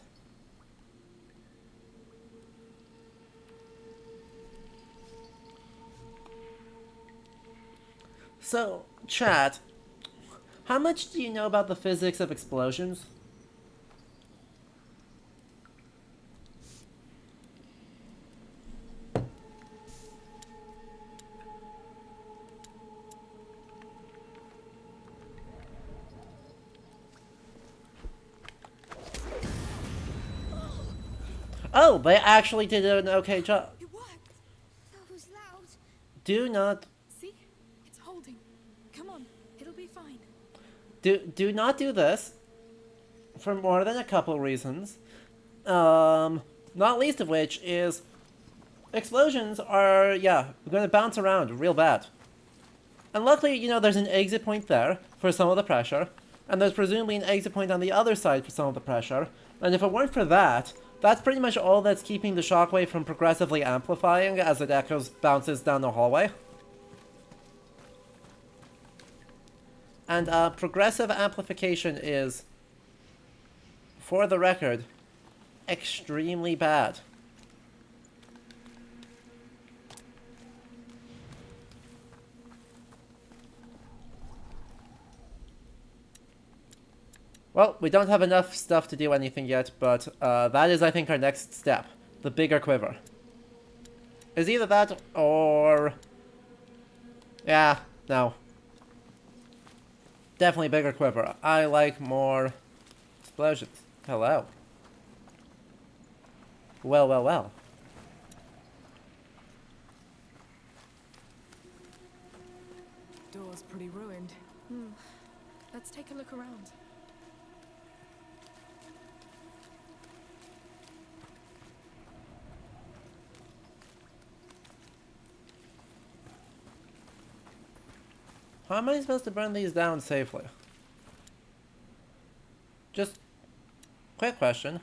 So, chat, how much do you know about the physics of explosions? Oh, they actually did an okay job. It worked. That was loud. Do not See? It's holding. Come on, it'll be fine. do not do this for more than a couple reasons. Not least of which is explosions are going to bounce around real bad. And luckily, you know, there's an exit point there for some of the pressure, and there's presumably an exit point on the other side for some of the pressure. And if it weren't for that, that's pretty much all that's keeping the shockwave from progressively amplifying as it bounces down the hallway. And progressive amplification is, for the record, extremely bad. Well, we don't have enough stuff to do anything yet, but that is, I think, our next step. The bigger quiver. Is either that or... Yeah, no. Definitely bigger quiver. I like more explosions. Hello. Well, well, well. Door's pretty ruined. Let's take a look around. How am I supposed to burn these down safely? Just quick question.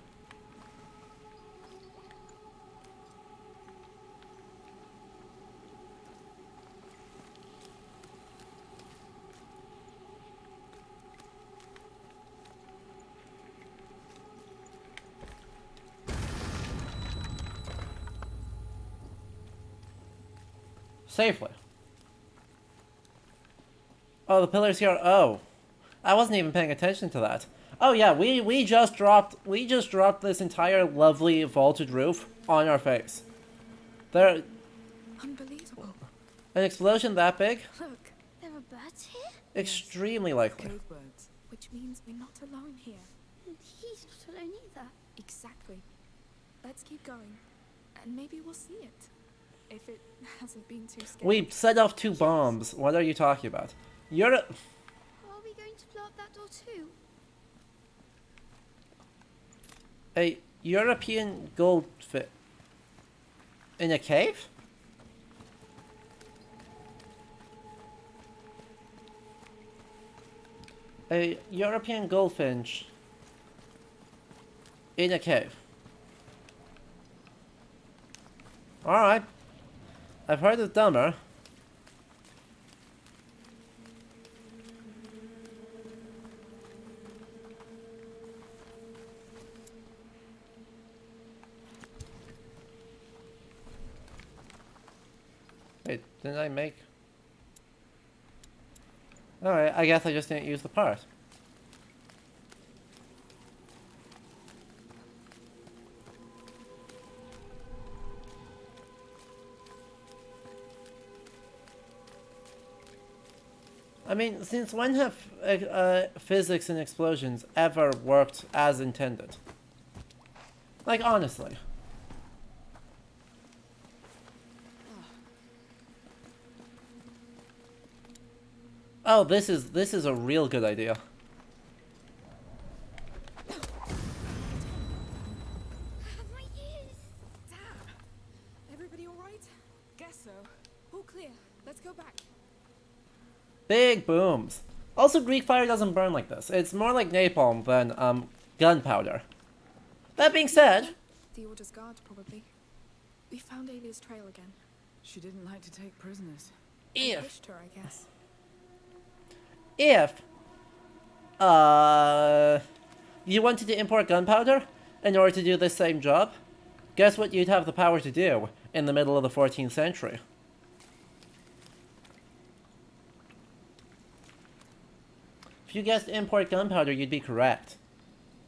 Safely. Oh, the pillars here. Oh. I wasn't even paying attention to that. Oh yeah, we just dropped this entire lovely vaulted roof on our face. There, Unbelievable. an explosion that big? Look, there are birds here? Extremely likely. Cave birds, which means we're not alone here. And he's not alone either. Exactly. Let's keep going, and maybe we'll see it. If it hasn't been too scary. We set off 2 bombs. What are you talking about? You're a... Are we going to blow up that door too? A European goldfish in a cave? A European goldfinch in a cave. Alright. I've heard of dumber. Wait, didn't I make... Alright, I guess I just didn't use the part. I mean, since when have physics and explosions ever worked as intended? Like, honestly. Oh, this is a real good idea. My ears! Damn! Everybody alright? Guess so. All clear. Let's go back. Big booms. Also, Greek fire doesn't burn like this. It's more like napalm than gunpowder. That being said, The Order's guard, probably. We found Alia's trail again. She didn't like to take prisoners. if Pushed her, I guess. you wanted to import gunpowder in order to do this same job, guess what you'd have the power to do in the middle of the 14th century? If you guessed import gunpowder, you'd be correct.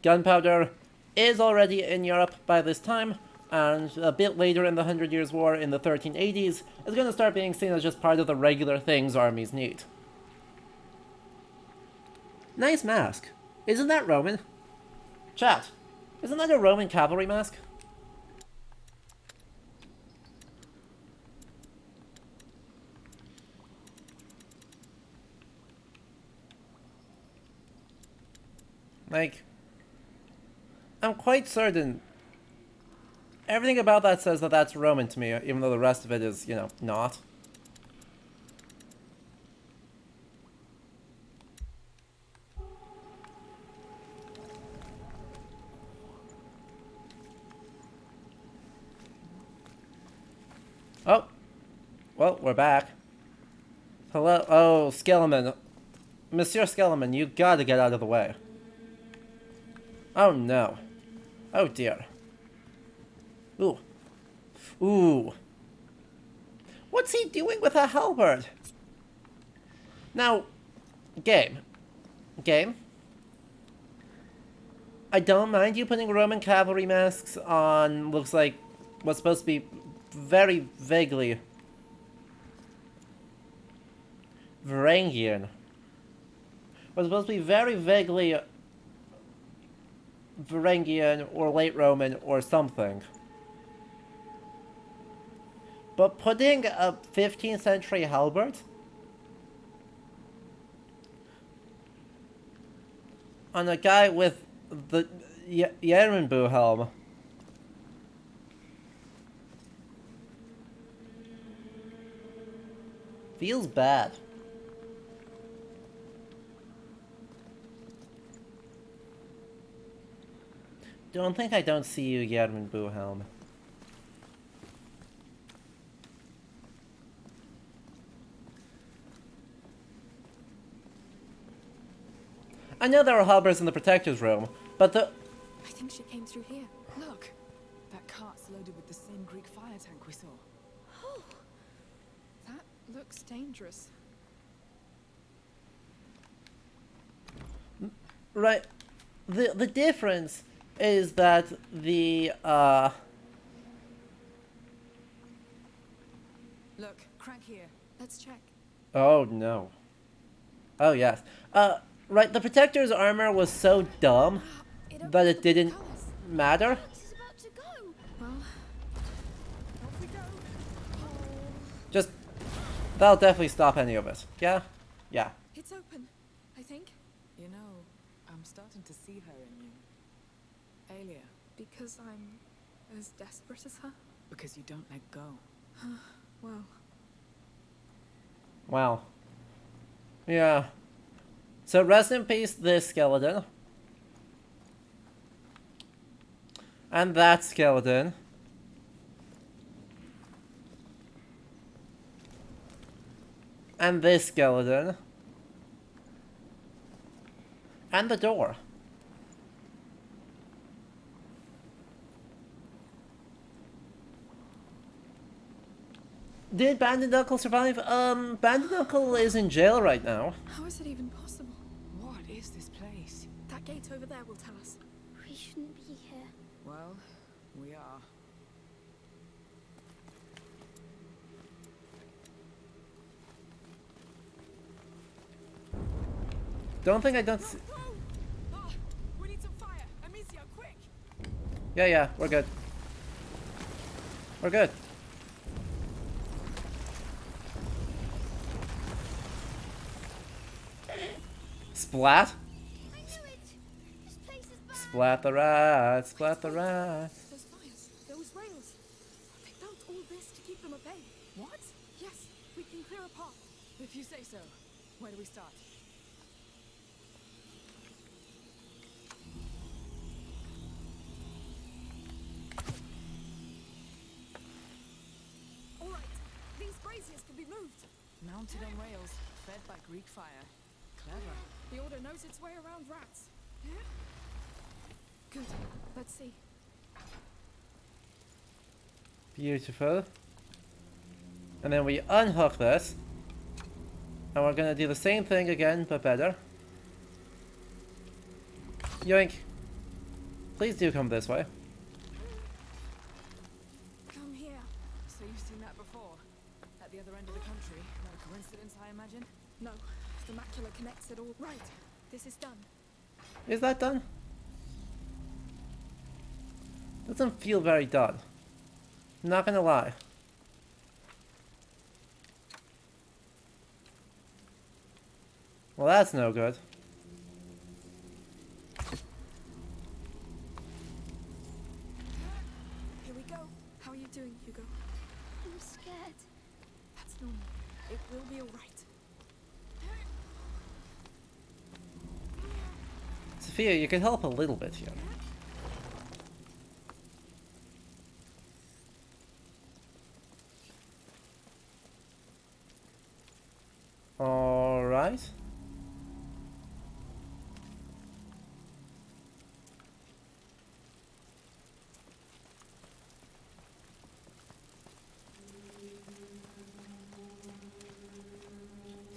Gunpowder is already in Europe by this time, and a bit later in the 100 Years' War in the 1380s, is going to start being seen as just part of the regular things armies need. Nice mask. Isn't that Roman? Chat, isn't that a Roman cavalry mask? Like, I'm quite certain everything about that says that that's Roman to me, even though the rest of it is, you know, not. Oh, well, we're back. Hello, oh, Skeleman. Monsieur Skeleman, you gotta get out of the way. Oh no. Oh dear. Ooh. Ooh. What's he doing with a halberd? Now, game. I don't mind you putting Roman cavalry masks on, looks like what's supposed to be very vaguely Varangian. What's supposed to be very vaguely Varangian or late Roman or something. But putting a 15th century halberd on a guy with the Yerenbu helm feels bad. Don't think I don't see you, Yerenbu helm. I know there are halberds in the Protector's room, but the... I think she came through here. Look. That cart's loaded with the same Greek fire tank we saw. Oh, That looks dangerous. right, the difference is that the Look, crack here. Let's check. oh no. Oh yes. Right, the Protector's armor was so dumb that it didn't matter. Alex is about to go. Well, off we go. Just, that'll definitely stop any of it. Yeah? Yeah. It's open, I think. You know, I'm starting to see her in you. Alia, Because I'm as desperate as her. because you don't let go. Well, Wow. Yeah. So rest in peace, this skeleton. And that skeleton. And this skeleton. And the door. Did Bandit Uncle survive? Bandit Uncle is in jail right now. how is it even possible? What is this place? That gate over there will tell us. We shouldn't be here. Well, we are. Don't think I don't see. Ah, we need some fire. Amicia, quick! Yeah, we're good. We're good. Splat? I knew it. This place is bad. Splat the rat, splat the rat. Those fires, those rails. They built all this to keep them at bay. What? Yes, we can clear a path. If you say so. Where do we start? All right, these braziers can be moved. Mounted on rails, fed by Greek fire. Clever. The Order knows its way around rats. Good. Let's see. Beautiful. And then we unhook this. And we're gonna do the same thing again, but better. Yoink. Please do come this way. Come here. So you've seen that before? At the other end of the country? Not a coincidence, I imagine? No, the macula connects it all. Right, this is done. Is that done? Doesn't feel very done. Not gonna lie. Well, that's no good. Here we go. How are you doing, Hugo? I'm scared. That's normal. It will be all right. Sophia, you can help a little bit here. Alright.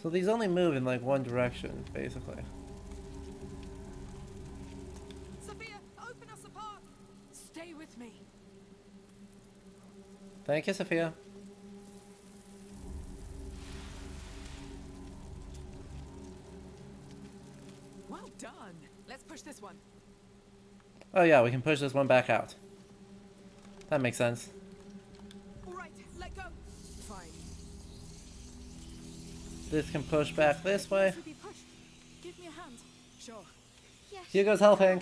So these only move in like one direction, basically. Sophia, open us a path! Stay with me. Thank you, Sophia. Well done. Let's push this one. Oh yeah, we can push this one back out. That makes sense. All right, let go. Fine. This can push back this way. To be pushed. Give me a hand. Sure. Yes. Hugo's helping.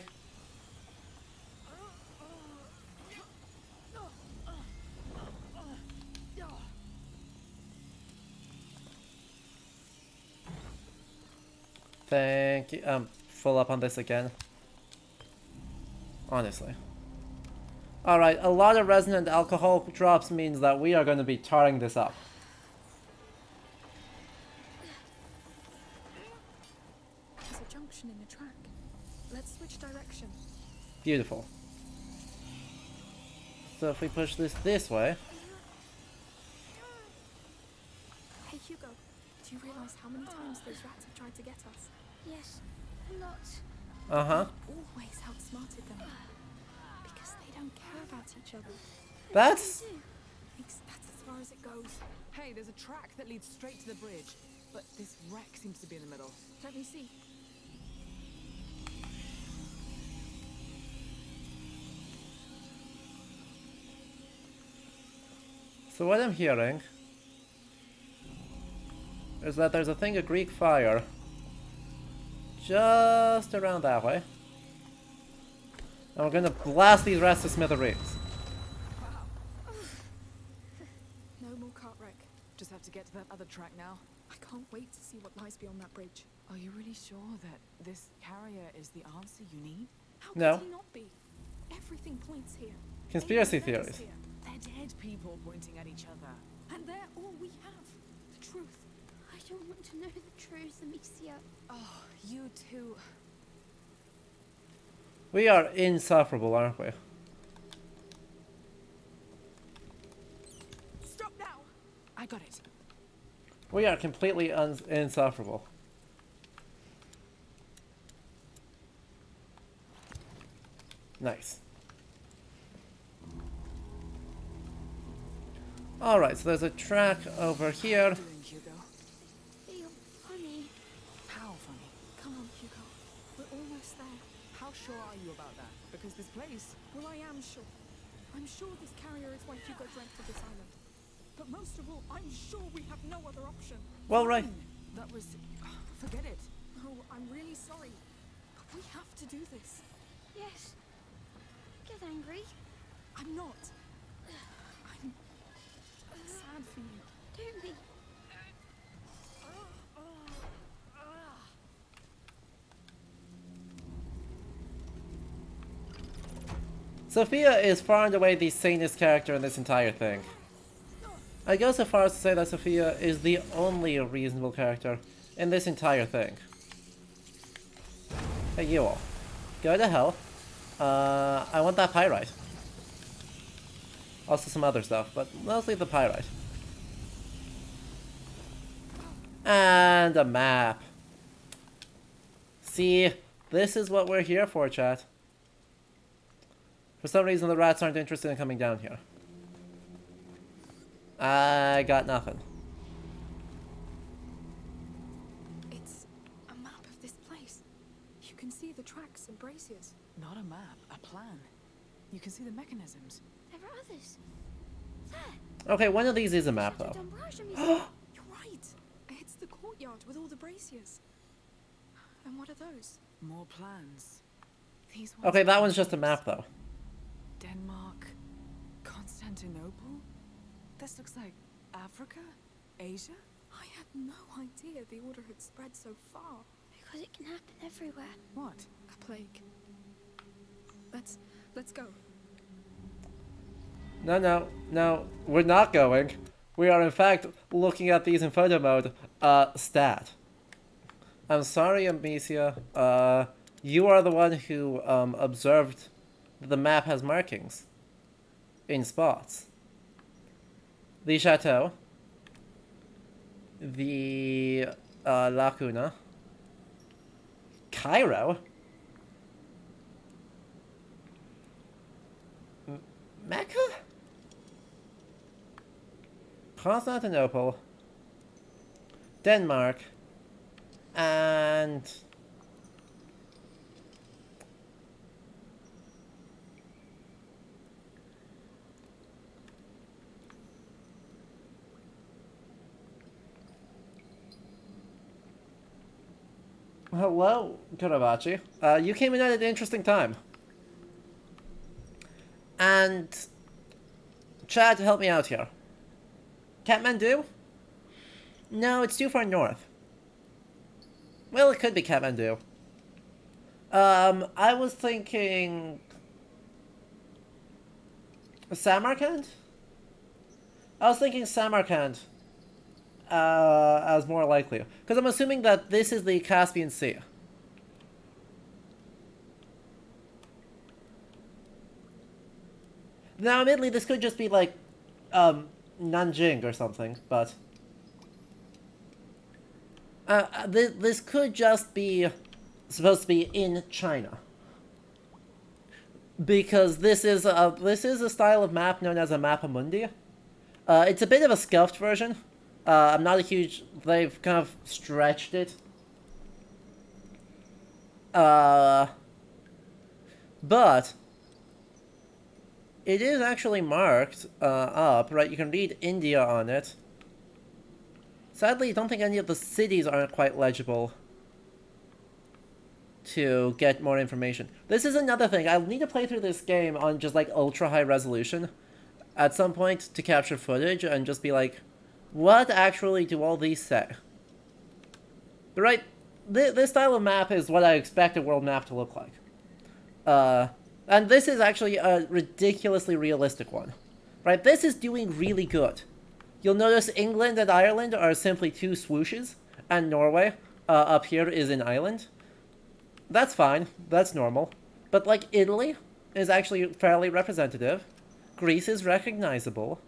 Thank you. Full up on this again. Honestly. Alright, a lot of resonant alcohol drops means that we are going to be tarring this up. There's a junction in the track. Let's switch direction. Beautiful. So if we push this way. Hey, Hugo. Do you realize how many times those rats have tried to get us? Yes. A lot. Uh-huh. Always outsmarted them. Because they don't care about each other. That's... That's as far as it goes. Hey, there's a track that leads straight to the bridge, but this wreck seems to be in the middle. Let me see. So what I'm hearing is that there's a thing of Greek fire just around that way. And we're gonna blast these rats to smithereens. No more cart wreck. Just have to get to that other track now. I can't wait to see what lies beyond that bridge. Are you really sure that this carrier is the answer you need? How No. could he not be? Everything points here. Conspiracy Aiden led us theories. here. They're dead people pointing at each other. And they're all we have. The truth. I don't want to know the truth, Amicia. Oh, you two. We are insufferable, aren't we? Stop now! I got it. We are completely insufferable. Nice. Alright, so there's a track over here. Doing, Hugo. Feel funny. How funny. Come on, Hugo. We're almost there. How sure are you about that? Because this place... Well, I am sure. I'm sure this carrier is why Hugo dreamt of this island. But most of all, I'm sure we have no other option. Well, right. That was... Forget it. Oh, I'm really sorry. But we have to do this. Yes. Get angry. I'm not. I'm sad for you. Don't be. Sophia is far and away the sanest character in this entire thing. I go so far as to say that Sophia is the only reasonable character in this entire thing. Hey, you all. Go to hell. I want that pyrite. Also some other stuff, but mostly the pyrite. And a map. See, this is what we're here for, chat. For some reason, the rats aren't interested in coming down here. I got nothing. It's a map of this place. You can see the tracks and braziers. Not a map, a plan. You can see the mechanisms. There are others. There. Okay, one of these is a map, Chateau though. d'Ombrage, Amicia. You're right. It's the courtyard with all the braziers. And what are those? More plans. These ones Okay, are that one's just a plans. map, though. Denmark, Constantinople. This looks like Africa, Asia. I had no idea the order had spread so far. Because it can happen everywhere. What? A plague. Let's go. No, we're not going. We are in fact looking at these in photo mode. Stat. I'm sorry, Amicia. You are the one who observed that the map has markings in spots. The chateau, the lacuna, Cairo, Mecca, Constantinople, Denmark, and hello, Karabachi. You came in at an interesting time. And Chad, help me out here. Kathmandu? No, it's too far north. Well, it could be Kathmandu. I was thinking Samarkand? I was thinking Samarkand as more likely. Because I'm assuming that this is the Caspian Sea. Now, admittedly, this could just be like Nanjing or something, but this could just be supposed to be in China. Because this is a style of map known as a Mappa Mundi. It's a bit of a scuffed version. I'm not a huge... They've kind of stretched it. But it is actually marked up, right? You can read India on it. Sadly, I don't think any of the cities aren't quite legible to get more information. This is another thing. I'll need to play through this game on just like ultra high resolution at some point to capture footage and just be like, what actually do all these say? But right, this style of map is what I expect a world map to look like. And this is actually a ridiculously realistic one. Right, this is doing really good. You'll notice England and Ireland are simply two swooshes, and Norway up here is an island. That's fine, that's normal. But like Italy is actually fairly representative. Greece is recognizable.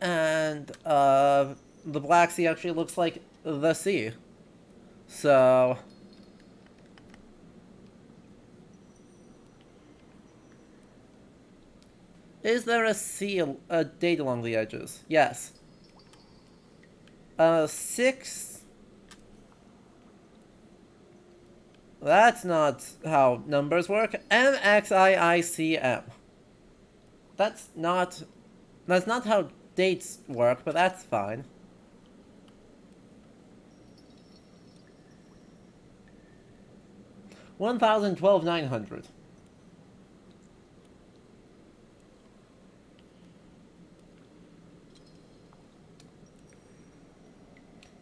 And the Black Sea actually looks like the sea. So... Is there a date along the edges? Yes. 6... That's not how numbers work. MXIICM. That's not how dates work, but that's fine. $1,012,900.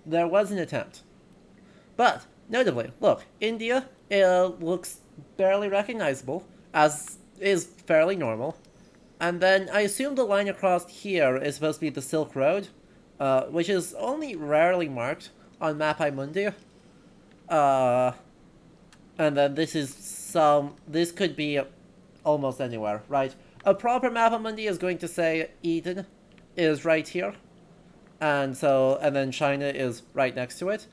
There was an attempt. But, notably, look, India looks barely recognizable, as is fairly normal. And then I assume the line across here is supposed to be the Silk Road, which is only rarely marked on Mappa Mundi. And then this could be almost anywhere, right? A proper Mappa Mundi is going to say Eden is right here. And then China is right next to it.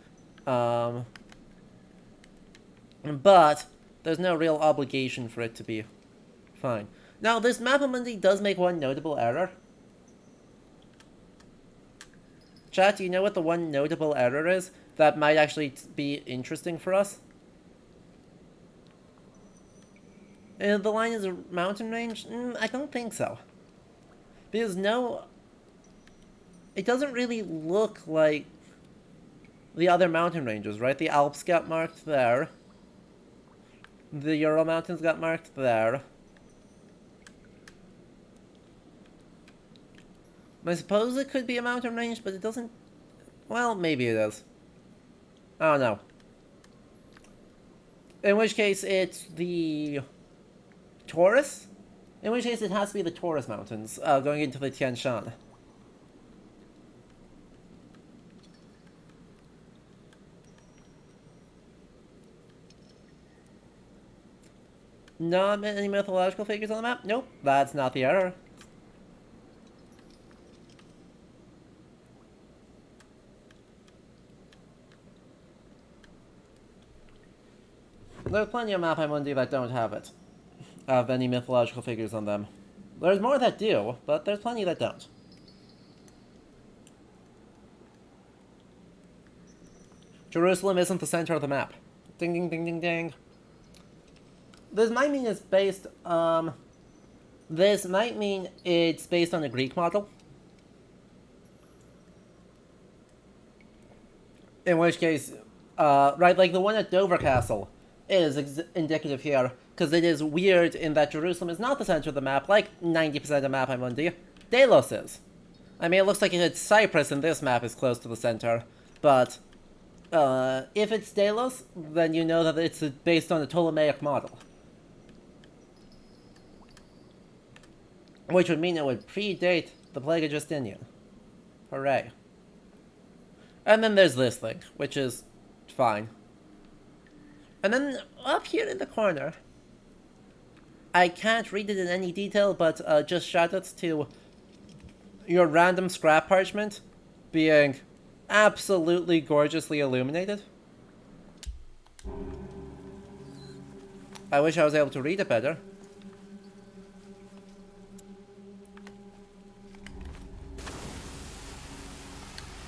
But there's no real obligation for it to be fine. Now, this Mappa Mundi does make one notable error. Chat, do you know what the one notable error is that might actually be interesting for us? The line is a mountain range? I don't think so. Because it doesn't really look like the other mountain ranges, right? The Alps got marked there. The Ural Mountains got marked there. I suppose it could be a mountain range, but it doesn't... Well, maybe it is. I don't know. In which case, it's the Taurus? In which case, it has to be the Taurus Mountains, going into the Tian Shan. Not any mythological figures on the map? Nope, that's not the error. There's plenty of Mappa Mundi that don't have it. Have any mythological figures on them. There's more that do, but there's plenty that don't. Jerusalem isn't the center of the map. Ding ding ding ding ding. This might mean it's based, this might mean it's based on a Greek model. In which case, right, like the one at Dover Castle is indicative here, because it is weird in that Jerusalem is not the center of the map, like 90% of Mappa Mundi. Delos is. I mean, it looks like it's Cyprus in this map is close to the center, but if it's Delos, then you know that it's based on a Ptolemaic model. Which would mean it would predate the Plague of Justinian. Hooray. And then there's this thing, which is fine. And then up here in the corner, I can't read it in any detail, but just shoutouts to your random scrap parchment being absolutely gorgeously illuminated. I wish I was able to read it better.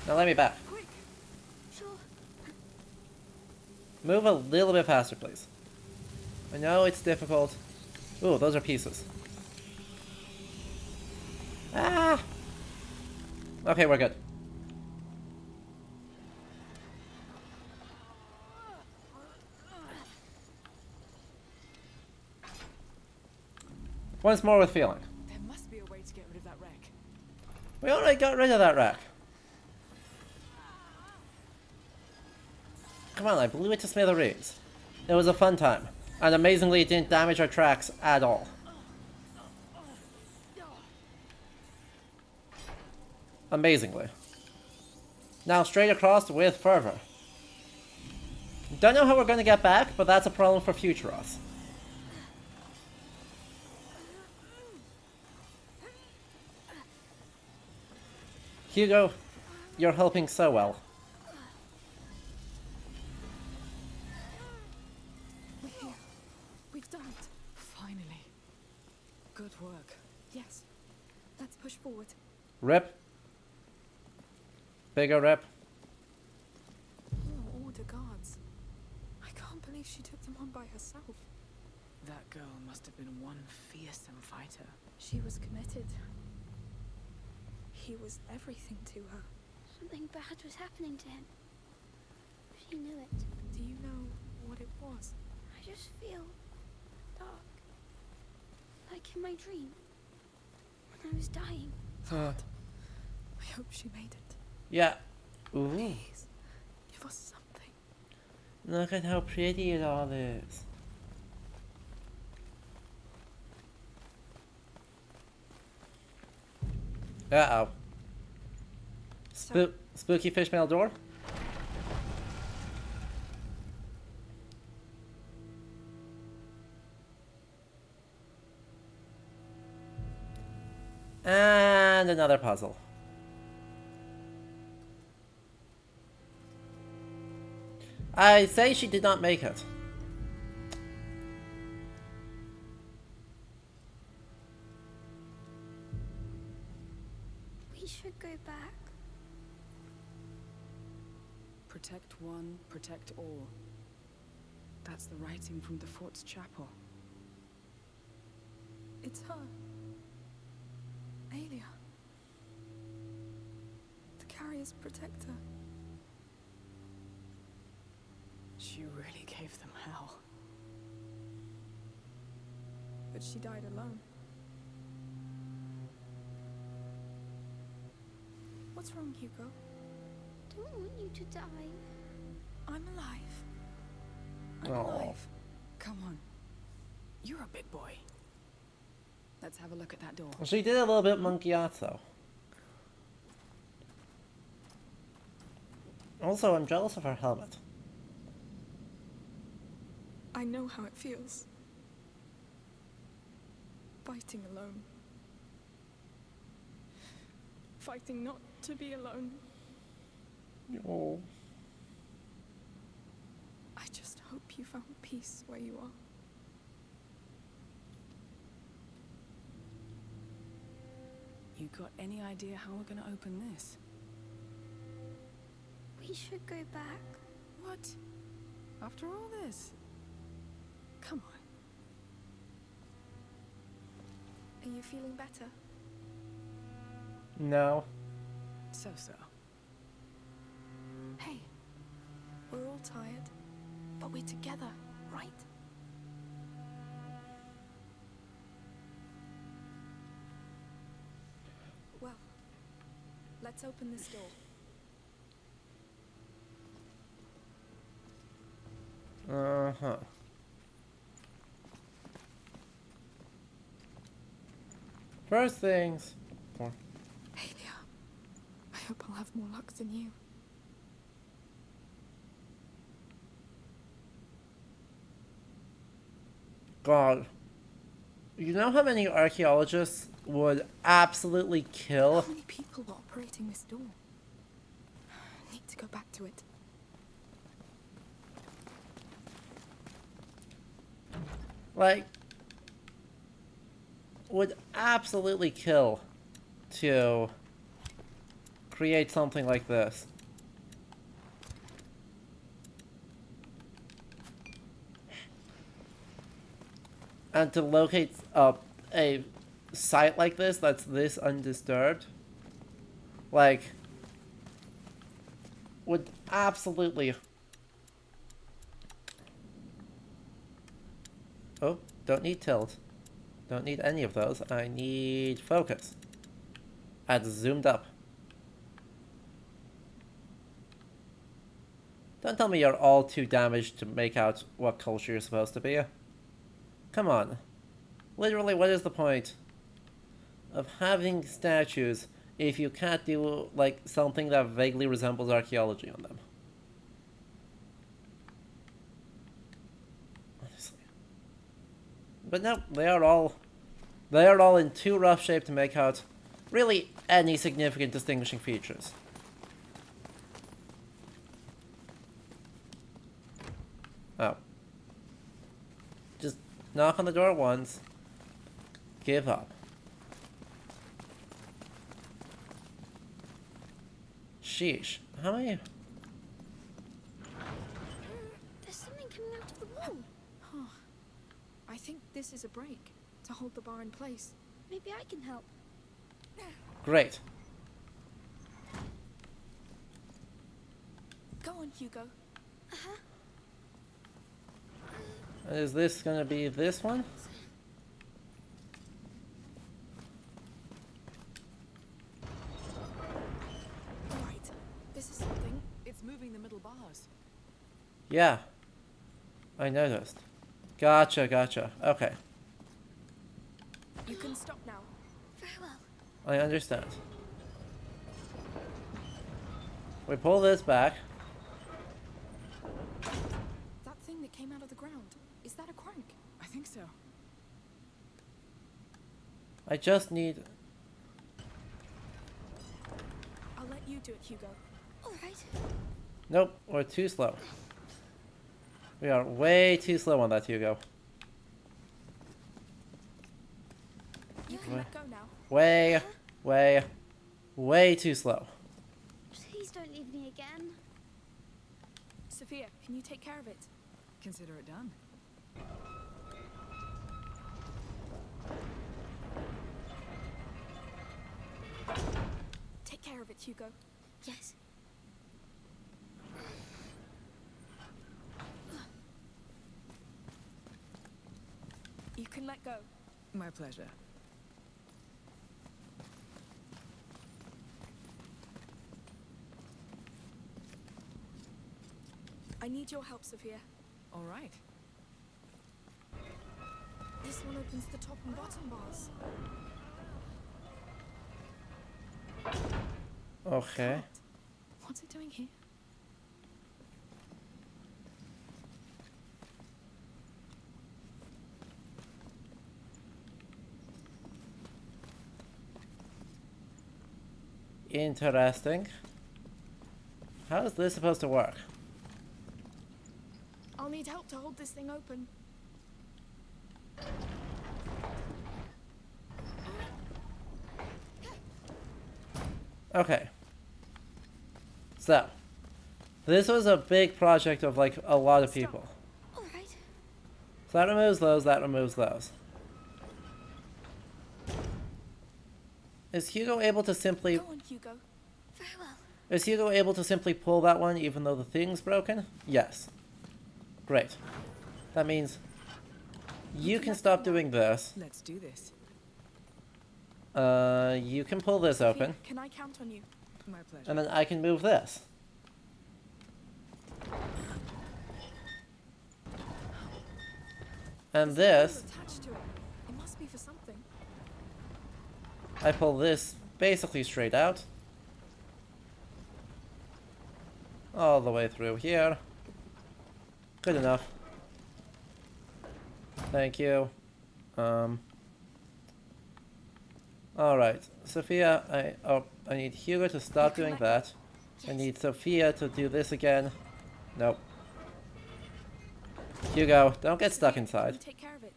Now let me back. Quick! Sure. Move a little bit faster, please. I know it's difficult. Ooh, those are pieces. Ah! Okay, we're good. Once more with feeling. There must be a way to get rid of that wreck. We already got rid of that wreck. Come on, I blew it to smithereens. It was a fun time. And amazingly, it didn't damage our tracks at all. Amazingly. Now straight across with fervor. Don't know how we're gonna get back, but that's a problem for future us. Hugo, you're helping so well. We're here. We've done it. Finally. Good work. Yes. Let's push forward. Rip. Bigger rip. More Order guards. I can't believe she took them on by herself. That girl must have been one fearsome fighter. She was committed. He was everything to her. Something bad was happening to him. She knew it. Do you know what it was? I just feel dark. Like in my dream. When I was dying. I hope she made it. Yeah. Ooh. Please, give us something. Look at how pretty it all is. Uh-oh. Spooky fishmail door? And another puzzle. I say she did not make it. We should go back. Protect one, protect all. That's the writing from the fort's chapel. It's her. Aelia. The carrier's protector. She really gave them hell. But she died alone. What's wrong, Hugo? Don't want you to die. I'm alive. I'm Aw. alive. Come on. You're a big boy. Let's have a look at that door. She did a little bit monkeyazzo. Also, I'm jealous of her helmet. I know how it feels. Fighting alone. Fighting not to be alone. Oh. I just hope you found peace where you are. You got any idea how we're gonna open this? We should go back. What? After all this? Come on. Are you feeling better? No. So-so. Hey, we're all tired, but we're together, right? Well, let's open this door. Uh-huh. First things. Aelia, I hope I'll have more luck than you. God. You know how many archaeologists would absolutely kill? How many people were operating this door? need to go back to it. Like, would absolutely kill to create something like this. And to locate a site like this that's this undisturbed, like, would absolutely... Oh, don't need tilt. Don't need any of those. I need focus. Add zoomed up. Don't tell me you're all too damaged to make out what culture you're supposed to be. Come on. Literally, what is the point of having statues if you can't do, like, something that vaguely resembles archaeology on them? Honestly. But no, they are all in too rough shape to make out really any significant distinguishing features. Oh. Just knock on the door once. Give up. Sheesh. How many? There's something coming out of the wall. Huh. I think this is a break to hold the bar in place. Maybe I can help. Great. Go on, Hugo. Uh-huh. Is this gonna be this one? Right. This is something. It's moving the middle bars. Yeah. I noticed. Gotcha, gotcha. Okay. You can stop now. Very well. I understand. We pull this back. That thing that came out of the ground. Is that a crank? I think so. I just need... I'll let you do it, Hugo. All right. Nope, we're too slow. We are way too slow on that, Hugo. You can let go now. Way, way too slow. Please don't leave me again. Sophia, can you take care of it? Consider it done. Take care of it, Hugo. Yes. You can let go. My pleasure. I need your help, Sophia. All right. This one opens the top and bottom bars. Okay. What's it doing here? Interesting. How is this supposed to work? I'll need help to hold this thing open. Okay. So, this was a big project of, like, a lot of people. All right. So that removes those, that removes those. Is Hugo able to simply... Go on, Hugo. Very well. Is Hugo able to simply pull that one even though the thing's broken? Yes. Great. That means you can stop doing this. Let's do this. You can pull this Sophia, open, can I count on you? My pleasure. and then I can move this. And There's a this, cable attached to it. It must be for something. I pull this basically straight out. All the way through here. Good enough. Thank you. Alright, Sophia, I need Hugo to stop You can doing let go. that. I need Sophia to do this again. Nope. Hugo, don't get stuck inside. You take care of it.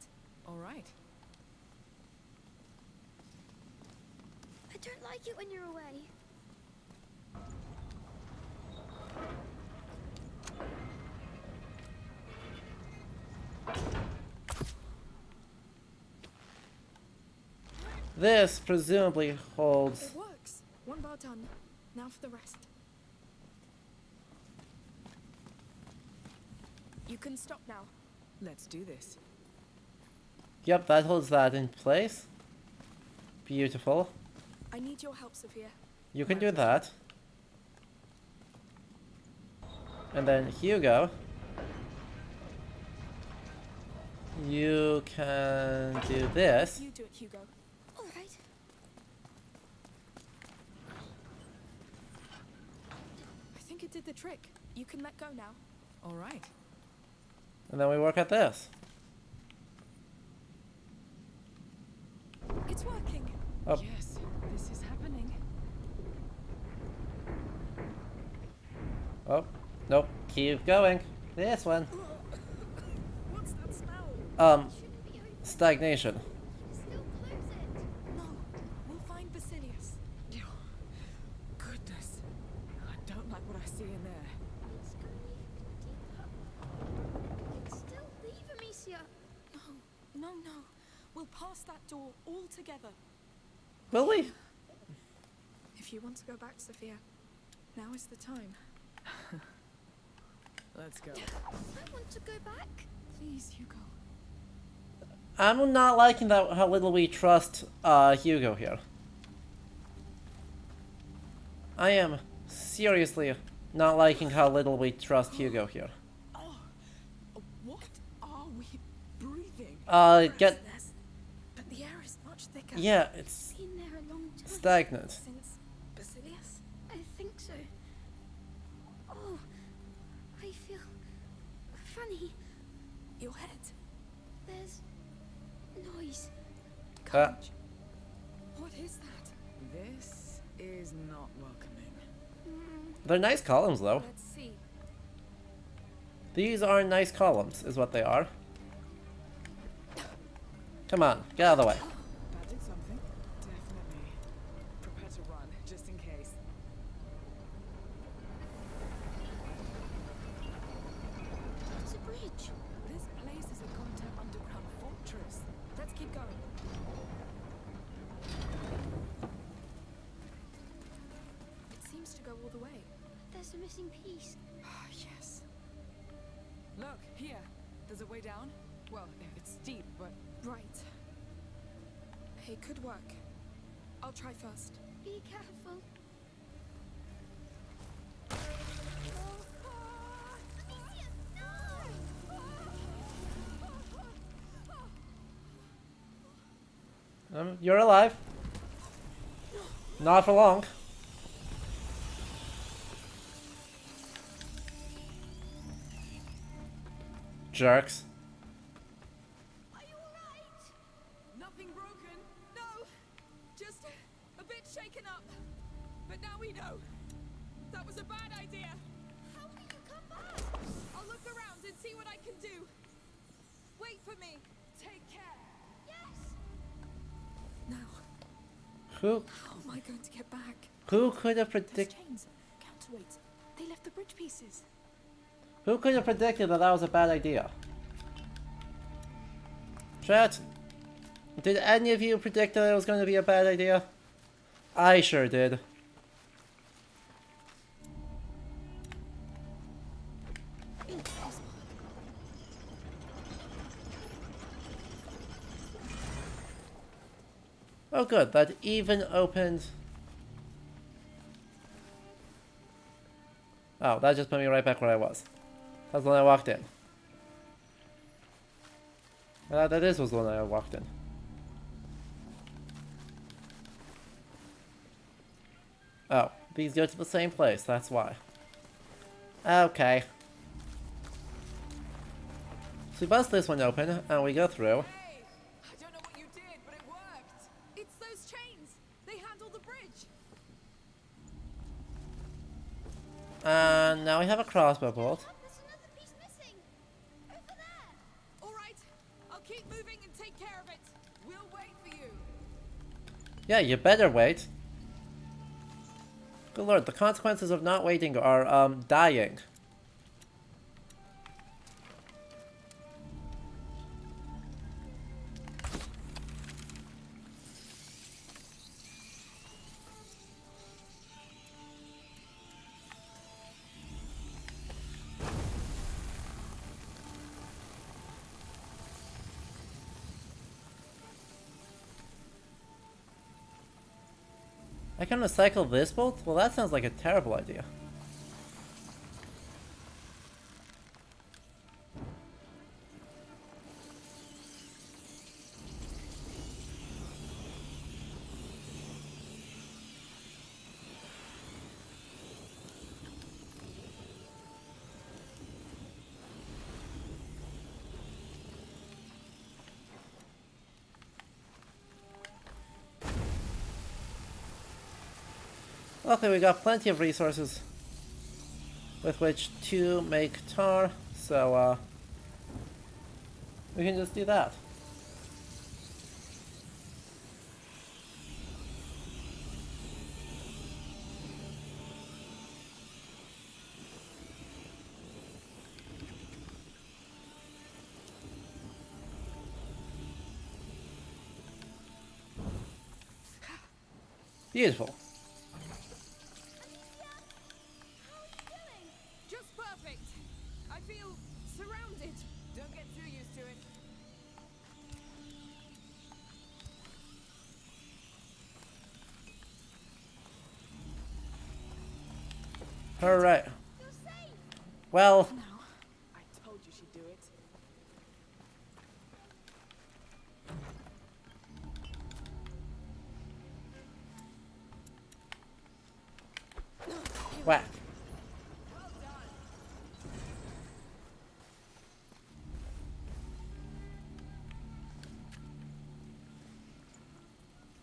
All right. I don't like it when you're away. This presumably holds... It works. One bar done. Now for the rest. You can stop now. Let's do this. Yep, that holds that in place. Beautiful. I need your help, Sophia. You can do that. And then Hugo. You can do this. You do it, Hugo. All right. I think it did the trick. You can let go now. All right. And then we work at this. It's working. Oh. Yes, this is happening. Oh, nope. Keep going. This one. What's that smell? Shouldn't be open. Stagnation. Still close it. No. We'll find Basilius. Goodness. I don't like what I see in there. It's going even deeper. We can still leave Amicia. No, no, no. We'll pass that door all together. Will we? If you want to go back, Sophia, now is the time. Let's go. I want to go back. Please, Hugo. I'm not liking that how little we trust Hugo here. I am seriously not liking how little we trust Hugo here. What are we breathing? Get... Yes, but the air is much thicker. Yeah, it's Been there a long time. stagnant. Since Basilius? I think so. Oh, I feel funny. Your head. There's noise. Courage. What is that? This is not welcoming. They're nice columns, though. Let's see. These are nice columns, is what they are. Come on, get out of the way. That did something. Definitely. Prepare to run, just in case. It's a bridge. This place is a goddamn underground fortress. Let's keep going. It seems to go all the way. There's a missing piece. Yes. Look, here. There's a way down. Well, it's steep, but Right. It could work. I'll try first. Be careful. Amicia, no! You're alive. Not for long. Jerks. Are you alright? nothing broken. No, just a bit shaken up. But now we know. That was a bad idea. How will you come back? I'll look around and see what I can do. Wait for me. Take care. Yes! Now, Who how am I going to get back? could have Those predicted? chains. Counterweights. They left the bridge pieces. Who could have predicted that that was a bad idea? Chat, did any of you predict that it was going to be a bad idea? I sure did. Oh good, that even opened... Oh, that just put me right back where I was. That's when I walked in. That was when I walked in. Oh, these go to the same place, that's why. Okay. So we bust this one open, and we go through. Hey, I don't know what you did, but it worked. It's those chains. They handle the bridge. now we have a crossbow bolt. There's another piece missing. Over there. All right, I'll keep moving and take care of it. We'll wait for you. Yeah, you better wait. Good lord, the consequences of not waiting are, dying. I can recycle this bolt? Well, that sounds like a terrible idea. Luckily, we got plenty of resources with which to make tar, so we can just do that. Beautiful. Just perfect. I feel surrounded. Don't get too used to it. Alright. You're safe. Well, I told you she'd do it. whack.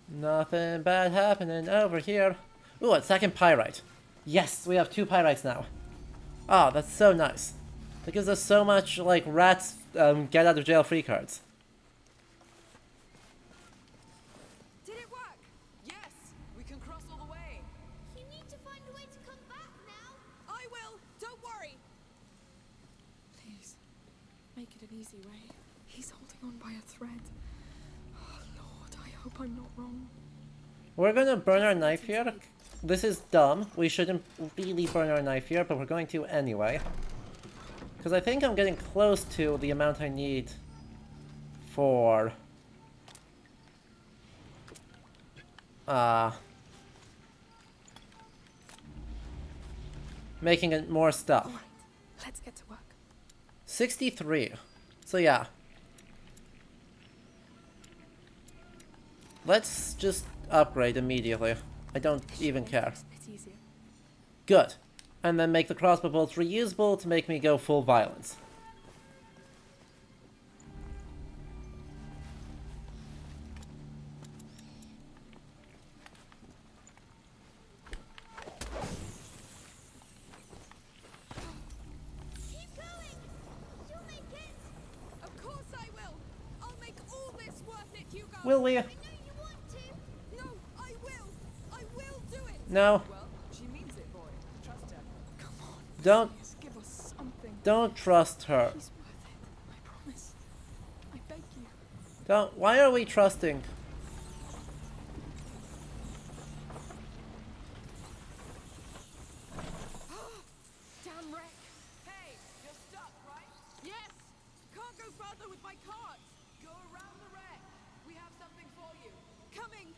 Nothing bad happening over here. Ooh, a second pyrite. Yes, we have 2 pyrites now. Oh, that's so nice. That gives us so much, like, rats get out of jail free cards. Did it work? Yes, we can cross all the way. You need to find a way to come back now. I will. Don't worry. Please, make it an easy way. He's holding on by a thread. Oh, Lord, I hope I'm not wrong. We're gonna burn our knife here. This is dumb. We shouldn't really burn our knife here, but we're going to anyway. Because I think I'm getting close to the amount I need for... making it more stuff. Alright, let's get to work. 63. So yeah. Let's just upgrade immediately. I don't even care. It's easier. Good. And then make the crossbow bolts reusable to make me go full violence. Keep going. You'll make it. Of course I will. I'll make all this worth it, Hugo. Will we? I know you want to. No, I will. I will do it. No. Well, she means it, boy. Trust her. Come on, Don't please give us something. trust her. He's worth it. I promise. I beg you. Don't. Why are we trusting? Damn wreck. Hey, you're stuck, right? Yes. Can't go further with my cart. Go around the wreck. We have something for you. Coming.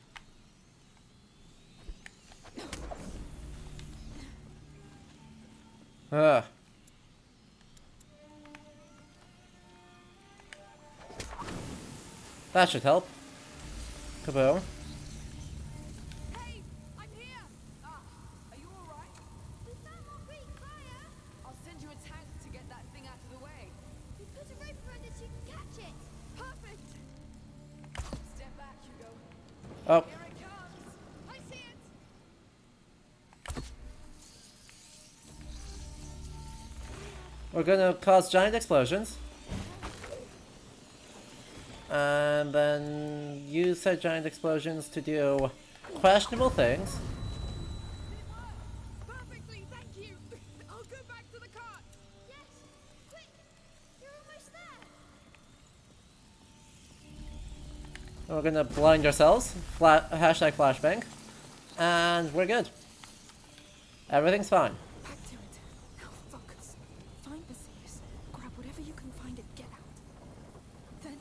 Ugh. That should help. Kaboom. Hey, I'm here. Ah, are you all right? We found more Greek fire. I'll send you a tank to get that thing out of the way. We put a rope around it so you can catch it. Perfect. Step back, Hugo. Oh. Here it comes. I see it. We're gonna cause giant explosions. And then use said giant explosions to do questionable things. Perfectly, thank you. I'll go back to the cart. Yes! Quick! You're almost there! And we're gonna blind ourselves. Hashtag flashbang. And we're good. Everything's fine. Back to it. Now focus. Find Basilius. Grab whatever you can find and get out.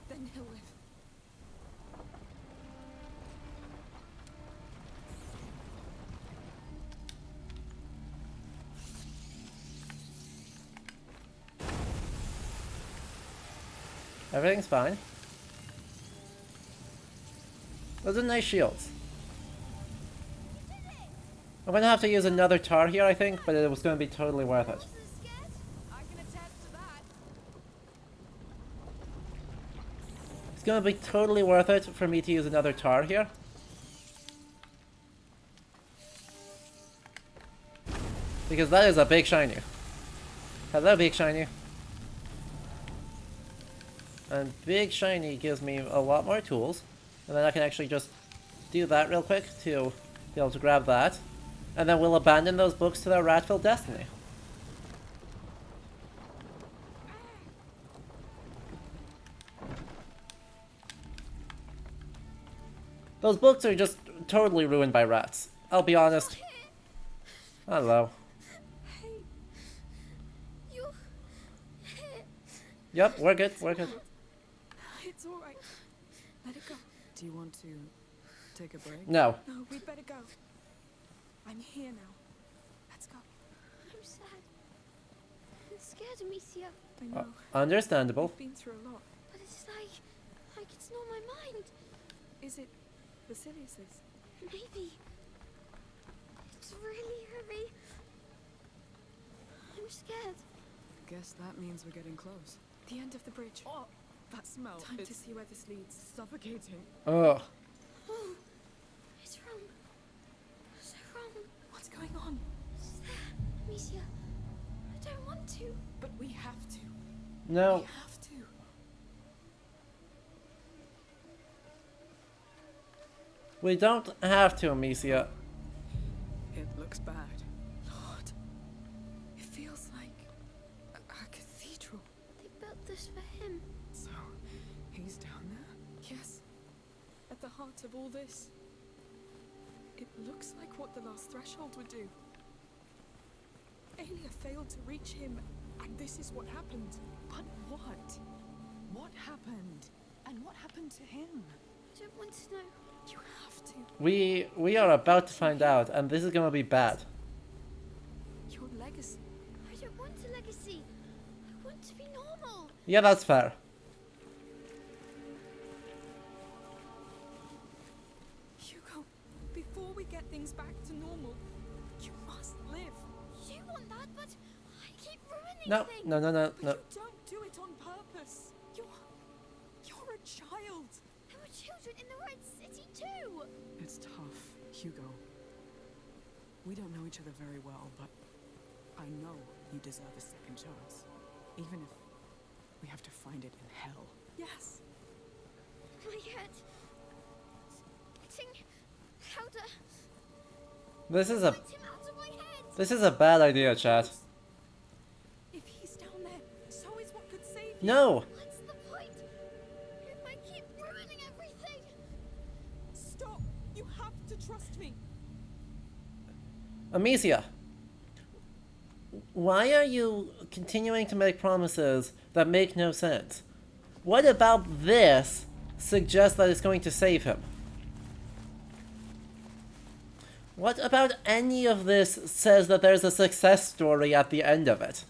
Then he'll live. Everything's fine. Those are nice shields. I'm gonna have to use another tar here, I think, but it was gonna be totally worth it. Wasn't scared? I can attest to that. It's gonna be totally worth it for me to use another tar here. Because that is a big shiny. Hello, big shiny. And big shiny gives me a lot more tools. And then I can actually just do that real quick to be able to grab that. And then we'll abandon those books to their rat-filled destiny. Those books are just totally ruined by rats. I'll be honest. Hello. Hey! You're here! Yep, we're good, we're good. It's all right. Let it go. Do you want to take a break? No. No, we'd better go. I'm here now. Let's go. I'm sad. I'm scared, Amicia. I know. Understandable. We've been through a lot. But it's like it's not my mind. Is it Basilius's? Maybe. It's really heavy. I'm scared. Guess that means we're getting close. The end of the bridge. Oh, that smell. Time to It's see where this leads. suffocating. Ugh. Oh, it's wrong. So wrong. What's going on? It's there, Amicia. I don't want to. But we have to. No. We have to. We don't have to, Amicia. It looks bad. Lord, it feels like a cathedral. They built this for him. So, he's down there? Yes, at the heart of all this. It looks like what the last threshold would do. Aelia failed to reach him, and this is what happened. But what? What happened? And what happened to him? I don't want to know. You have to. We are about to find out, and this is gonna be bad. Your legacy. I don't want a legacy. I want to be normal. Yeah, that's fair. Hugo, before we get things back to normal, you must live. You want that, but I keep ruining No, things. no, no, no, But no. you don't do it on purpose. You're a child. There were children in the Red City too. It's tough, Hugo. We don't know each other very well, but I know you deserve a second chance. Even if we have to find it in hell. Yes. My head. It's getting louder. This is a Get him out of my head. this is a bad idea, chat. If he's down there, so is what could save you. No. What's the point? If I keep ruining everything. Stop. You have to trust me. Amicia, why are you continuing to make promises that make no sense? What about this suggests that it's going to save him? What about any of this says that there's a success story at the end of it?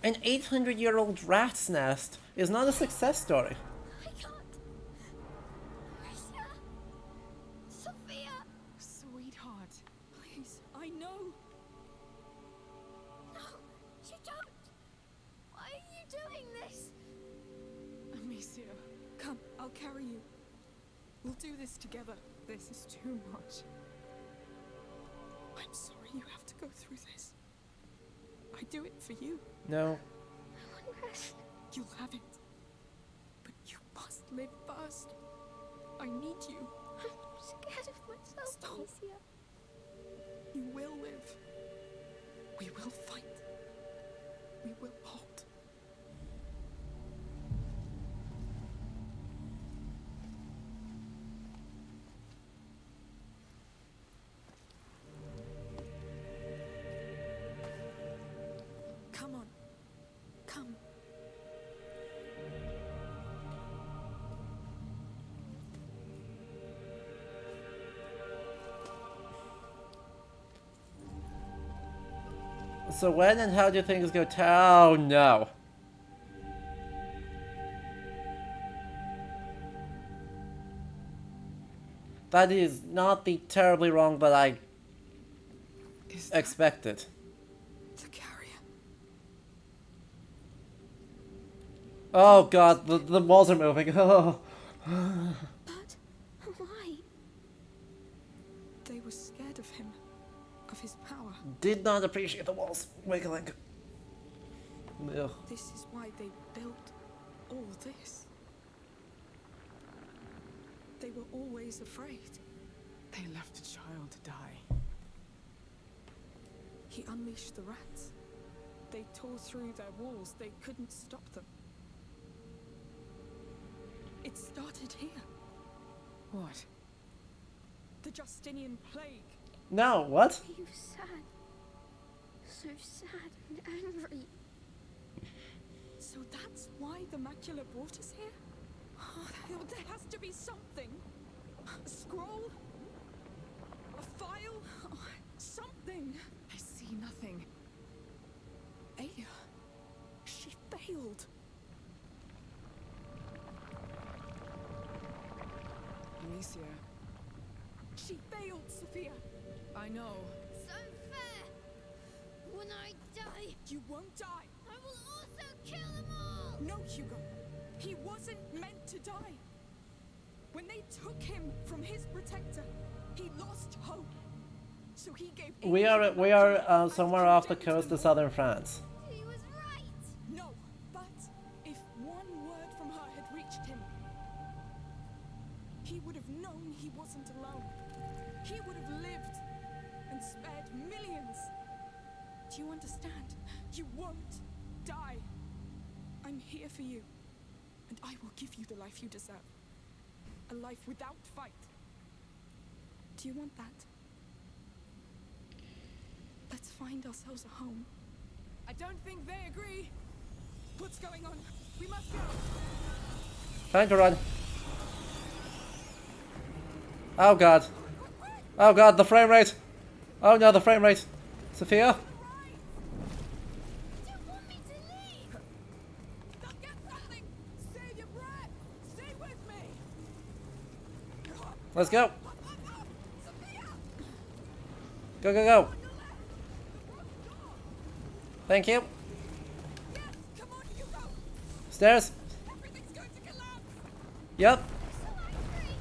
An 800-year-old rat's nest is not a success story. I can't. Marcia. Sophia. Sweetheart, please. I know. No, you don't. Why are you doing this? Amicia, come. I'll carry you. We'll do this together. This is too much. I'm sorry you have to go through this. I do it for you. No. I want rest. You'll have it. But you must live first. I need you. I'm scared of myself, Stop. Alicia. You will live. We will fight. We will hold. Come on. Come. So when and how do things go oh no. That is not the terribly wrong that I Is that expected. the carrier? Oh god, the walls are moving. Oh. But why? They were scared of him. Of his power. Did not appreciate the walls wiggling. Ugh. This is why they built all this. They were always afraid. They left a child to die. He unleashed the rats. They tore through their walls. They couldn't stop them. It started here. What? The Justinian plague. No, what? He was sad. So sad and angry. So that's why the macula brought us here? Oh, there has to be something. A scroll? A file? Oh, something. I see nothing. Aya. She failed. Alicia, She failed, Sophia. I know. So fair. When I die, You won't die. I will also kill them all. No, Hugo. He wasn't meant to die. When they took him from his protector, he lost hope. So he gave in We to are the we are macula and somewhere off the condemned coast them of all. southern France. He was right. No, but if one word from her had reached him, he would have known he wasn't alone. He would have lived and spared millions. Do you understand? You won't die. I'm here for you, and I will give you the life you deserve. A life without fight. Do you want that? Let's find ourselves a home. I don't think they agree. What's going on? We must go. Time to run. Oh god. Oh god, the frame rate. Oh no, the frame rate. Sophia? You want me to leave? They'll get something! Save your breath! Stay with me! Let's go. Sophia! Go, go, go. Thank you. Yes! Come on, Hugo! Stairs. Everything's going to collapse! Yep. So angry.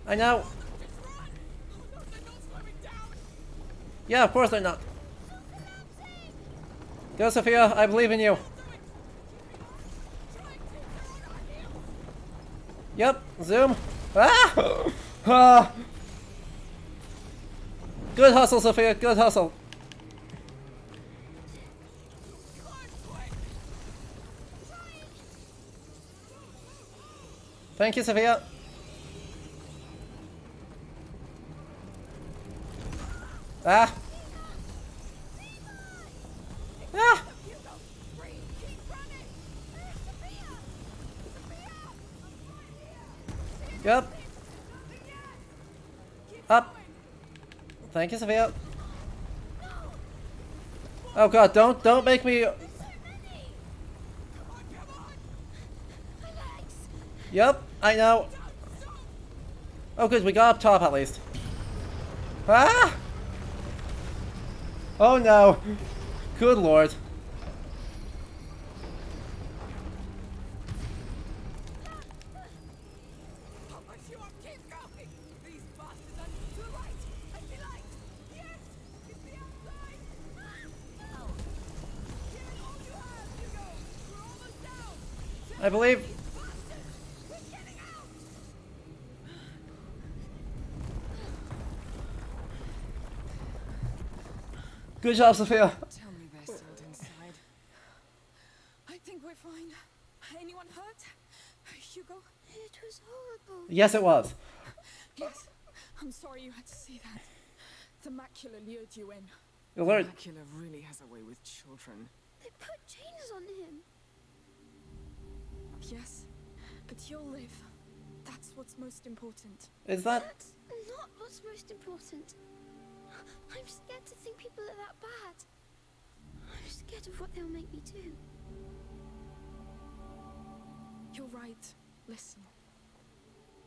I know. Just run! Oh no, they're not slowing down! Yeah, of course they're not. So collapsing. Go, Sophia. I believe in you. Do it! Trying to! They're on our heels! Yep. Zoom. Ah! Ah! Good hustle, Sophia. Good hustle. Thank you, Sophia. Ah! Ah! Hugo! Breathe! Keep running! Yep. Up. Thank you, Sophia. Oh god, don't make me. So many. My legs. Yep, I know. Oh good, we got up top at least. Ah! Oh no. Good lord. I'll push you up I believe. Good job, Sophia. Tell me they're sealed inside. I think we're fine. Anyone hurt? Hugo? It was horrible. Yes, it was. Yes. I'm sorry you had to see that. The macula lured you in. You learned. Dracula really has a way with children. They put chains on him. Yes, but you'll live. That's what's most important. Is that? That's not what's most important. I'm scared to think people are that bad. I'm scared of what they'll make me do. You're right. Listen.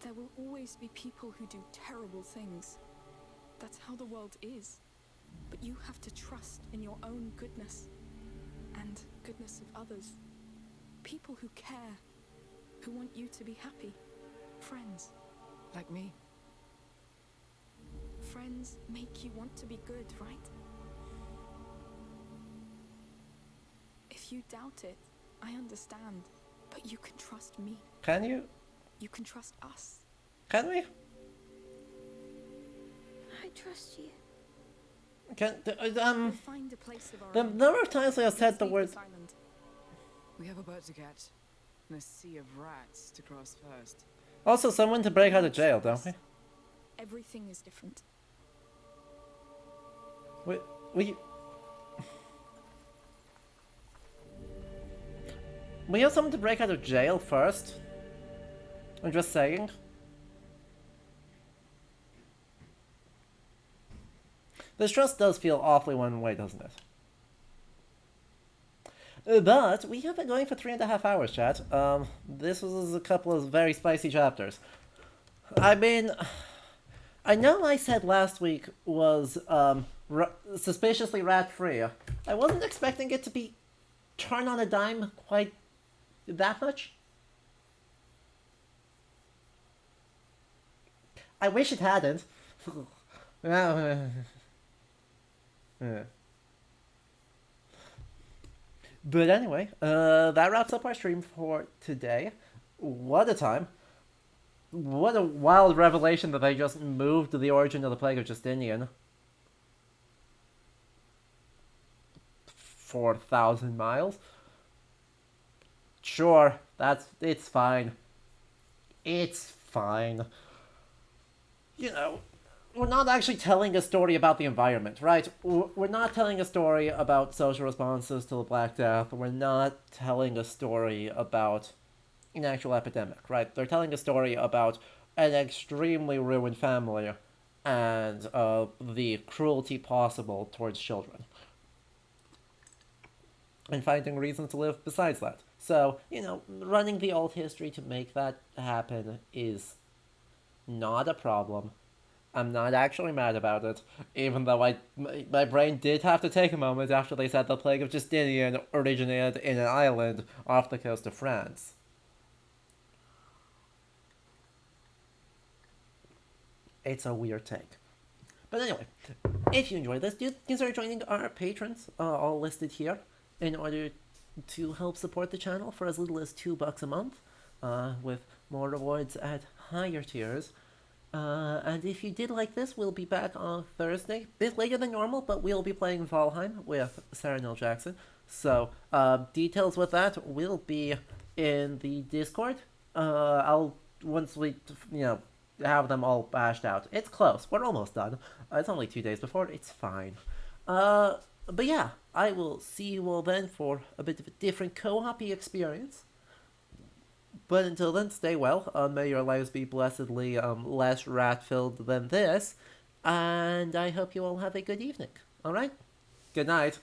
There will always be people who do terrible things. That's how the world is. But you have to trust in your own goodness. And goodness of others. People who care. Who want you to be happy. Friends. Like me. Friends make you want to be good, right? If you doubt it, I understand. But you can trust me. Can you? You can trust us. Can we? I trust you. Can We'll find a place of our the own. number of times I have said Let's the leave word. this island. We have a boat to catch. And a sea of rats to cross first. Also, someone to break out of jail, don't we? Everything is different. We we have someone to break out of jail first. I'm just saying. This trust does feel awfully one way, doesn't it? But we have been going for 3.5 hours, chat. This was a couple of very spicy chapters. I mean, I know I said last week was suspiciously rat-free. I wasn't expecting it to be turned on a dime quite that much. I wish it hadn't. But anyway, that wraps up our stream for today. What a time. What a wild revelation that they just moved the origin of the Plague of Justinian 4,000 miles. Sure, it's fine. It's fine. You know, we're not actually telling a story about the environment, right? We're not telling a story about social responses to the Black Death. We're not telling a story about an actual epidemic, right? They're telling a story about an extremely ruined family and the cruelty possible towards children. And finding reasons to live besides that. So, you know, running the old history to make that happen is not a problem. I'm not actually mad about it, even though my brain did have to take a moment after they said the Plague of Justinian originated in an island off the coast of France. It's a weird take. But anyway, if you enjoyed this, do consider joining our patrons, all listed here, in order to help support the channel for as little as $2 a month, with more rewards at higher tiers. And if you did like this, we'll be back on Thursday, a bit later than normal, but we'll be playing Valheim with Sarah Neil Jackson. So, details with that will be in the Discord. Once we, have them all bashed out. It's close. We're almost done. It's only 2 days before. It's fine. But yeah, I will see you all then for a bit of a different co-op-y experience. But until then, stay well. May your lives be blessedly less rat-filled than this. And I hope you all have a good evening. Alright? Good night.